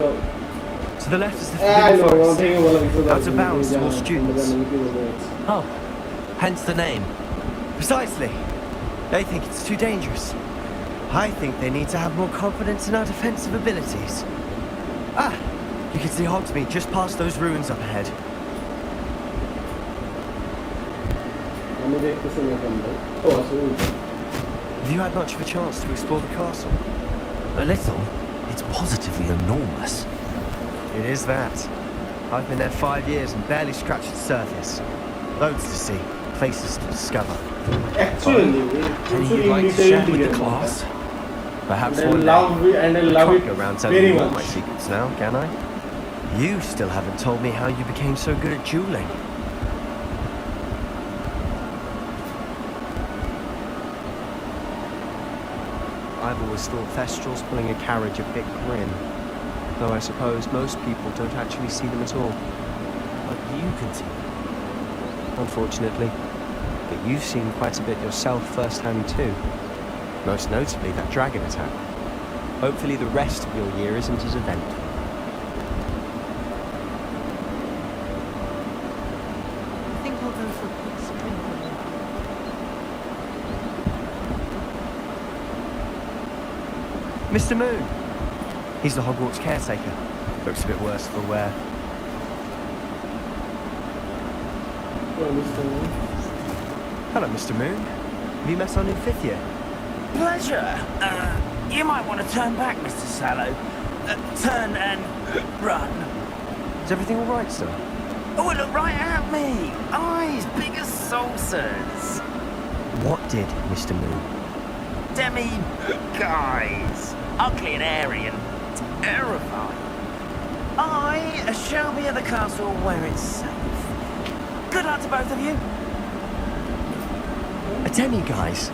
To the left is the I know, forest. one thing about it. Out of bounds to more students. Oh, hence the name. Precisely. They think it's too dangerous. I think they need to have more confidence in our defensive abilities. Ah, you can see Hogsmeade just past those ruins up ahead. Have you had much of a chance to explore the castle? A little. It's positively enormous. It is that. I've been there 5 years and barely scratched the surface. Loads to see, places to discover. Actually, Any you'd like to share with the class? Perhaps And I one day. love it, and I love can't it go around telling very you all much. my secrets now, can I? You still haven't told me how you became so good at dueling. I've always thought Thestrals pulling a carriage a bit grim, though I suppose most people don't actually see them at all. But you can see them. Unfortunately. But you've seen quite a bit yourself firsthand too. Most notably that dragon attack. Hopefully the rest of your year isn't as eventful. I think I'll go for a quick sprinkle. Mr. Moon! He's the Hogwarts caretaker. Looks a bit worse for wear. Hello, Mr. Moon. Have you met our new 5th year? Pleasure. You might want to turn back, Mr. Sallow. Turn and run. Is everything all right, sir? Oh, look right at me. Eyes big as saucers. What did, Mr. Moon? Guys. Ugly and airy and terrifying. I shall be at the castle where it's safe. Good luck to both of you. A demi-guise?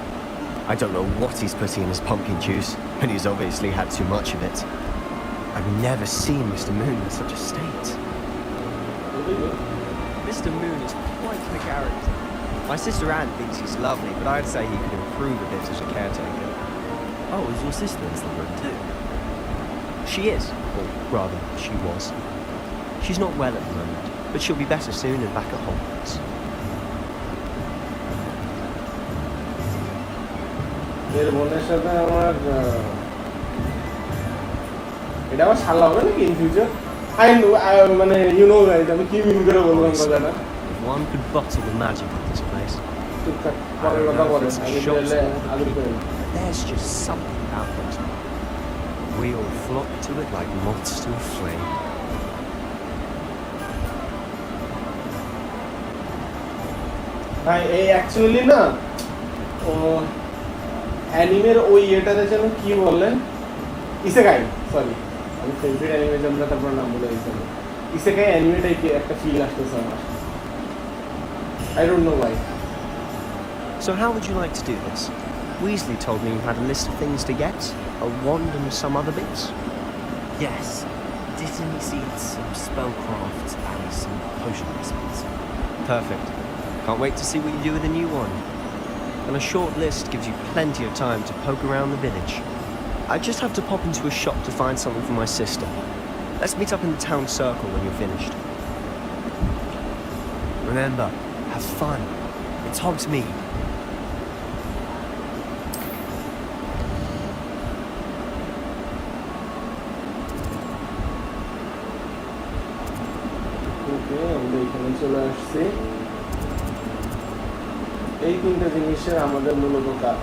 I don't know what he's putting in his pumpkin juice, and he's obviously had too much of it. I've never seen Mr. Moon in such a state. Mr. Moon is quite the character. My sister Anne thinks he's lovely, but I'd say he could improve a bit as a caretaker. Oh, is your sister in Slytherin too? She is, or rather, she was. She's not well at the moment, but she'll be better soon and back at Hogwarts. এর বোনের সাথে আমার এটা আমার শালা হবে নাকি in future মানে ইউ নো গাইজ আমি কি মিন করে বললাম কথাটা If one could bottle the magic of this place. টুকটাক পরের কথা বলে আমি বললে আলু করে There's just something about Hogsmeade. We all flock to it like moths to a flame. ভাই এই অ্যাকচুয়ালি না ও অ্যানিমের ওই এটাতে যেন কি বললেন ইসেকাই সরি আমি ফেভারিট অ্যানিমে যেমন তারপর নাম বলে দিয়েছিলাম ইসেকাই অ্যানিমেটাই একটা ফিল আসতেছে আমার I don't know why. So how would you like to do this? Weasley told me you had a list of things to get, a wand and some other bits. Yes. Dittany seeds, some spellcrafts, and some potion recipes. Perfect. Can't wait to see what you do with the new one. And a short list gives you plenty of time to poke around the village. I just have to pop into a shop to find something for my sister. Let's meet up in the town circle when you're finished. Remember, have fun. It's Hogsmeade. ওকে আমরা এখানে চলে আসছি এই তিনটা জিনিসের আমাদের মূলত কাজ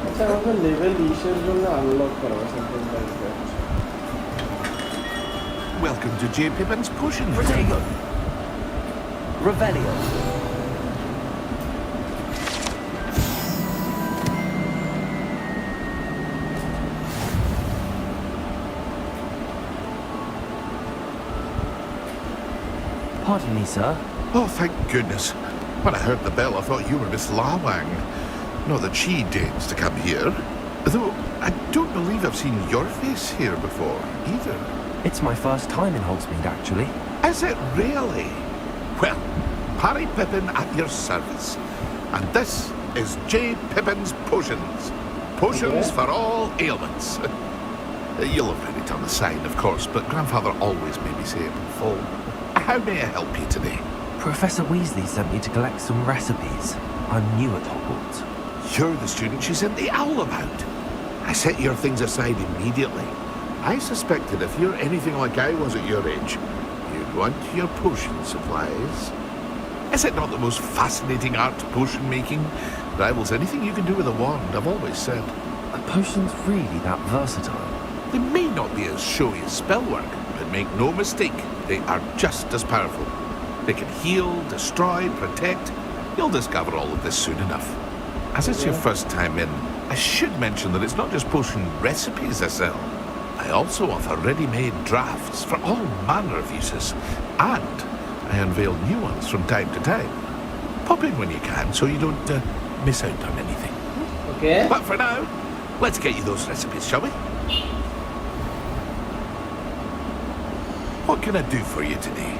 আচ্ছা আমাদের লেভেল ইসের জন্য আনলক করা something like that. Welcome to J. Pippin's Potion. Protego. Revelio. Pardon me, sir. Oh, thank goodness. When I heard the bell, I thought you were Miss Lawang. Not that she deigns to come here. Though, I don't believe I've seen your face here before, either. It's my first time in Hogsmeade, actually. Is it really? Well, Harry Pippin at your service. And this is J. Pippin's Potions. Potions for all ailments. You'll have read it on the sign, of course, but Grandfather always made me say it in full. How may I help you today? Professor Weasley sent me to collect some recipes. I'm new at Hogwarts. You're the student she sent the owl about. I set your things aside immediately. I suspected if you're anything like I was at your age, you'd want your potion supplies. Is it not the most fascinating art, potion making? Rivals anything you can do with a wand, I've always said. Are potions really that versatile? They may not be as showy as spellwork, but make no mistake, they are just as powerful. They can heal, destroy, protect. You'll discover all of this soon enough. As it's your first time in, I should mention that it's not just potion recipes I sell. I also offer ready-made drafts for all manner of uses, and I unveil new ones from time to time. Pop in when you can so you don't miss out on anything. Okay. But for now, let's get you those recipes, shall we? What can I do for you today?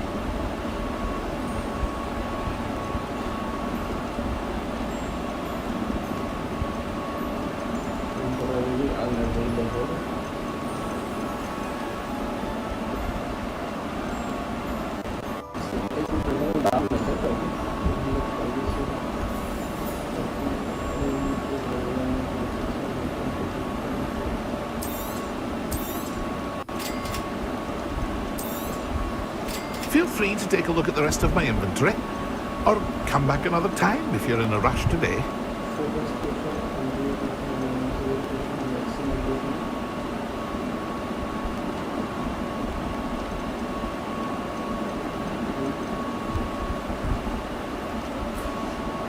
Temporarily unavailable. Feel free to take a look at the rest of my inventory, or come back another time if you're in a rush today.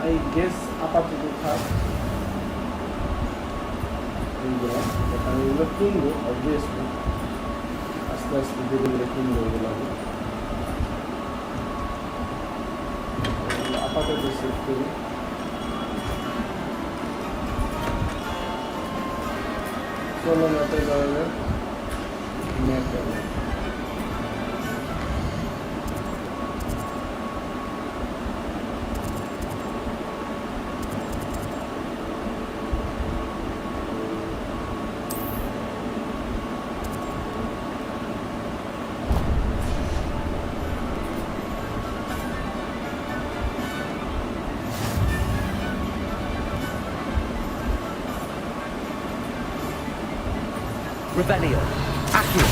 I guess আপাতত থাক এইগুলো আমি এগুলো কিনবো obviously আস্তে আস্তে ধীরে ধীরে কিনবো এগুলো আমি আপাতত সেভ করি চলো ম্যাপে যাওয়া যাক ম্যাপে Rebellion. Accio.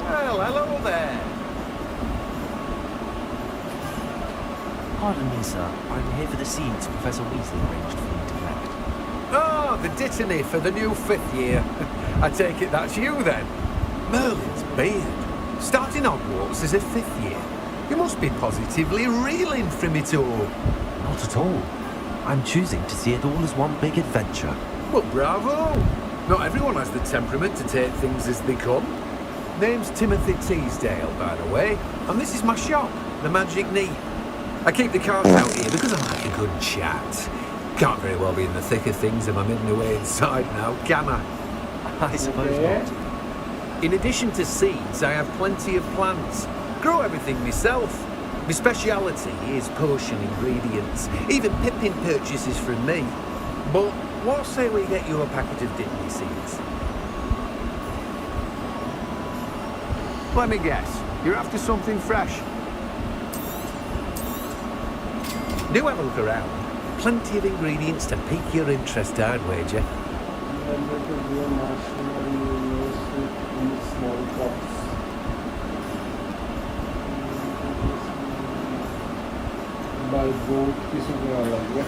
Well, hello there. Pardon me, sir. I'm here for the seeds Professor Weasley arranged for me to collect. Oh, the dittany for the new 5th year. I take it that's you then. Merlin's beard. Starting Hogwarts as a 5th year. You must be positively reeling from it all. Not at all. I'm choosing to see it all as one big adventure. Well, bravo. Not everyone has the temperament to take things as they come. Name's Timothy Teasdale, by the way, and this is my shop, the Magic Knee. I keep the cards out here because I like a good chat. Can't very well be in the thick of things if I'm hidden away inside now, can I? I suppose not. In addition to seeds, I have plenty of plants. Grow everything myself. My speciality is potion ingredients. Even Pippin purchases from me. But what say we get you a packet of dittany seeds? Let me guess. You're after something fresh. Do have a look around. Plenty of ingredients to pique your interest, I'd wager. Small pots. By boat কিছু করা লাগবে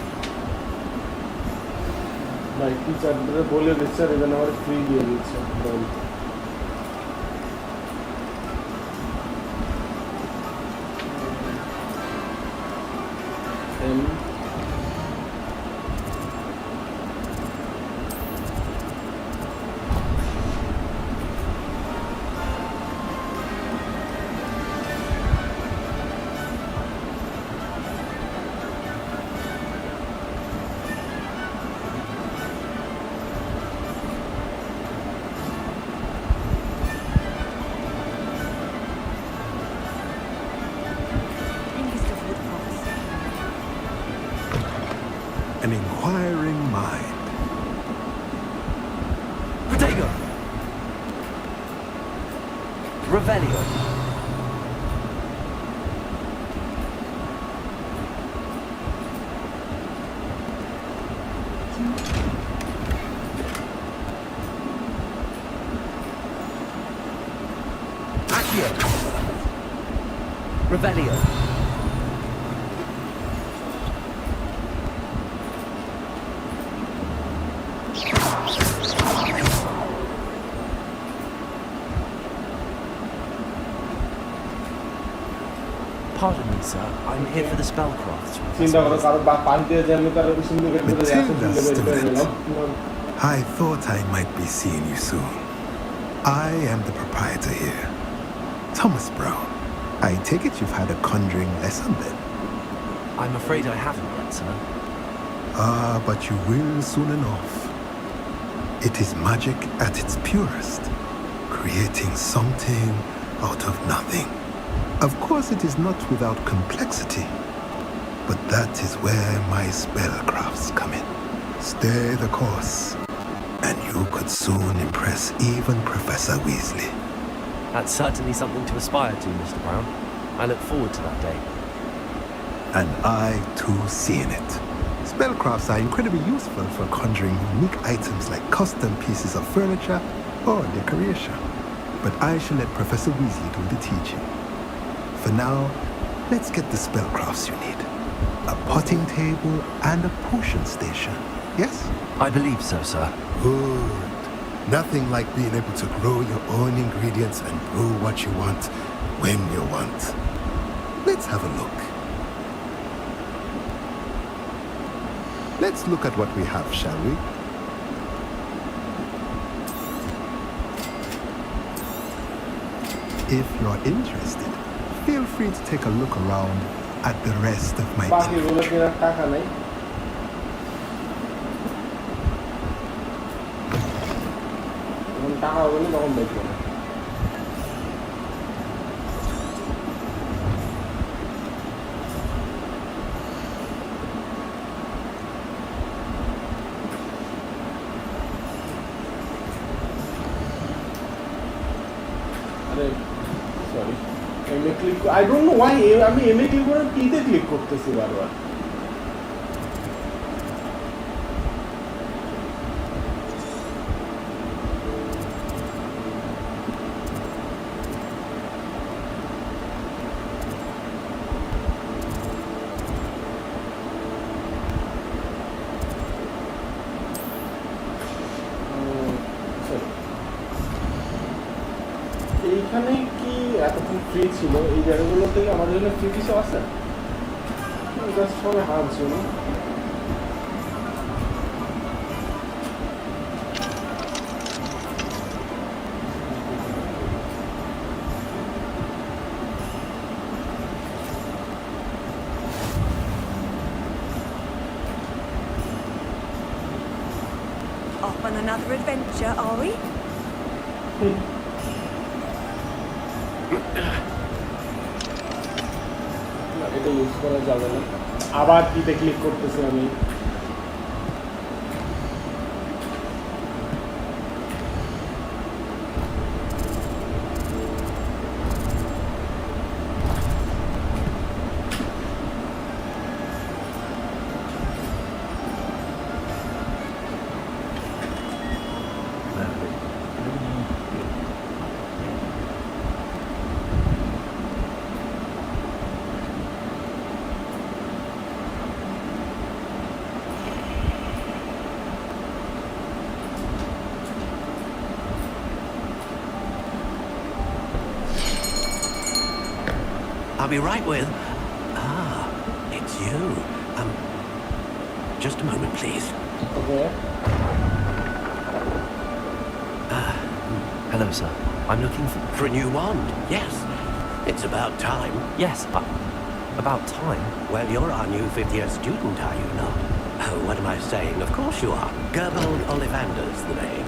ভাই টিচারদের বলে দিচ্ছে আর এখানে আমার free দিয়ে দিচ্ছে বল inquiring mind. Protego! Revelio. Accio. Revelio. Pardon me, sir. I'm here for the spellcrafts. Matilda student, I thought I might be seeing you soon. I am the proprietor here, Thomas Brown. I take it you've had a conjuring lesson then? I'm afraid I haven't yet, sir. Ah, but you will soon enough. It is magic at its purest, creating something out of nothing. Of course, it is not without complexity, but that is where my spellcrafts come in. Stay the course, and you could soon impress even Professor Weasley. That's certainly something to aspire to, Mr. Brown. I look forward to that day. And I, too, seeing it. Spellcrafts are incredibly useful for conjuring unique items like custom pieces of furniture or decoration. But I shall let Professor Weasley do the teaching. For now, let's get the spellcrafts you need. A potting table and a potion station, yes? I believe so, sir. Good. Nothing like being able to grow your own ingredients and brew what you want, when you want. Let's have a look. Let's look at what we have, shall we? If you're interested, feel free to take a look around at the rest of my inventory. I don't know why আমি MA click করে পিতে click করতেছি বারবার এইখানে কি এতক্ষণ free ছিল এই জায়গাগুলো থেকে আমাদের জন্য ফ্রি কিছু আছে just for harms you know Off on another adventure, are we? এটা ইউজ করা যাবে না আবার কিতে ক্লিক করতেছি আমি I'll be right with... Ah, it's you. Just a moment, please. Okay. Hello, sir. I'm looking For a new wand, yes. It's about time. Yes, about time? Well, you're our new fifth-year student, are you not? Oh, what am I saying? Of course you are. Gerbold Ollivander's the name.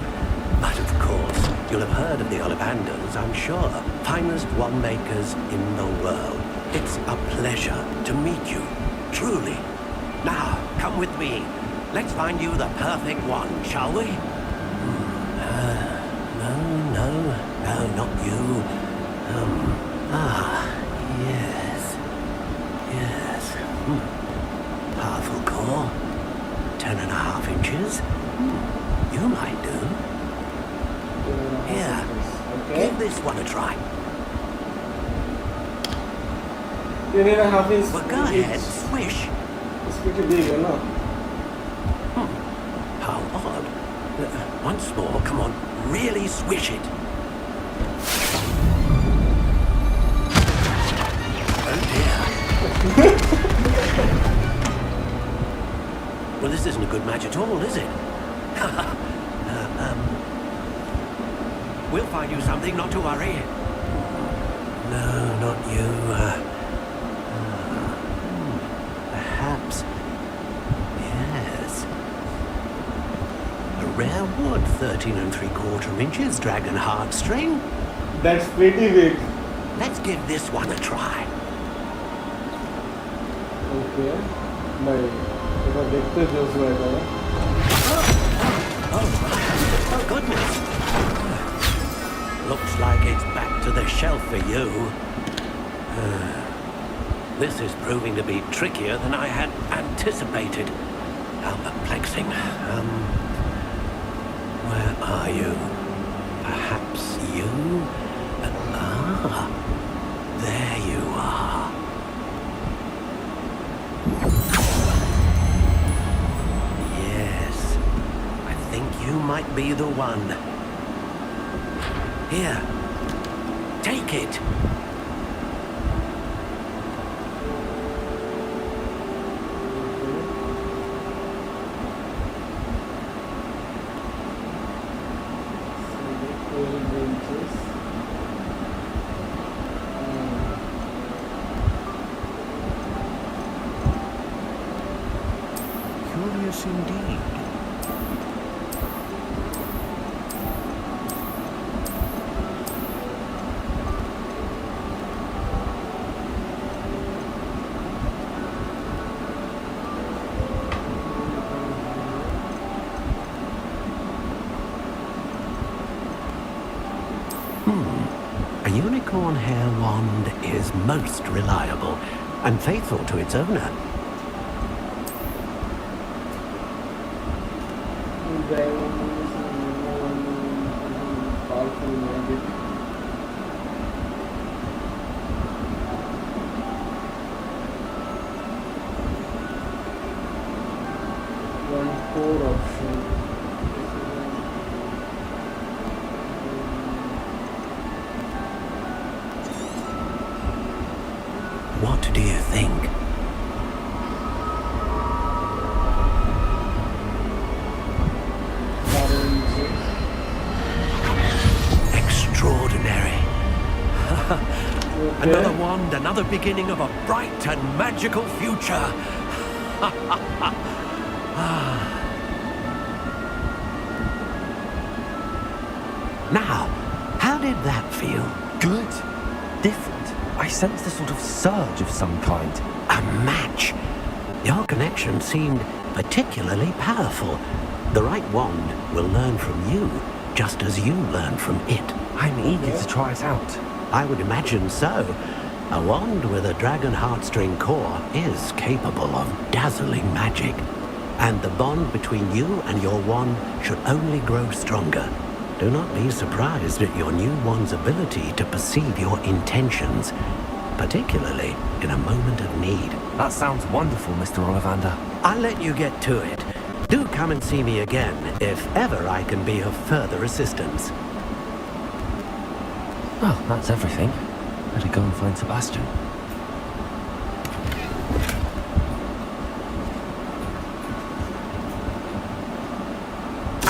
But of course, you'll have heard of the Ollivanders, I'm sure. Finest wand makers in the world. It's a pleasure to meet you, truly. Now, come with me. Let's find you the perfect one, shall we? No, not you. Yes. Powerful core. 10.5 inches. You might do. Here, give this one a try. 10.5 inches. Well, go ahead, swish. It's pretty big, you know? How odd. Once more, come on, really swish it. Oh dear. Well, this isn't a good match at all, is it? We'll find you something, not to worry. No, not you. Perhaps. Yes. A rare wood, 13 3/4 inches, dragon heartstring. That's pretty big. Let's give this one a try. Okay. ভাই এটা দেখতে জোস লাগে না? Oh goodness. Looks like it's back to the shelf for you. This is proving to be trickier than I had anticipated. How perplexing. Where are you? Perhaps you? There you are. Yes, I think you might be the one. Here, take it. Curious indeed. A unicorn hair wand is most reliable and faithful to its owner. What do you think? Extraordinary. Another wand, another beginning of a bright and magical future. Now, how did that feel? Good. Different. I sensed a sort of surge of some kind. A match. Your connection seemed particularly powerful. The right wand will learn from you, just as you learn from it. I'm eager to try it out. I would imagine so. A wand with a dragon heartstring core is capable of dazzling magic. And the bond between you and your wand should only grow stronger. Do not be surprised at your new wand's ability to perceive your intentions, particularly in a moment of need. That sounds wonderful, Mr. Ollivander. I'll let you get to it. Do come and see me again if ever I can be of further assistance. Well, that's everything. Better go and find Sebastian.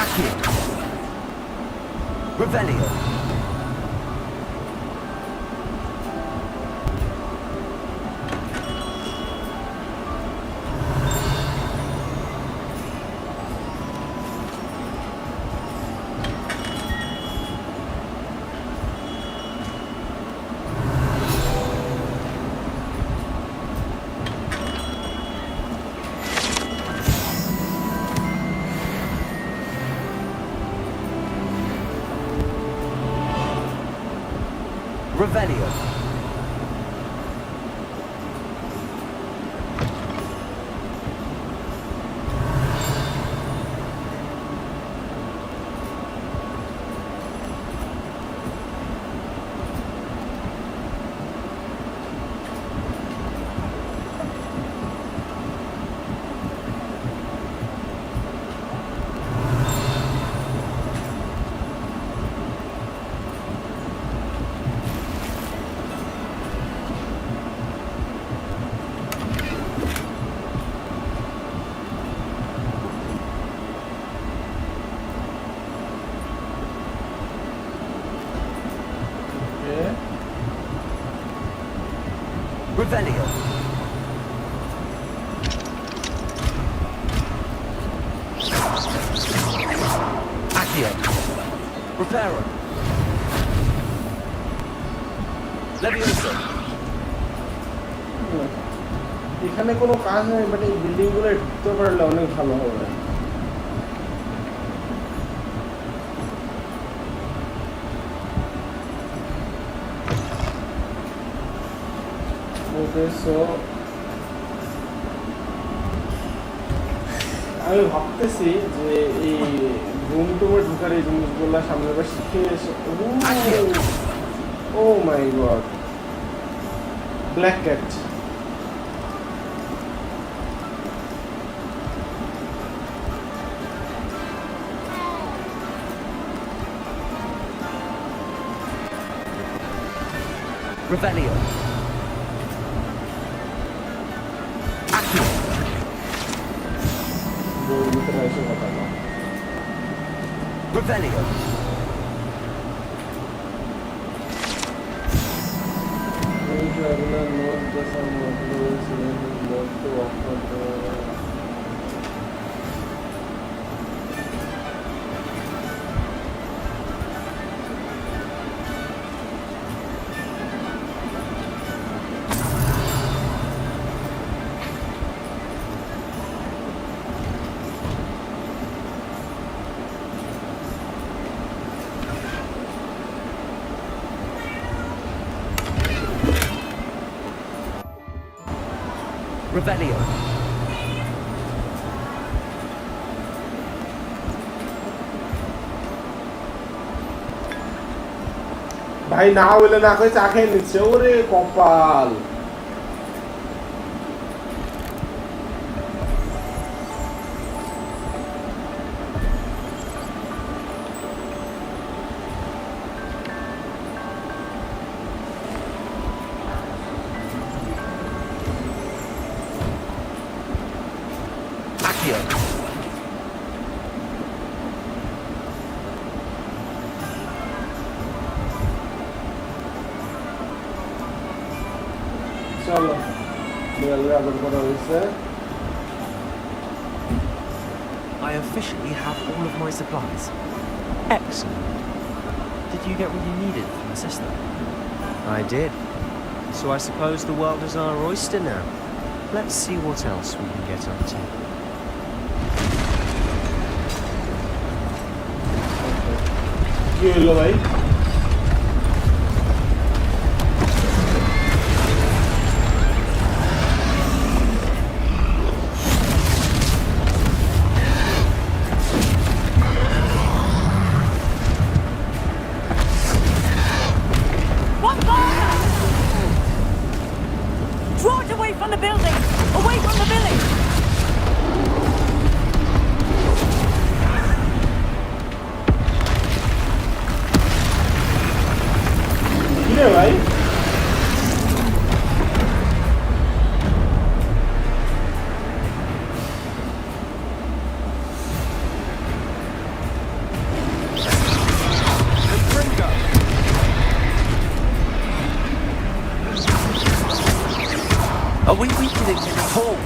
Accio. Revelio. Revelio. Revelio. Accio. Reparo. Levioso. এখানে কোনো কাজ নেই, but এই building গুলো ঢুকতে পারলে অনেক ভালো হবে। Okay, so আমি ভাবতেছি যে এই রুম টুমে ঢুকার এই জিনিসগুলো সামনে বার শিখে এসে oh my god, black cat. Revelio. Revelio. Revelio. ভাই না বলে না কই চা খেয়ে নিচ্ছে, ওরে কপাল। চলো দেয়ালে আদর করা হয়েছে। I officially have all of my supplies. Excellent. Did you get what you needed from the system? I did. So I suppose the world is our oyster now. Let's see what else we can get up to. কি হলো ভাই? Draw it away from the building! Away from the village! কিরে ভাই? Are we weakening him at all?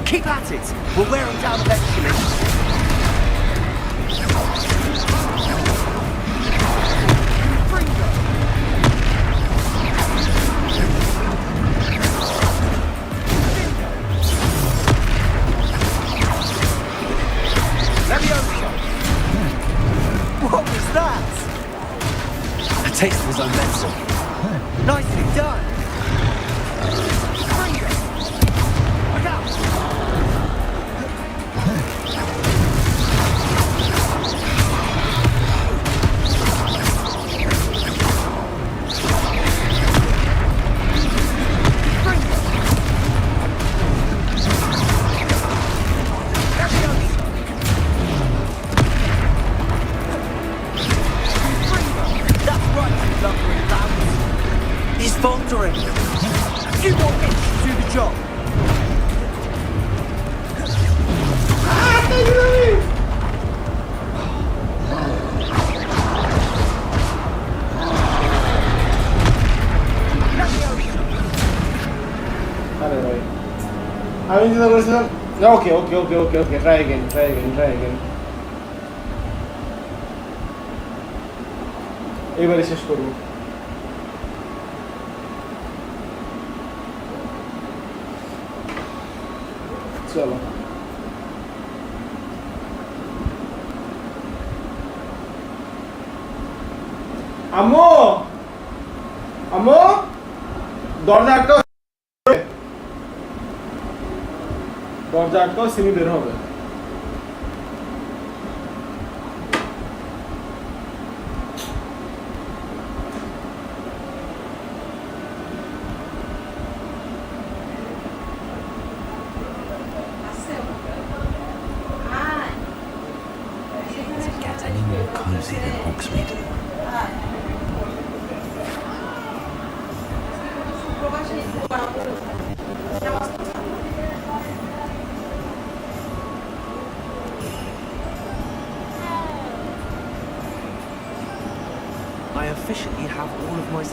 Keep at it. We'll wear him down eventually. What was that? A taste of his own medicine. Few more hits to do the job. আরে ভাই আমি চিন্তা করেছিলাম ওকে ওকে ওকে ওকে okay try again এবারে শেষ করব চলো আম্মু আম্মু দরজা আটকাও সিমি বের হবে Get any more cozy than Hogsmeade. I officially have all of my...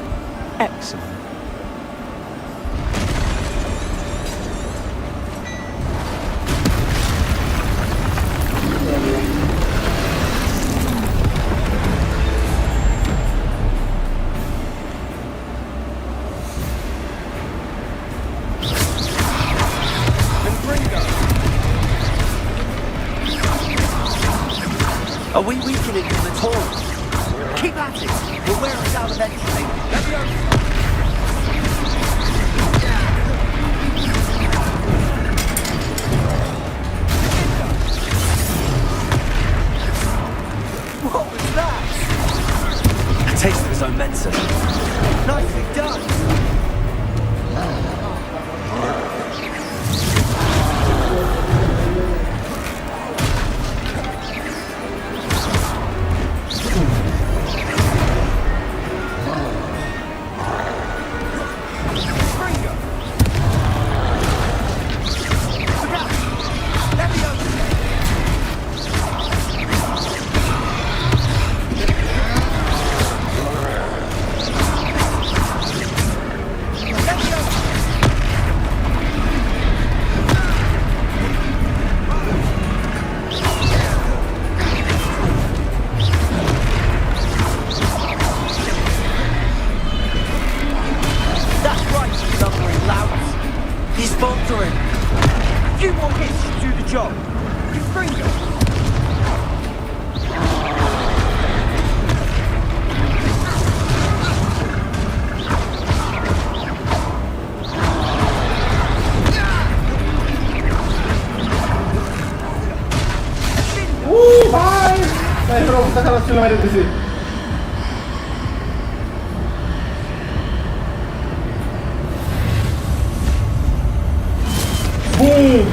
Excellent. Are we weakening him at all? Keep at it. We'll wear us out eventually. Let me over. What was that? A taste of his own medicine. Nicely done. Boom!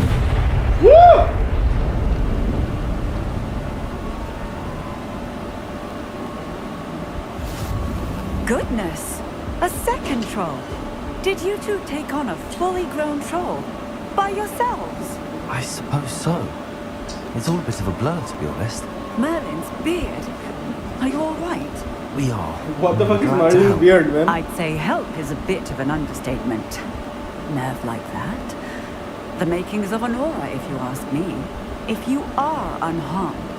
Woo! Goodness! A second troll! Did you two take on a fully grown troll? By yourselves? I suppose so. It's all a bit of a blur, to be honest. Merlin's beard. Are you alright? We are. What the fuck is Merlin's beard, man? I'd say help is a bit of an understatement. Nerve like that? The makings of an aura, if you ask me. If you are unharmed,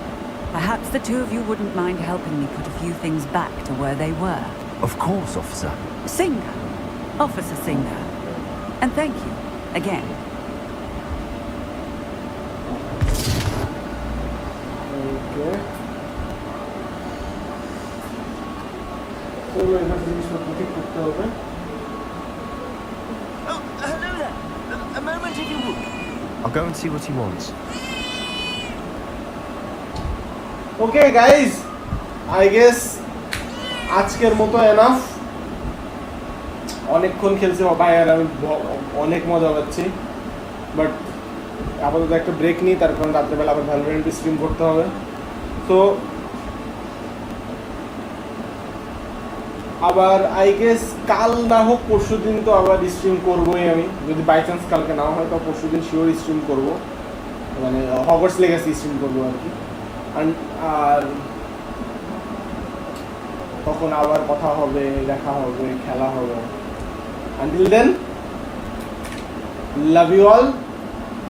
perhaps the two of you wouldn't mind helping me put a few things back to where they were. Of course, officer. Singer. Officer Singer. And thank you, again. Okay. So, I have to do Oh, hello there. A moment if you would. I'll go and see what he wants. Okay, guys. I guess আজকের মতো enough অনেকক্ষণ খেলছি ভাই আর আমি অনেক মজা পাচ্ছি but আপাতত একটা ব্রেক নিই তার কারণ রাত্রেবেলা আবার ভ্যালোরেন্ট স্ট্রিম করতে হবে তো আবার আই গেস কাল না হোক পরশু দিন তো আবার স্ট্রিম করবোই আমি, যদি বাই চান্স কালকে না হয় তো পরশু দিন শিওর স্ট্রিম করবো, মানে হগওয়ার্টস লেগাসি স্ট্রিম করবো আর কি। আর তখন আবার কথা হবে, দেখা হবে, খেলা হবে। Until then, love you all.